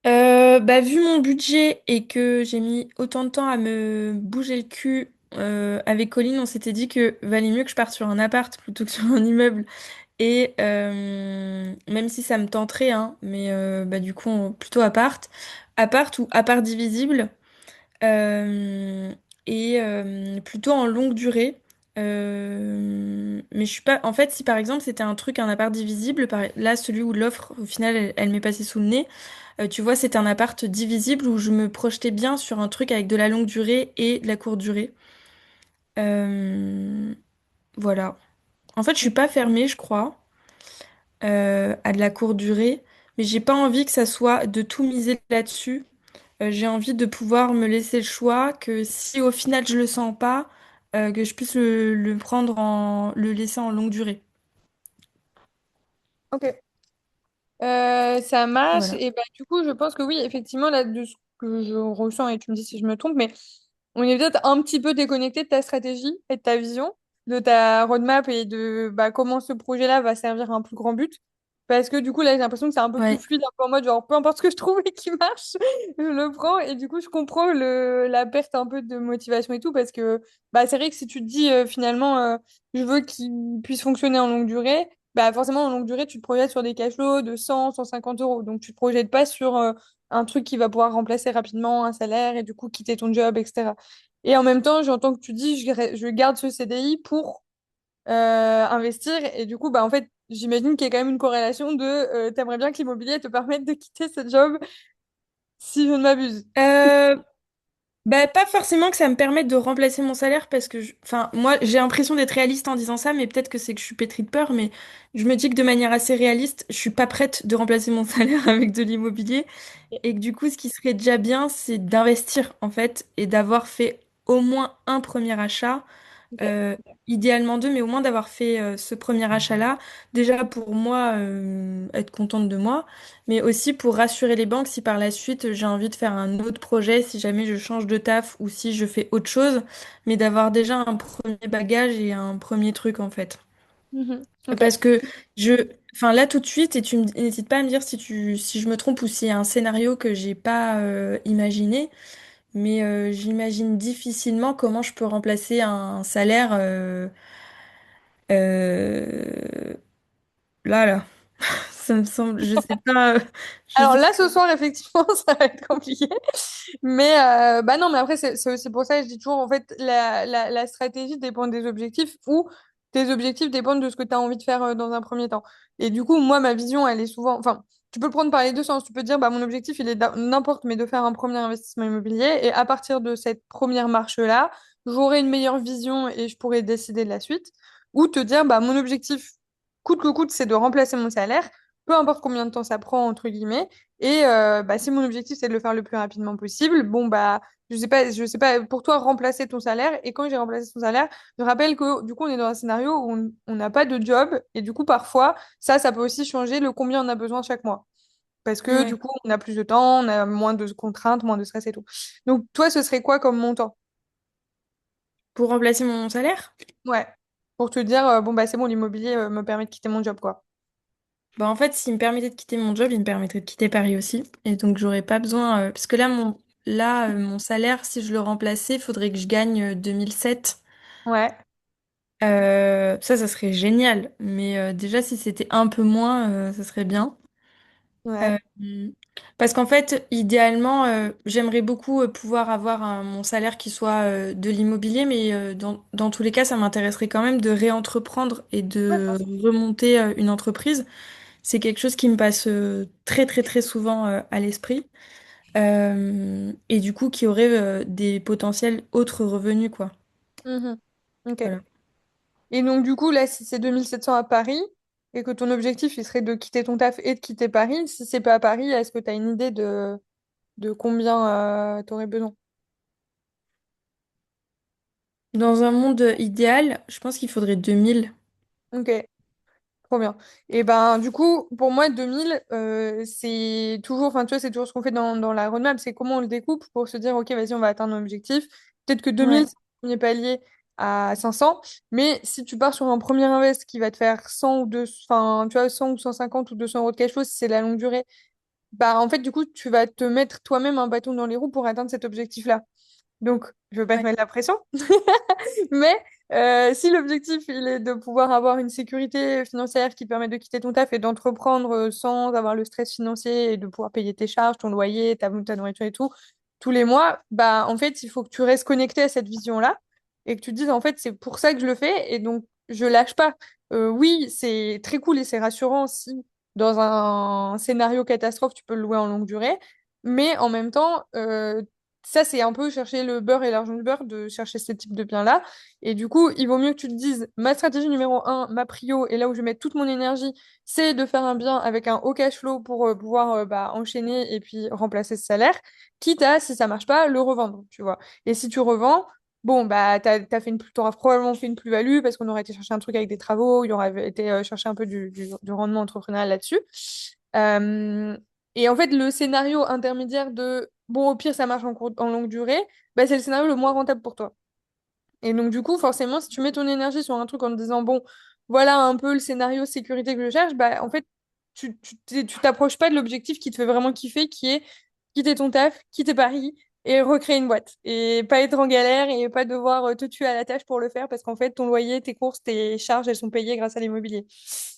E: Bah, vu mon budget et que j'ai mis autant de temps à me bouger le cul avec Colline, on s'était dit que valait mieux que je parte sur un appart plutôt que sur un immeuble. Et même si ça me tenterait, hein, mais bah, du coup, plutôt appart. Appart ou appart divisible. euh, Plutôt en longue durée. Mais je suis pas. En fait, si par exemple c'était un truc, un appart divisible, là, celui où l'offre, au final, elle m'est passée sous le nez. Tu vois, c'était un appart divisible où je me projetais bien sur un truc avec de la longue durée et de la courte durée. Euh, voilà. En fait, je suis pas fermée, je crois, à de la courte durée, mais j'ai pas envie que ça soit de tout miser là-dessus. J'ai envie de pouvoir me laisser le choix, que si au final je le sens pas, que je puisse le laisser en longue durée.
A: Ok. Ça marche.
E: Voilà.
A: Et bah, du coup, je pense que oui, effectivement, là, de ce que je ressens, et tu me dis si je me trompe, mais on est peut-être un petit peu déconnecté de ta stratégie et de ta vision, de ta roadmap et de bah, comment ce projet-là va servir à un plus grand but. Parce que du coup, là, j'ai l'impression que c'est un peu plus
E: Ouais.
A: fluide, un peu en mode genre, peu importe ce que je trouve et qui marche, je le prends. Et du coup, je comprends la perte un peu de motivation et tout, parce que bah, c'est vrai que si tu te dis finalement, je veux qu'il puisse fonctionner en longue durée, bah, forcément, en longue durée, tu te projettes sur des cash flows de 100, 150 euros. Donc, tu te projettes pas sur un truc qui va pouvoir remplacer rapidement un salaire et du coup quitter ton job, etc. Et en même temps, j'entends que tu dis, je garde ce CDI pour investir. Et du coup, bah, en fait, j'imagine qu'il y a quand même une corrélation de t'aimerais bien que l'immobilier te permette de quitter ce job, si je ne m'abuse.
E: Euh, Bah, pas forcément que ça me permette de remplacer mon salaire parce que, enfin, moi, j'ai l'impression d'être réaliste en disant ça, mais peut-être que c'est que je suis pétrie de peur, mais je me dis que de manière assez réaliste, je suis pas prête de remplacer mon salaire avec de l'immobilier et que du coup, ce qui serait déjà bien, c'est d'investir en fait et d'avoir fait au moins un premier achat,
B: Ok.
E: euh, idéalement deux, mais au moins d'avoir fait ce premier achat-là, déjà pour moi, être contente de moi, mais aussi pour rassurer les banques si par la suite j'ai envie de faire un autre projet, si jamais je change de taf ou si je fais autre chose, mais d'avoir déjà un premier bagage et un premier truc en fait.
A: Mhm. Ok.
E: Parce que enfin là tout de suite, et n'hésites pas à me dire si je me trompe ou s'il y a un scénario que j'ai pas imaginé, mais j'imagine difficilement comment je peux remplacer un salaire euh, là. Ça me semble, je sais pas, je
A: Alors
E: sais
A: là, ce soir, effectivement, ça va être compliqué. Mais bah non, mais après, c'est aussi pour ça que je dis toujours, en fait, la stratégie dépend des objectifs ou tes objectifs dépendent de ce que tu as envie de faire dans un premier temps. Et du coup, moi, ma vision, elle est souvent... Enfin, tu peux le prendre par les deux sens. Tu peux te dire, bah, mon objectif, il est n'importe, mais de faire un premier investissement immobilier. Et à partir de cette première marche-là, j'aurai une meilleure vision et je pourrai décider de la suite. Ou te dire, bah, mon objectif, coûte que coûte, c'est de remplacer mon salaire, peu importe combien de temps ça prend, entre guillemets. Et bah, si mon objectif, c'est de le faire le plus rapidement possible, bon, bah, je sais pas, pour toi, remplacer ton salaire. Et quand j'ai remplacé ton salaire, je rappelle que du coup, on est dans un scénario où on n'a pas de job. Et du coup, parfois, ça peut aussi changer le combien on a besoin chaque mois. Parce
E: pas.
A: que du
E: Ouais.
A: coup, on a plus de temps, on a moins de contraintes, moins de stress et tout. Donc, toi, ce serait quoi comme montant?
E: Pour remplacer mon salaire?
A: Ouais. Pour te dire, bon, bah, c'est bon, l'immobilier me permet de quitter mon job, quoi.
E: Bah en fait, s'il me permettait de quitter mon job, il me permettrait de quitter Paris aussi. Et donc, j'aurais pas besoin. Parce que mon salaire, si je le remplaçais, il faudrait que je gagne 2007.
A: Ouais.
E: Ça serait génial. Mais déjà, si c'était un peu moins, ça serait bien.
A: Ouais.
E: Euh, Parce qu'en fait, idéalement, j'aimerais beaucoup pouvoir avoir mon salaire qui soit de l'immobilier, mais dans tous les cas, ça m'intéresserait quand même de réentreprendre et
A: Ouais,
E: de remonter une entreprise. C'est quelque chose qui me passe très très très souvent à l'esprit. Et du coup qui aurait des potentiels autres revenus, quoi.
A: Mhm. Ok.
E: Voilà.
A: Et donc, du coup, là, si c'est 2700 à Paris et que ton objectif, il serait de quitter ton taf et de quitter Paris, si c'est pas à Paris, est-ce que tu as une idée de combien tu aurais besoin?
E: Dans un monde idéal, je pense qu'il faudrait 2000.
A: Ok, trop bien. Et ben, du coup, pour moi, 2000, c'est toujours, enfin, tu vois, c'est toujours ce qu'on fait dans la roadmap, c'est comment on le découpe pour se dire, ok, vas-y, on va atteindre l'objectif. Peut-être que 2000,
E: Ouais,
A: c'est le premier palier à 500, mais si tu pars sur un premier invest qui va te faire 100 ou 200, enfin, tu vois, 100 ou 150 ou 200 euros de cash flow, si c'est la longue durée, bah, en fait, du coup, tu vas te mettre toi-même un bâton dans les roues pour atteindre cet objectif-là. Donc, je veux pas te
E: ouais,
A: mettre la pression, mais si l'objectif, il est de pouvoir avoir une sécurité financière qui permet de quitter ton taf et d'entreprendre sans avoir le stress financier et de pouvoir payer tes charges, ton loyer, ta nourriture et tout, tous les mois, bah, en fait, il faut que tu restes connecté à cette vision-là et que tu te dises, en fait, c'est pour ça que je le fais et donc, je lâche pas. Oui, c'est très cool et c'est rassurant si dans un scénario catastrophe, tu peux le louer en longue durée. Mais en même temps, ça, c'est un peu chercher le beurre et l'argent du beurre, de chercher ce type de biens-là. Et du coup, il vaut mieux que tu te dises, ma stratégie numéro un, ma prio, et là où je vais mettre toute mon énergie, c'est de faire un bien avec un haut cash flow pour pouvoir bah, enchaîner et puis remplacer ce salaire, quitte à, si ça marche pas, le revendre, tu vois. Et si tu revends, bon, bah, t'auras probablement fait une plus-value parce qu'on aurait été chercher un truc avec des travaux, il y aurait été chercher un peu du rendement entrepreneurial là-dessus. Euh, et en fait, le scénario intermédiaire de bon, au pire, ça marche en longue durée, bah, c'est le scénario le moins rentable pour toi. Et donc, du coup, forcément, si tu mets ton énergie sur un truc en te disant, bon, voilà un peu le scénario sécurité que je cherche, bah, en fait, tu t'approches pas de l'objectif qui te fait vraiment kiffer, qui est quitter ton taf, quitter Paris et recréer une boîte. Et pas être en galère et pas devoir te tuer à la tâche pour le faire parce qu'en fait, ton loyer, tes courses, tes charges, elles sont payées grâce à l'immobilier.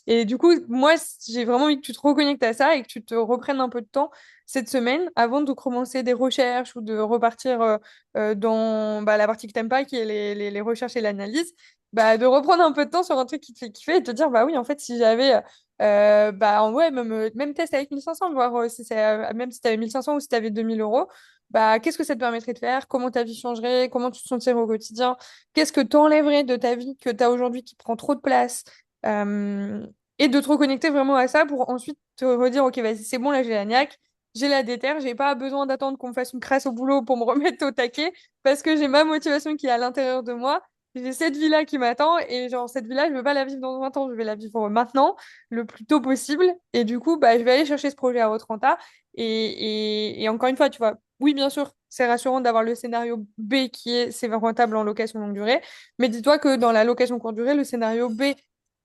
A: Et du coup, moi, j'ai vraiment envie que tu te reconnectes à ça et que tu te reprennes un peu de temps cette semaine avant de commencer des recherches ou de repartir dans bah, la partie que t'aimes pas, qui est les recherches et l'analyse, bah, de reprendre un peu de temps sur un truc qui te fait kiffer et te dire, bah oui, en fait, si j'avais, bah, ouais, même test avec 1500, voir si c'est, même si t'avais 1500 ou si t'avais 2000 euros, bah, qu'est-ce que ça te permettrait de faire? Comment ta vie changerait? Comment tu te sentirais au quotidien? Qu'est-ce que tu enlèverais de ta vie que tu as aujourd'hui qui prend trop de place? Euh, et de te reconnecter vraiment à ça pour ensuite te redire, ok, vas-y, c'est bon, là, j'ai la niaque, j'ai la déterre, j'ai pas besoin d'attendre qu'on me fasse une crasse au boulot pour me remettre au taquet parce que j'ai ma motivation qui est à l'intérieur de moi. J'ai cette vie-là qui m'attend et genre cette vie-là, je veux pas la vivre dans 20 ans, je vais la vivre maintenant, le plus tôt possible. Et du coup, bah, je vais aller chercher ce projet à Otranta. Et encore une fois, tu vois, oui, bien sûr, c'est rassurant d'avoir le scénario B qui est c'est rentable en location longue durée. Mais dis-toi que dans la location courte durée, le scénario B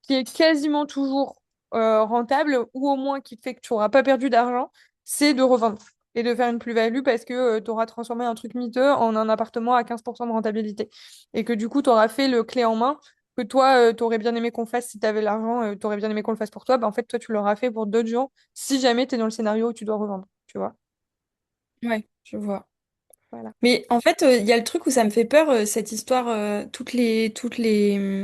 A: qui est quasiment toujours rentable ou au moins qui fait que tu n'auras pas perdu d'argent, c'est de revendre et de faire une plus-value parce que tu auras transformé un truc miteux en un appartement à 15% de rentabilité. Et que du coup, tu auras fait le clé en main que toi, tu aurais bien aimé qu'on fasse si tu avais l'argent, tu aurais bien aimé qu'on le fasse pour toi. Bah, en fait, toi, tu l'auras fait pour d'autres gens si jamais tu es dans le scénario où tu dois revendre, tu vois.
E: Ouais, je vois.
A: Voilà.
E: Mais en fait, il y a le truc où ça me fait peur, cette histoire, toutes les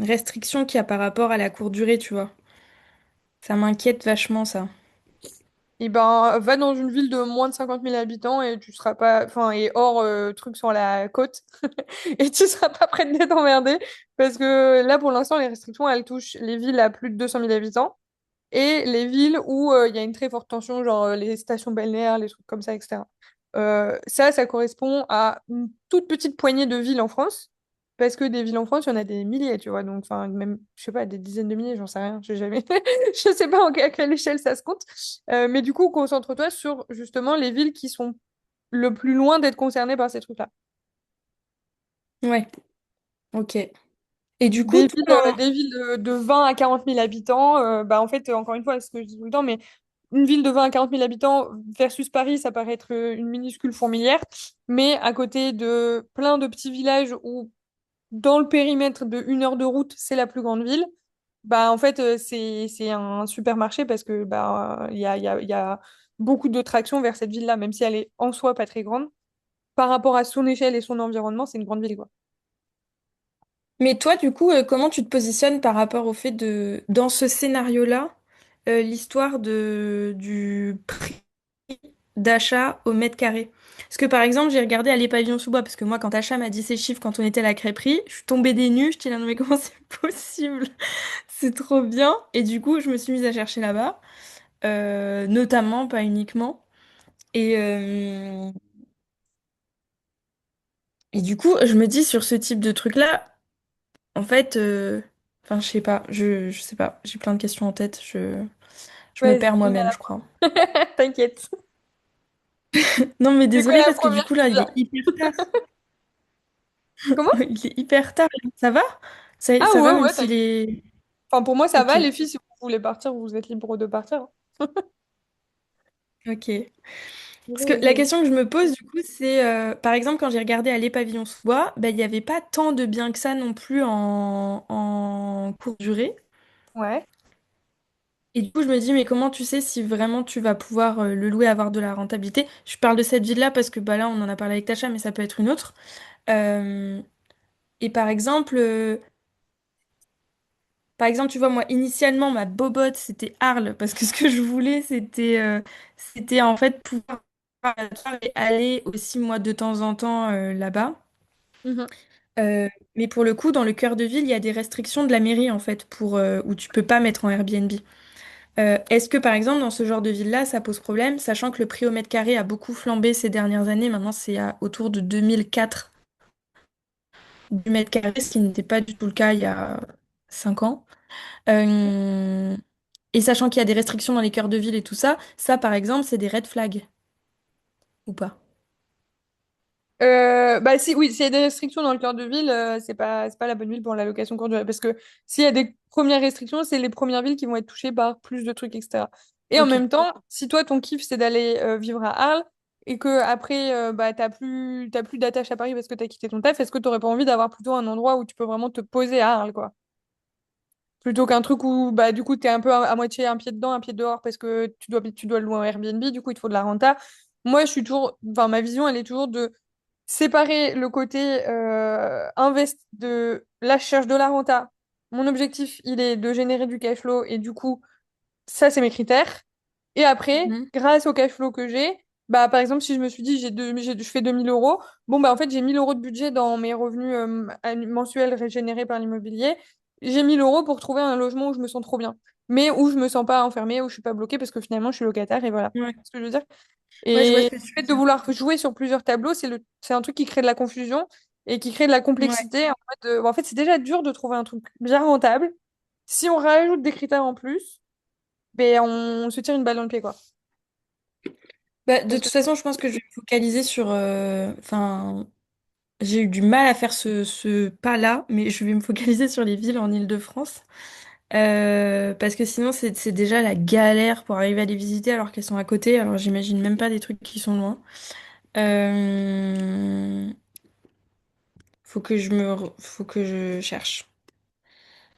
E: restrictions qu'il y a par rapport à la courte durée, tu vois. Ça m'inquiète vachement, ça.
A: Et ben, va dans une ville de moins de 50 000 habitants et tu seras pas, enfin, et hors truc sur la côte, et tu seras pas prêt de t'emmerder parce que là, pour l'instant, les restrictions, elles touchent les villes à plus de 200 000 habitants et les villes où il y a une très forte tension, genre les stations balnéaires, les trucs comme ça, etc. Ça correspond à une toute petite poignée de villes en France, parce que des villes en France, il y en a des milliers, tu vois, donc enfin même, je sais pas, des dizaines de milliers, j'en sais rien, j'ai jamais, je sais pas à quelle échelle ça se compte. Mais du coup, concentre-toi sur justement les villes qui sont le plus loin d'être concernées par ces trucs-là.
E: Ouais, ok. Et du coup,
A: Des
E: toi,
A: villes, des villes de 20 à 40 000 habitants, bah en fait, encore une fois, c'est ce que je dis tout le temps, mais une ville de 20 à 40 000 habitants versus Paris, ça paraît être une minuscule fourmilière, mais à côté de plein de petits villages où, dans le périmètre de 1 heure de route, c'est la plus grande ville, bah en fait, c'est un supermarché parce que bah, il y a beaucoup de traction vers cette ville-là, même si elle est en soi pas très grande. Par rapport à son échelle et son environnement, c'est une grande ville, quoi.
E: mais toi, du coup, comment tu te positionnes par rapport au fait de, dans ce scénario-là, l'histoire du prix d'achat au mètre carré? Parce que par exemple, j'ai regardé à Les Pavillons sous bois, parce que moi, quand Achat m'a dit ces chiffres quand on était à la crêperie, je suis tombée des nues, je là, non mais comment c'est possible? C'est trop bien. Et du coup, je me suis mise à chercher là-bas, notamment, pas uniquement. Et, euh, et du coup, je me dis sur ce type de truc-là, en fait, enfin, je sais pas, je sais pas, j'ai plein de questions en tête, je me
A: Vas-y,
E: perds moi-même,
A: dis-moi.
E: je crois.
A: T'inquiète.
E: Non, mais
A: C'est quoi
E: désolée
A: la
E: parce que du
A: première
E: coup,
A: qui
E: là,
A: te
E: il
A: vient?
E: est hyper tard.
A: Comment?
E: Il est hyper tard. Ça va?
A: Ah
E: Ça va
A: ouais,
E: même
A: ouais,
E: s'il
A: t'inquiète.
E: est...
A: Enfin, pour moi, ça
E: Ok,
A: va. Les filles, si vous voulez partir, vous êtes libres de partir, hein.
E: ok. Parce que
A: Vas-y,
E: la
A: vas-y.
E: question que je me pose, du coup, c'est, par exemple, quand j'ai regardé à Les Pavillons sous bois, ben, il n'y avait pas tant de biens que ça non plus en courte durée.
A: Ouais.
E: Et du coup, je me dis, mais comment tu sais si vraiment tu vas pouvoir le louer, avoir de la rentabilité? Je parle de cette ville-là parce que bah, là, on en a parlé avec Tacha, mais ça peut être une autre. Euh, et par exemple, tu vois, moi, initialement, ma bobotte, c'était Arles, parce que ce que je voulais, c'était en fait pouvoir aller aussi, moi, de temps en temps là-bas.
A: Mhm.
E: Mais pour le coup, dans le cœur de ville, il y a des restrictions de la mairie, en fait, où tu peux pas mettre en Airbnb. Est-ce que, par exemple, dans ce genre de ville-là, ça pose problème, sachant que le prix au mètre carré a beaucoup flambé ces dernières années. Maintenant, autour de 2004 du mètre carré, ce qui n'était pas du tout le cas il y a 5 ans. Euh, Et sachant qu'il y a des restrictions dans les cœurs de ville et tout ça, ça par exemple, c'est des red flags ou pas?
A: Bah si, oui, s'il y a des restrictions dans le cœur de ville, c'est pas la bonne ville pour la location courte durée. Parce que s'il y a des premières restrictions, c'est les premières villes qui vont être touchées par plus de trucs, etc. Et en
E: Ok.
A: même temps, si toi, ton kiff, c'est d'aller vivre à Arles et que après, bah, t'as plus d'attache à Paris parce que t'as quitté ton taf, est-ce que t'aurais pas envie d'avoir plutôt un endroit où tu peux vraiment te poser à Arles, quoi? Plutôt qu'un truc où, bah, du coup, t'es un peu à moitié un pied dedans, un pied dehors parce que tu dois le louer en Airbnb, du coup, il te faut de la renta. Moi, je suis toujours, enfin, ma vision, elle est toujours de séparer le côté invest de là, je cherche de la renta. Mon objectif, il est de générer du cash flow et du coup, ça, c'est mes critères. Et après,
E: Mhm.
A: grâce au cash flow que j'ai, Bah, par exemple, si je me suis dit, je fais 2 000 euros, bon, bah, en fait, j'ai 1 000 euros de budget dans mes revenus mensuels régénérés par l'immobilier. J'ai 1 000 euros pour trouver un logement où je me sens trop bien, mais où je me sens pas enfermée, où je suis pas bloquée parce que finalement, je suis locataire et voilà.
E: Ouais.
A: C'est ce que je veux dire.
E: Ouais, je vois ce
A: Et
E: que
A: le
E: tu veux
A: fait de
E: dire.
A: vouloir jouer sur plusieurs tableaux, c'est un truc qui crée de la confusion et qui crée de la
E: Ouais.
A: complexité. En fait, c'est déjà dur de trouver un truc bien rentable. Si on rajoute des critères en plus, ben, on se tire une balle dans le pied, quoi.
E: Bah, de
A: Parce
E: toute
A: que
E: façon, je pense que je vais me focaliser sur. Enfin, j'ai eu du mal à faire ce pas-là, mais je vais me focaliser sur les villes en Île-de-France. Parce que sinon, c'est déjà la galère pour arriver à les visiter alors qu'elles sont à côté. Alors, j'imagine même pas des trucs qui sont loin. Euh, faut que je cherche.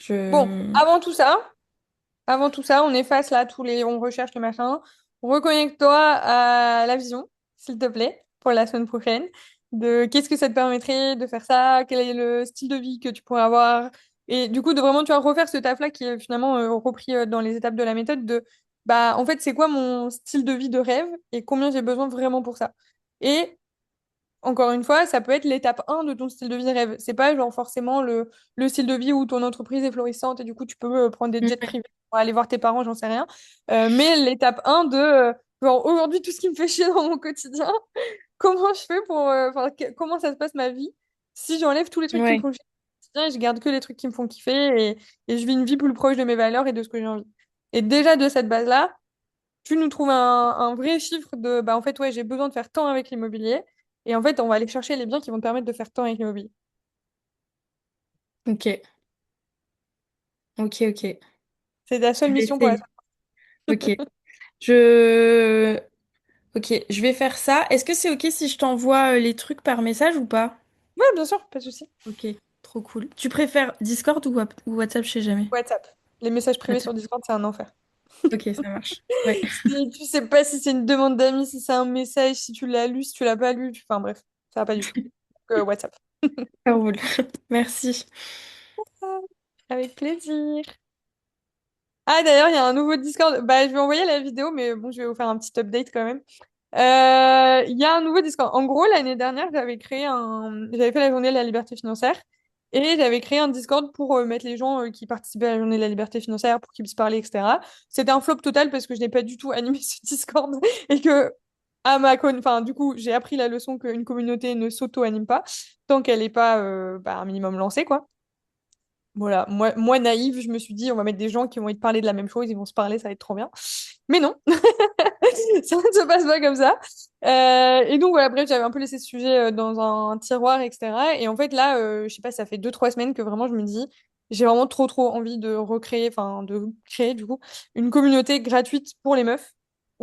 A: bon,
E: Je...
A: avant tout ça, on efface là on recherche le machin. Reconnecte-toi à la vision, s'il te plaît, pour la semaine prochaine. De qu'est-ce que ça te permettrait de faire ça, quel est le style de vie que tu pourrais avoir. Et du coup, de vraiment, tu vas refaire ce taf-là qui est finalement repris dans les étapes de la méthode de, bah, en fait, c'est quoi mon style de vie de rêve et combien j'ai besoin vraiment pour ça. Et encore une fois, ça peut être l'étape 1 de ton style de vie de rêve. C'est pas genre forcément le style de vie où ton entreprise est florissante et du coup tu peux prendre des jets
E: Ouais,
A: privés pour aller voir tes parents, j'en sais rien. Mais l'étape 1 de genre aujourd'hui tout ce qui me fait chier dans mon quotidien, comment je fais pour enfin, comment ça se passe ma vie si j'enlève tous les trucs qui me
E: ouais,
A: font chier au quotidien et je garde que les trucs qui me font kiffer et je vis une vie plus proche de mes valeurs et de ce que j'ai envie. Et déjà de cette base-là, tu nous trouves un vrai chiffre de bah en fait ouais j'ai besoin de faire tant avec l'immobilier et en fait on va aller chercher les biens qui vont te permettre de faire tant avec l'immobilier.
E: ok, ok, ok.
A: C'est ta seule
E: Je vais
A: mission pour la
E: essayer. Ok. Je... Ok, je vais faire ça. Est-ce que c'est ok si je t'envoie les trucs par message ou pas?
A: Ouais, bien sûr, pas de souci.
E: Ok, trop cool. Tu préfères Discord ou WhatsApp, je sais jamais.
A: WhatsApp. Les messages privés sur
E: WhatsApp.
A: Discord, c'est un enfer.
E: Ok, ça marche. Ouais,
A: Tu sais pas si c'est une demande d'amis, si c'est un message, si tu l'as lu, si tu l'as pas lu. Enfin bref, ça va pas du tout. Donc, WhatsApp.
E: ça roule. Merci.
A: Ah, avec plaisir. Ah d'ailleurs, il y a un nouveau Discord. Bah, je vais envoyer la vidéo, mais bon, je vais vous faire un petit update quand même. Il y a un nouveau Discord. En gros, l'année dernière, j'avais fait la journée de la liberté financière et j'avais créé un Discord pour mettre les gens qui participaient à la journée de la liberté financière pour qu'ils puissent parler, etc. C'était un flop total parce que je n'ai pas du tout animé ce Discord et que, enfin, du coup, j'ai appris la leçon qu'une communauté ne s'auto-anime pas tant qu'elle n'est pas bah, un minimum lancée, quoi. Voilà, moi naïve, je me suis dit, on va mettre des gens qui vont te parler de la même chose, ils vont se parler, ça va être trop bien. Mais non, ça ne se passe pas comme ça. Et donc voilà, bref, j'avais un peu laissé ce sujet dans un tiroir, etc. Et en fait là, je sais pas, ça fait 2, 3 semaines que vraiment je me dis, j'ai vraiment trop envie de recréer, enfin de créer du coup, une communauté gratuite pour les meufs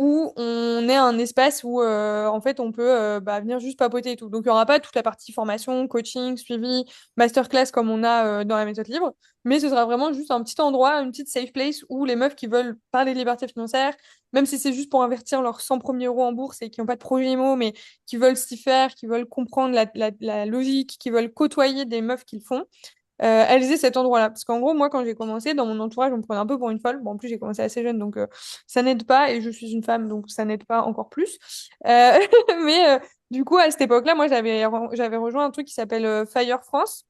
A: où on est un espace où en fait on peut bah, venir juste papoter et tout. Donc il y aura pas toute la partie formation, coaching, suivi, masterclass comme on a dans la méthode libre, mais ce sera vraiment juste un petit endroit, une petite safe place où les meufs qui veulent parler de liberté financière, même si c'est juste pour investir leurs 100 premiers euros en bourse et qui n'ont pas de projet IMO, mais qui veulent s'y faire, qui veulent comprendre la logique, qui veulent côtoyer des meufs qui le font, elles aient cet endroit-là. Parce qu'en gros, moi, quand j'ai commencé, dans mon entourage, on me prenait un peu pour une folle. Bon, en plus, j'ai commencé assez jeune, donc ça n'aide pas, et je suis une femme, donc ça n'aide pas encore plus. Euh, mais du coup, à cette époque-là, moi, j'avais rejoint un truc qui s'appelle Fire France.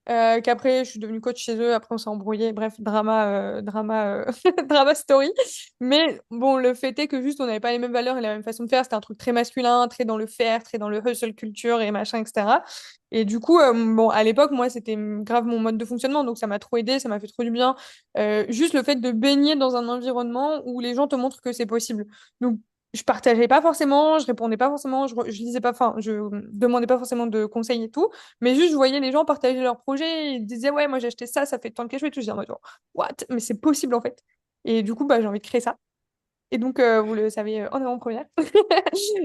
A: Qu'après je suis devenue coach chez eux, après on s'est embrouillé, bref, drama story. Mais bon, le fait est que juste on n'avait pas les mêmes valeurs et la même façon de faire, c'était un truc très masculin, très dans le faire, très dans le hustle culture et machin, etc. Et du coup, bon, à l'époque, moi, c'était grave mon mode de fonctionnement, donc ça m'a trop aidé, ça m'a fait trop du bien. Juste le fait de baigner dans un environnement où les gens te montrent que c'est possible. Donc, je partageais pas forcément, je répondais pas forcément, je lisais pas, enfin, je demandais pas forcément de conseils et tout. Mais juste, je voyais les gens partager leurs projets, ils disaient, ouais, moi j'ai acheté ça, ça fait tant de cash et tout. Je disais, en mode genre, what? Mais c'est possible en fait. Et du coup, bah, j'ai envie de créer ça. Et donc, vous le savez en avant-première.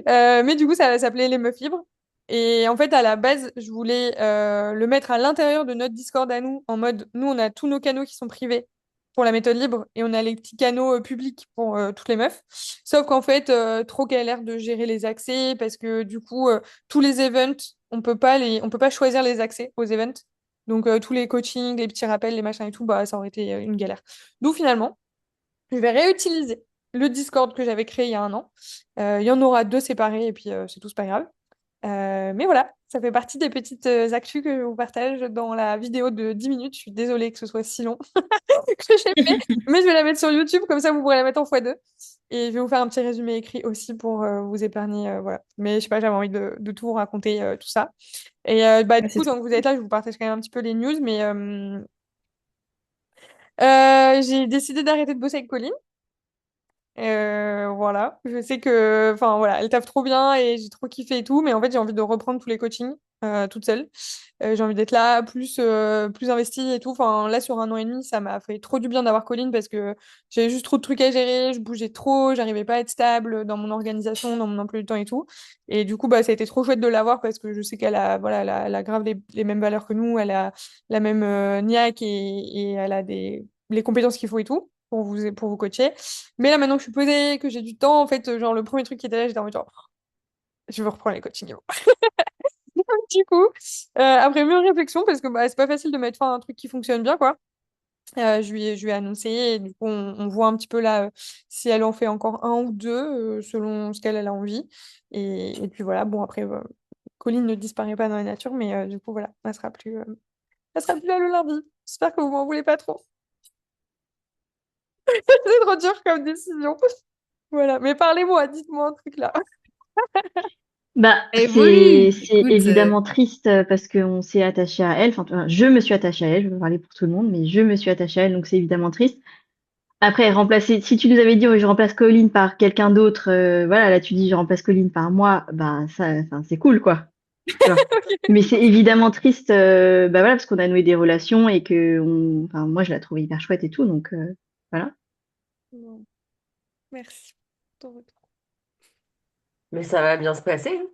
A: Mais du coup, ça s'appelait Les Meufs Libres. Et en fait, à la base, je voulais le mettre à l'intérieur de notre Discord à nous, en mode, nous, on a tous nos canaux qui sont privés pour la méthode libre et on a les petits canaux publics pour toutes les meufs. Sauf qu'en fait, trop galère de gérer les accès parce que du coup, tous les events, on peut pas choisir les accès aux events. Donc, tous les coachings, les petits rappels, les machins et tout, bah, ça aurait été une galère. D'où finalement, je vais réutiliser le Discord que j'avais créé il y a un an. Il y en aura 2 séparés et puis c'est tout, c'est pas grave. Mais voilà, ça fait partie des petites actus que je vous partage dans la vidéo de 10 minutes. Je suis désolée que ce soit si long que j'ai fait, mais je vais la mettre sur YouTube, comme ça vous pourrez la mettre en x2. Et je vais vous faire un petit résumé écrit aussi pour vous épargner. Voilà. Mais je sais pas, j'avais envie de tout vous raconter, tout ça. Et bah,
D: Ah,
A: du
D: c'est
A: coup,
D: trop
A: donc vous êtes
D: cool.
A: là, je vous partage quand même un petit peu les news, mais j'ai décidé d'arrêter de bosser avec Colline. Voilà, je sais que, enfin voilà, elle taffe trop bien et j'ai trop kiffé et tout, mais en fait j'ai envie de reprendre tous les coachings toute seule. J'ai envie d'être là, plus investie et tout. Enfin là sur un an et demi, ça m'a fait trop du bien d'avoir Colline parce que j'avais juste trop de trucs à gérer, je bougeais trop, j'arrivais pas à être stable dans mon organisation, dans mon emploi du temps et tout. Et du coup bah ça a été trop chouette de l'avoir parce que je sais qu'elle a voilà, elle a grave les mêmes valeurs que nous, elle a la même niaque et elle a les compétences qu'il faut et tout pour vous coacher. Mais là, maintenant que je suis posée, que j'ai du temps, en fait, genre, le premier truc qui était là, j'étais en mode genre, je veux reprendre les coachings. Du coup, après mûre réflexion, parce que bah, c'est pas facile de mettre fin à un truc qui fonctionne bien, quoi. Je lui ai annoncé, et du coup, on voit un petit peu là si elle en fait encore un ou deux, selon ce qu'elle elle a envie. Et puis voilà, bon, après, Colline ne disparaît pas dans la nature, mais du coup, voilà, elle sera plus là le lundi. J'espère que vous m'en voulez pas trop. C'est trop dur comme décision. Voilà, mais parlez-moi, dites-moi un truc là.
C: Bah, c'est
D: Évolue.
C: c'est
D: Écoute,
C: évidemment triste parce qu'on s'est attaché à elle. Enfin, je me suis attachée à elle. Je veux parler pour tout le monde, mais je me suis attachée à elle, donc c'est évidemment triste. Après, remplacer. Si tu nous avais dit, oui, je remplace Colline par quelqu'un d'autre, voilà, là tu dis, je remplace Colline par moi, bah ça, enfin, c'est cool, quoi. Tu vois. Mais c'est évidemment triste, bah voilà, parce qu'on a noué des relations et que, enfin, moi, je la trouvais hyper chouette et tout, donc voilà.
A: Bon, merci. Ton retour.
F: Mais ça va bien se passer, hein.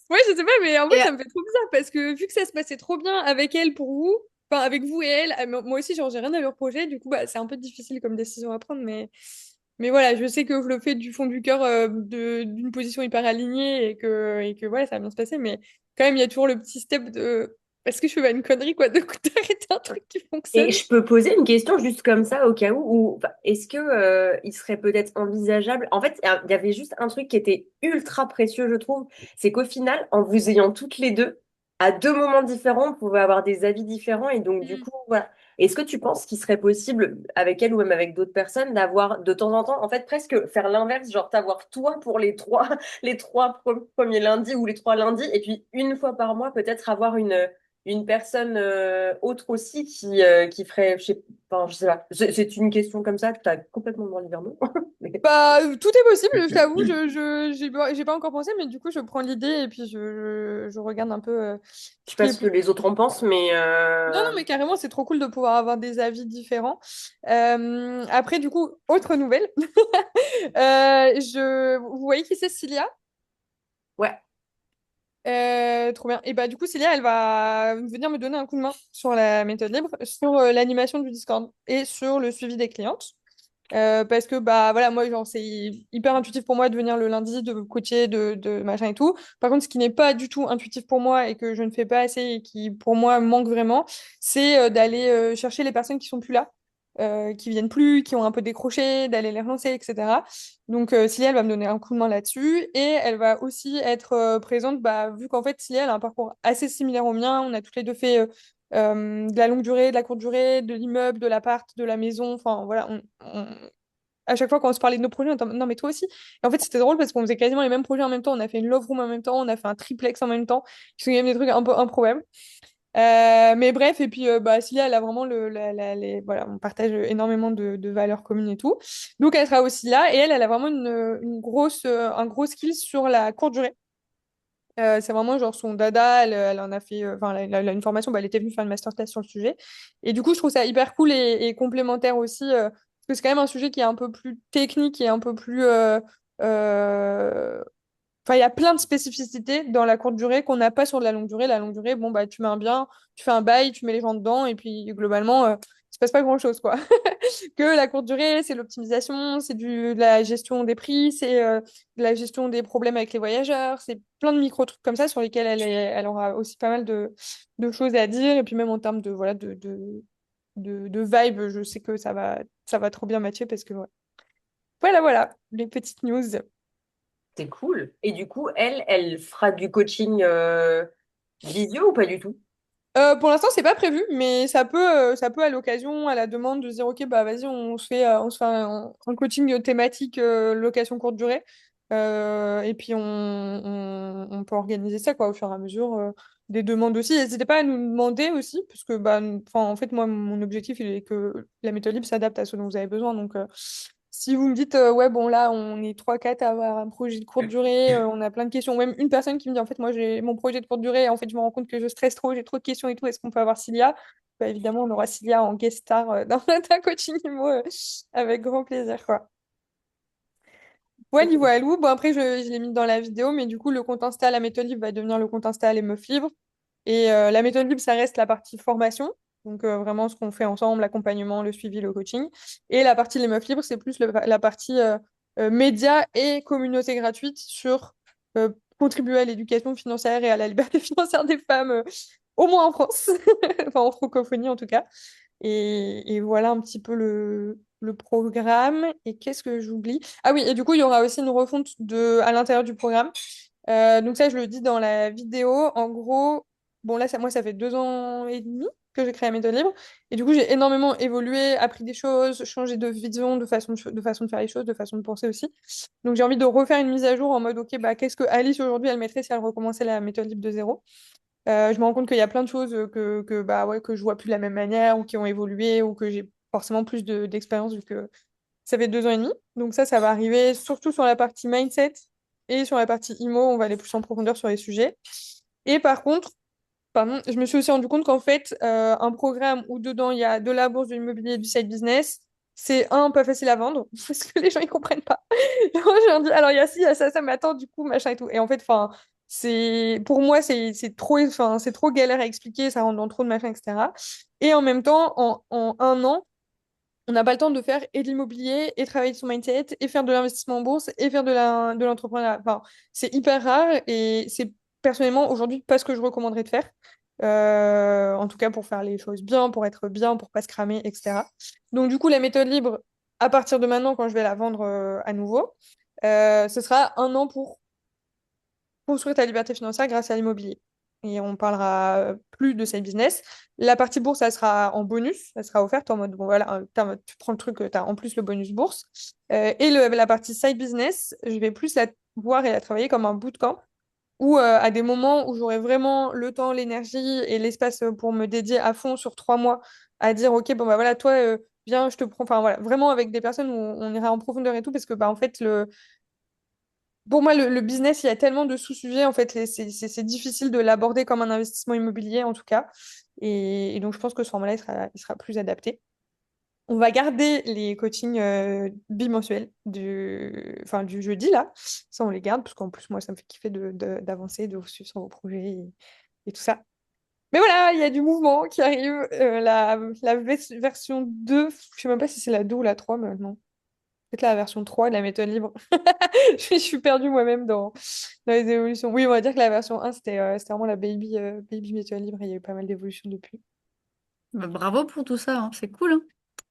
A: Ouais, je sais pas, mais en fait,
D: et,
A: ça me fait trop bizarre parce que vu que ça se passait trop bien avec elle pour vous, enfin avec vous et elle, moi aussi, genre, j'ai rien à lui reprocher. Du coup, bah, c'est un peu difficile comme décision à prendre, mais voilà, je sais que je le fais du fond du cœur d'une position hyper alignée et que voilà, ça va bien se passer. Mais quand même, il y a toujours le petit step de est-ce que je fais pas une connerie, quoi, de d'arrêter un truc qui
F: Et
A: fonctionne?
F: je peux poser une question juste comme ça au cas où, enfin, est-ce que il serait peut-être envisageable? En fait, il y avait juste un truc qui était ultra précieux, je trouve, c'est qu'au final, en vous ayant toutes les deux, à deux moments différents, vous pouvez avoir des avis différents et donc du
A: Mm.
F: coup, voilà. Est-ce que tu penses qu'il serait possible avec elle ou même avec d'autres personnes d'avoir de temps en temps, en fait, presque faire l'inverse, genre t'avoir toi pour les trois, les trois premiers lundis ou les trois lundis, et puis une fois par mois, peut-être avoir une personne autre aussi qui ferait, enfin, je sais pas, c'est une question comme ça, tu as complètement dans l'hiver, non? Mais
A: Bah, tout est possible, je t'avoue, j'ai pas encore pensé, mais du coup, je prends l'idée et puis je regarde un peu
F: je
A: ce
F: sais
A: qui
F: pas
A: est
F: ce que
A: plus.
F: les autres en pensent, mais
A: Non, non, mais carrément, c'est trop cool de pouvoir avoir des avis différents. Après, du coup, autre nouvelle. Vous voyez qui c'est, Cilia?
F: ouais,
A: Trop bien. Et bah, du coup, Cilia, elle va venir me donner un coup de main sur la méthode libre, sur l'animation du Discord et sur le suivi des clientes. Parce que bah voilà, moi genre c'est hyper intuitif pour moi de venir le lundi, de coacher, de machin et tout. Par contre, ce qui n'est pas du tout intuitif pour moi et que je ne fais pas assez et qui pour moi manque vraiment, c'est d'aller chercher les personnes qui sont plus là, qui viennent plus, qui ont un peu décroché, d'aller les relancer, etc. Donc Cilia, elle va me donner un coup de main là-dessus et elle va aussi être présente, bah, vu qu'en fait Cilia, elle a un parcours assez similaire au mien, on a toutes les deux fait de la longue durée, de la courte durée, de l'immeuble, de l'appart, de la maison. Enfin, voilà, à chaque fois quand on se parlait de nos projets, on était en mode, non, mais toi aussi. Et en fait, c'était drôle parce qu'on faisait quasiment les mêmes projets en même temps. On a fait une love room en même temps, on a fait un triplex en même temps. Qui sont quand même des trucs un peu improbables. Mais bref, et puis bah, Cilia, elle a vraiment voilà, on partage énormément de valeurs communes et tout. Donc, elle sera aussi là et elle a vraiment un gros skill sur la courte durée. C'est vraiment genre son dada, elle en a fait, enfin, elle a une formation, bah, elle était venue faire une masterclass sur le sujet. Et du coup, je trouve ça hyper cool et complémentaire aussi, parce que c'est quand même un sujet qui est un peu plus technique et un peu plus. Euh, Enfin, il y a plein de spécificités dans la courte durée qu'on n'a pas sur de la longue durée. La longue durée, bon, bah, tu mets un bien, tu fais un bail, tu mets les gens dedans, et puis globalement, il se passe pas grand-chose, quoi. Que la courte durée, c'est l'optimisation, c'est de la gestion des prix, c'est de la gestion des problèmes avec les voyageurs, c'est plein de micro-trucs comme ça sur lesquels elle aura aussi pas mal de choses à dire. Et puis même en termes de, voilà, de vibe, je sais que ça va trop bien matcher parce que ouais. Voilà, voilà, les petites news.
F: C'est cool. Et du coup, elle fera du coaching visio ou pas du tout?
A: Pour l'instant, c'est pas prévu, mais ça peut à l'occasion, à la demande, de se dire, ok, bah vas-y, on se fait un coaching thématique location courte durée. Et puis on peut organiser ça quoi, au fur et à mesure des demandes aussi. N'hésitez pas à nous demander aussi, parce que bah, en fait, moi, mon objectif, il est que la méthode libre s'adapte à ce dont vous avez besoin. Donc, si vous me dites, ouais, bon, là, on est trois quatre à avoir un projet de courte durée, on a plein de questions, ou même une personne qui me dit, en fait, moi, j'ai mon projet de courte durée, et en fait, je me rends compte que je stresse trop, j'ai trop de questions et tout, est-ce qu'on peut avoir Cilia? Bah, évidemment, on aura Cilia en guest star dans un coaching IMO avec grand plaisir, quoi. Voilà, voilà. Bon, après, je l'ai mis dans la vidéo, mais du coup, le compte Insta, la méthode libre va devenir le compte Insta Les Meufs Libres. Et la méthode libre, ça reste la partie formation. Donc, vraiment, ce qu'on fait ensemble, l'accompagnement, le suivi, le coaching. Et la partie Les Meufs Libres, c'est plus la partie médias et communauté gratuite sur euh, contribuer à l'éducation financière et à la liberté financière des femmes, au moins en France, enfin en francophonie en tout cas. Et voilà un petit peu le programme. Et qu'est-ce que j'oublie? Ah oui, et du coup, il y aura aussi une refonte à l'intérieur du programme. Donc ça, je le dis dans la vidéo. En gros, bon là, moi, ça fait 2 ans et demi que j'ai créé la méthode libre. Et du coup, j'ai énormément évolué, appris des choses, changé de vision, de façon de faire les choses, de façon de penser aussi. Donc j'ai envie de refaire une mise à jour en mode, OK, bah, qu'est-ce que Alice aujourd'hui, elle mettrait si elle recommençait la méthode libre de zéro? Je me rends compte qu'il y a plein de choses bah, ouais, que je vois plus de la même manière ou qui ont évolué ou que j'ai forcément plus d'expérience vu que ça fait 2 ans et demi. Donc ça va arriver surtout sur la partie mindset et sur la partie IMO. On va aller plus en profondeur sur les sujets. Et par contre, pardon, je me suis aussi rendu compte qu'en fait, un programme où dedans il y a de la bourse, de l'immobilier et du side business, c'est pas facile à vendre parce que les gens ils comprennent pas. Alors, je leur dis, alors il y a ci, il y a ça, mais attends, du coup, machin et tout. Et en fait, enfin, pour moi, c'est trop, enfin, c'est trop galère à expliquer, ça rentre dans trop de machin, etc. Et en même temps, en 1 an, on n'a pas le temps de faire et de l'immobilier, et travailler son mindset, et faire de l'investissement en bourse, et faire de l'entrepreneuriat. Enfin, c'est hyper rare et c'est personnellement aujourd'hui pas ce que je recommanderais de faire. En tout cas, pour faire les choses bien, pour être bien, pour pas se cramer, etc. Donc, du coup, la méthode libre, à partir de maintenant, quand je vais la vendre à nouveau, ce sera 1 an pour construire ta liberté financière grâce à l'immobilier. Et on parlera plus de cette business. La partie bourse, ça sera en bonus, ça sera offerte en mode, bon voilà, tu prends le truc, tu as en plus le bonus bourse. Et la partie side business, je vais plus la voir et la travailler comme un bootcamp où à des moments où j'aurai vraiment le temps, l'énergie et l'espace pour me dédier à fond sur 3 mois à dire, ok, bon bah voilà, toi, viens, je te prends, enfin voilà, vraiment avec des personnes où on ira en profondeur et tout, parce que bah en fait, pour moi, le business, il y a tellement de sous-sujets, en fait, c'est difficile de l'aborder comme un investissement immobilier, en tout cas. Et donc, je pense que ce format-là, il sera plus adapté. On va garder les coachings bimensuels enfin, du jeudi, là. Ça, on les garde, parce qu'en plus, moi, ça me fait kiffer d'avancer, de vous suivre sur vos projets et tout ça. Mais voilà, il y a du mouvement qui arrive. Version 2, je sais même pas si c'est la 2 ou la 3 maintenant. Peut-être la version 3 de la méthode libre. Je suis perdue moi-même dans les évolutions. Oui, on va dire que la version 1, c'était vraiment la baby méthode libre et il y a eu pas mal d'évolutions depuis.
D: Bah, bravo pour tout ça, hein. C'est cool, hein.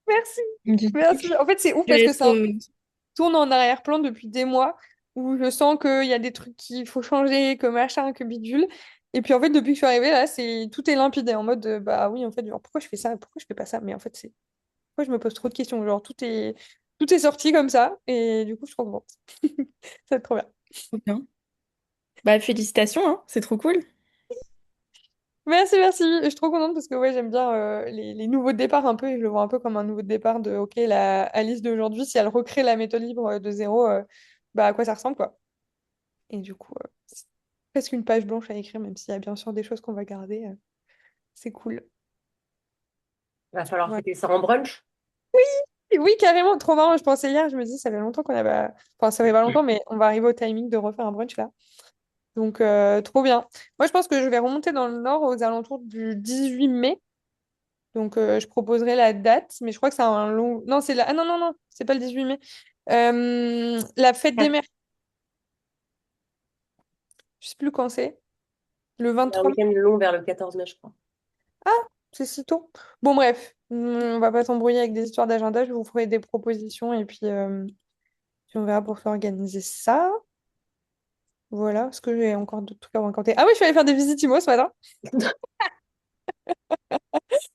A: Merci,
E: Du coup,
A: merci. En fait, c'est ouf
E: je vais
A: parce que
E: être,
A: ça tourne en arrière-plan depuis des mois où je sens qu'il y a des trucs qu'il faut changer, que machin, que bidule. Et puis en fait, depuis que je suis arrivée là, tout est limpide et en mode bah oui, en fait, genre, pourquoi je fais ça, pourquoi je fais pas ça? Mais en fait, c'est pourquoi je me pose trop de questions. Genre, tout est sorti comme ça et du coup, je suis trop contente. Ça va être trop bien.
E: trop bien. Bah, félicitations, hein, c'est trop cool.
A: Merci, merci. Je suis trop contente parce que ouais, j'aime bien les nouveaux départs un peu et je le vois un peu comme un nouveau départ de OK, la Alice d'aujourd'hui, si elle recrée la méthode libre de zéro, bah à quoi ça ressemble quoi. Et du coup, c'est presque une page blanche à écrire, même s'il y a bien sûr des choses qu'on va garder. C'est cool.
F: Va falloir
A: Ouais.
F: fêter ça en brunch.
A: Et oui, carrément, trop marrant. Je pensais hier, je me dis, ça fait longtemps qu'on avait. Enfin, ça fait pas longtemps, mais on va arriver au timing de refaire un brunch là. Donc, trop bien. Moi, je pense que je vais remonter dans le nord aux alentours du 18 mai. Donc, je proposerai la date, mais je crois que c'est un long. Non, c'est la. Ah non, non, non, c'est pas le 18 mai. La fête des mères, je sais plus quand c'est. Le
F: Il y a un
A: 23 mai.
F: week-end long vers le 14 mai, je crois.
A: Ah, c'est si tôt. Bon, bref, on va pas s'embrouiller avec des histoires d'agenda. Je vous ferai des propositions et puis Puis on verra pour s'organiser ça. Voilà, est-ce que j'ai encore d'autres trucs à vous raconter? Ah oui, je suis allée faire des visites IMO ce matin.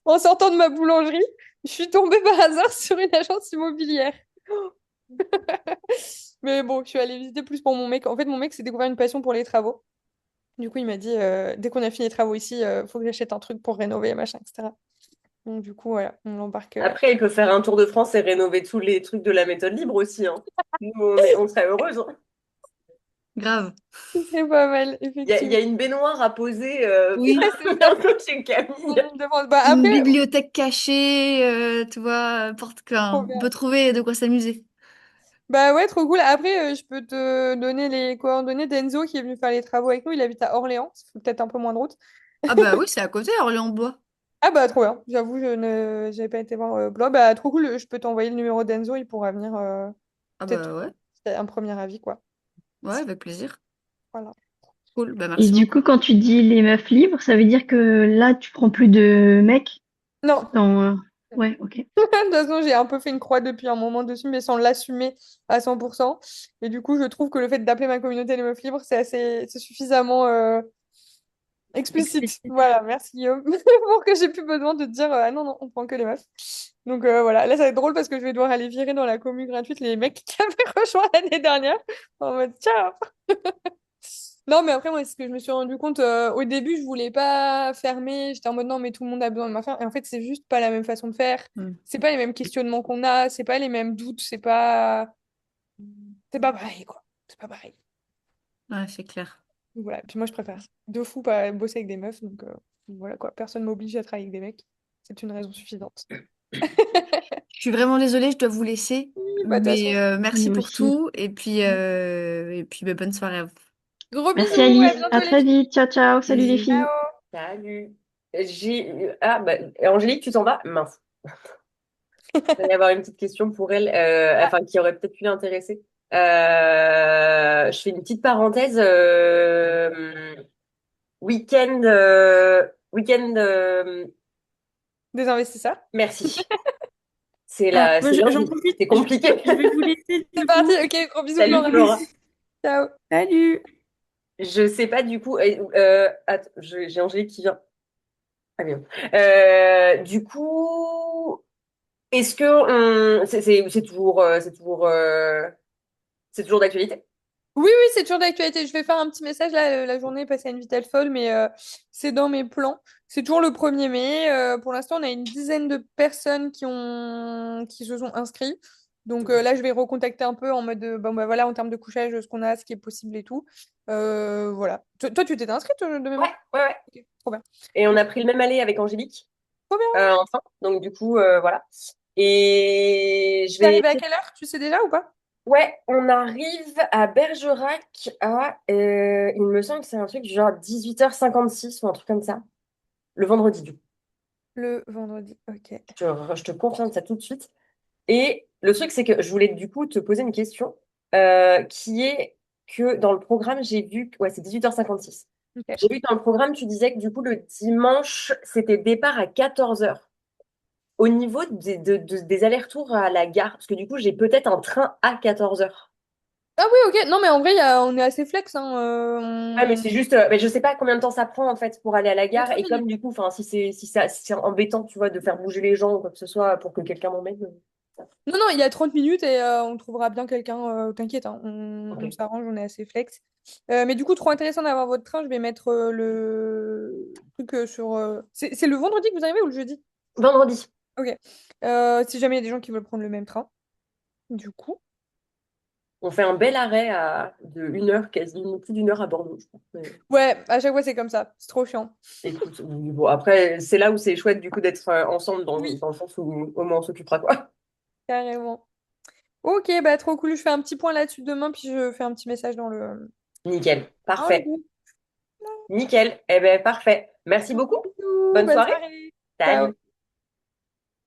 A: En sortant de ma boulangerie, je suis tombée par hasard sur une agence immobilière. Mais bon, je suis allée visiter plus pour mon mec. En fait, mon mec s'est découvert une passion pour les travaux. Du coup, il m'a dit, dès qu'on a fini les travaux ici, faut que j'achète un truc pour rénover, machin, etc. Donc, du coup, voilà, on l'embarque.
F: Après, il peut faire un tour de France et rénover tous les trucs de la méthode libre aussi, hein. Nous, on serait heureuses, hein.
D: Grave.
A: C'est pas mal,
F: Il y
A: effectivement.
F: a une baignoire à poser
D: Oui.
A: C'est ça.
F: bientôt chez Camille.
A: On me demande. Bah,
D: Une
A: après,
D: bibliothèque cachée, tu vois,
A: trop
D: on
A: bien.
D: peut trouver de quoi s'amuser.
A: Bah ouais, trop cool. Après, je peux te donner les coordonnées d'Enzo qui est venu faire les travaux avec nous. Il habite à Orléans. Ça fait peut-être un peu moins de route.
D: Ah bah oui, c'est à côté, Orléans-Bois.
A: Ah bah trop bien. J'avoue, je ne j'avais pas été voir Blois. Bah trop cool. Je peux t'envoyer le numéro d'Enzo. Il pourra venir
D: Ah
A: peut-être
D: bah ouais,
A: faire un premier avis, quoi.
D: ouais, avec plaisir.
A: Voilà.
D: Cool, bah
C: Et
D: merci
C: du coup,
D: beaucoup.
C: quand tu dis les meufs libres, ça veut dire que là, tu prends plus de mecs
A: Non.
C: dans... Ouais, ok.
A: De toute façon, j'ai un peu fait une croix depuis un moment dessus, mais sans l'assumer à 100%. Et du coup, je trouve que le fait d'appeler ma communauté les meufs libres, c'est suffisamment explicite.
C: Explicite.
A: Voilà, merci Guillaume. Pour que j'ai plus besoin de te dire ah non, non, on prend que les meufs. Donc voilà, là ça va être drôle parce que je vais devoir aller virer dans la commune gratuite les mecs qui avaient rejoint l'année dernière. En mode ciao! Non, mais après, moi, c'est ce que je me suis rendu compte, au début, je voulais pas fermer. J'étais en mode non, mais tout le monde a besoin de ma femme. Et en fait, c'est juste pas la même façon de faire.
D: Hmm.
A: C'est pas les mêmes questionnements qu'on a. C'est pas les mêmes doutes. C'est pas pareil, quoi. C'est pas pareil.
D: Ouais, c'est clair.
A: Donc, voilà. Puis moi, je préfère de fou pas bosser avec des meufs. Donc voilà, quoi. Personne m'oblige à travailler avec des mecs. C'est une raison suffisante.
D: Je suis vraiment désolée, je dois vous laisser.
A: Oui, bah, de toute
D: Mais
A: façon.
D: merci
C: Nous
D: pour
C: aussi.
D: tout. Et puis bah, bonne soirée à vous.
A: Gros
C: Merci
A: bisous. À
C: Alice.
A: bientôt,
C: À
A: les
C: très
A: filles.
C: vite. Ciao, ciao. Salut les filles.
A: Ciao.
F: Salut. Ah, bah, Angélique, tu t'en vas? Mince. Il va y avoir une petite question pour elle, enfin, qui aurait peut-être pu l'intéresser. Je fais une petite parenthèse. Week-end,
A: Des investisseurs.
F: merci.
E: Ah, moi,
F: C'est
E: j'en
F: lundi.
E: profite,
F: C'est compliqué.
E: je vais vous laisser
A: C'est
E: du
A: parti.
E: coup.
A: Ok, gros bisous,
F: Salut
A: Flora.
F: Flora.
A: Ciao.
E: Salut!
F: Je sais pas du coup. Attends, j'ai Angélique qui vient. Ah bien. Du coup, est-ce que c'est toujours d'actualité?
A: Oui, oui, c'est toujours d'actualité. Je vais faire un petit message là. La journée est passée à une vitesse folle, mais c'est dans mes plans. C'est toujours le 1er mai. Pour l'instant, on a une dizaine de personnes qui se sont inscrits. Donc là, je vais recontacter un peu en mode bon, bah, voilà, en termes de couchage, ce qu'on a, ce qui est possible et tout. Voilà. Toi, tu t'étais inscrite de
F: Ouais,
A: mémoire?
F: ouais, ouais.
A: Ok, trop bien.
F: Et on a pris le même allée avec Angélique,
A: Trop bien.
F: enfin. Donc du coup, voilà. Et je
A: T'es
F: vais.
A: arrivé à quelle heure? Tu sais déjà ou pas?
F: Ouais, on arrive à Bergerac à. Il me semble que c'est un truc du genre 18h56 ou un truc comme ça. Le vendredi, du coup.
A: Le vendredi. Ok.
F: Je te confirme ça tout de suite. Et le truc, c'est que je voulais du coup te poser une question qui est que dans le programme, j'ai vu que. Ouais, c'est 18h56.
A: Ok.
F: J'ai vu que dans le programme, tu disais que du coup, le dimanche, c'était départ à 14h. Au niveau des allers-retours à la gare, parce que du coup, j'ai peut-être un train à 14h.
A: Ah oui, ok. Non, mais en vrai, on est assez flex, hein.
F: Ouais, mais c'est juste, mais je sais pas combien de temps ça prend en fait pour aller à la gare.
A: 30
F: Et comme
A: minutes.
F: du coup, enfin, si c'est embêtant, tu vois, de faire bouger les gens ou quoi que ce soit pour que quelqu'un m'emmène.
A: Non, non, il y a 30 minutes et on trouvera bien quelqu'un, t'inquiète, hein, on
F: Ok.
A: s'arrange, on est assez flex. Mais du coup, trop intéressant d'avoir votre train. Je vais mettre le truc sur. C'est le vendredi que vous arrivez ou le jeudi?
F: Vendredi.
A: Ok. Si jamais il y a des gens qui veulent prendre le même train, du coup.
F: On fait un bel arrêt de 1 heure, quasiment plus d'1 heure à Bordeaux, je crois. Mais
A: Ouais, à chaque fois, c'est comme ça. C'est trop chiant.
F: écoute, oui, bon, après, c'est là où c'est chouette du coup d'être ensemble
A: Oui,
F: dans le sens où au moins on s'occupera quoi.
A: carrément. Ok, bah trop cool. Je fais un petit point là-dessus demain, puis je fais un petit message
F: Nickel,
A: dans le
F: parfait.
A: groupe.
F: Nickel, eh ben parfait. Merci beaucoup.
A: Bisous,
F: Bonne
A: bonne
F: soirée.
A: soirée. Ciao.
F: Salut.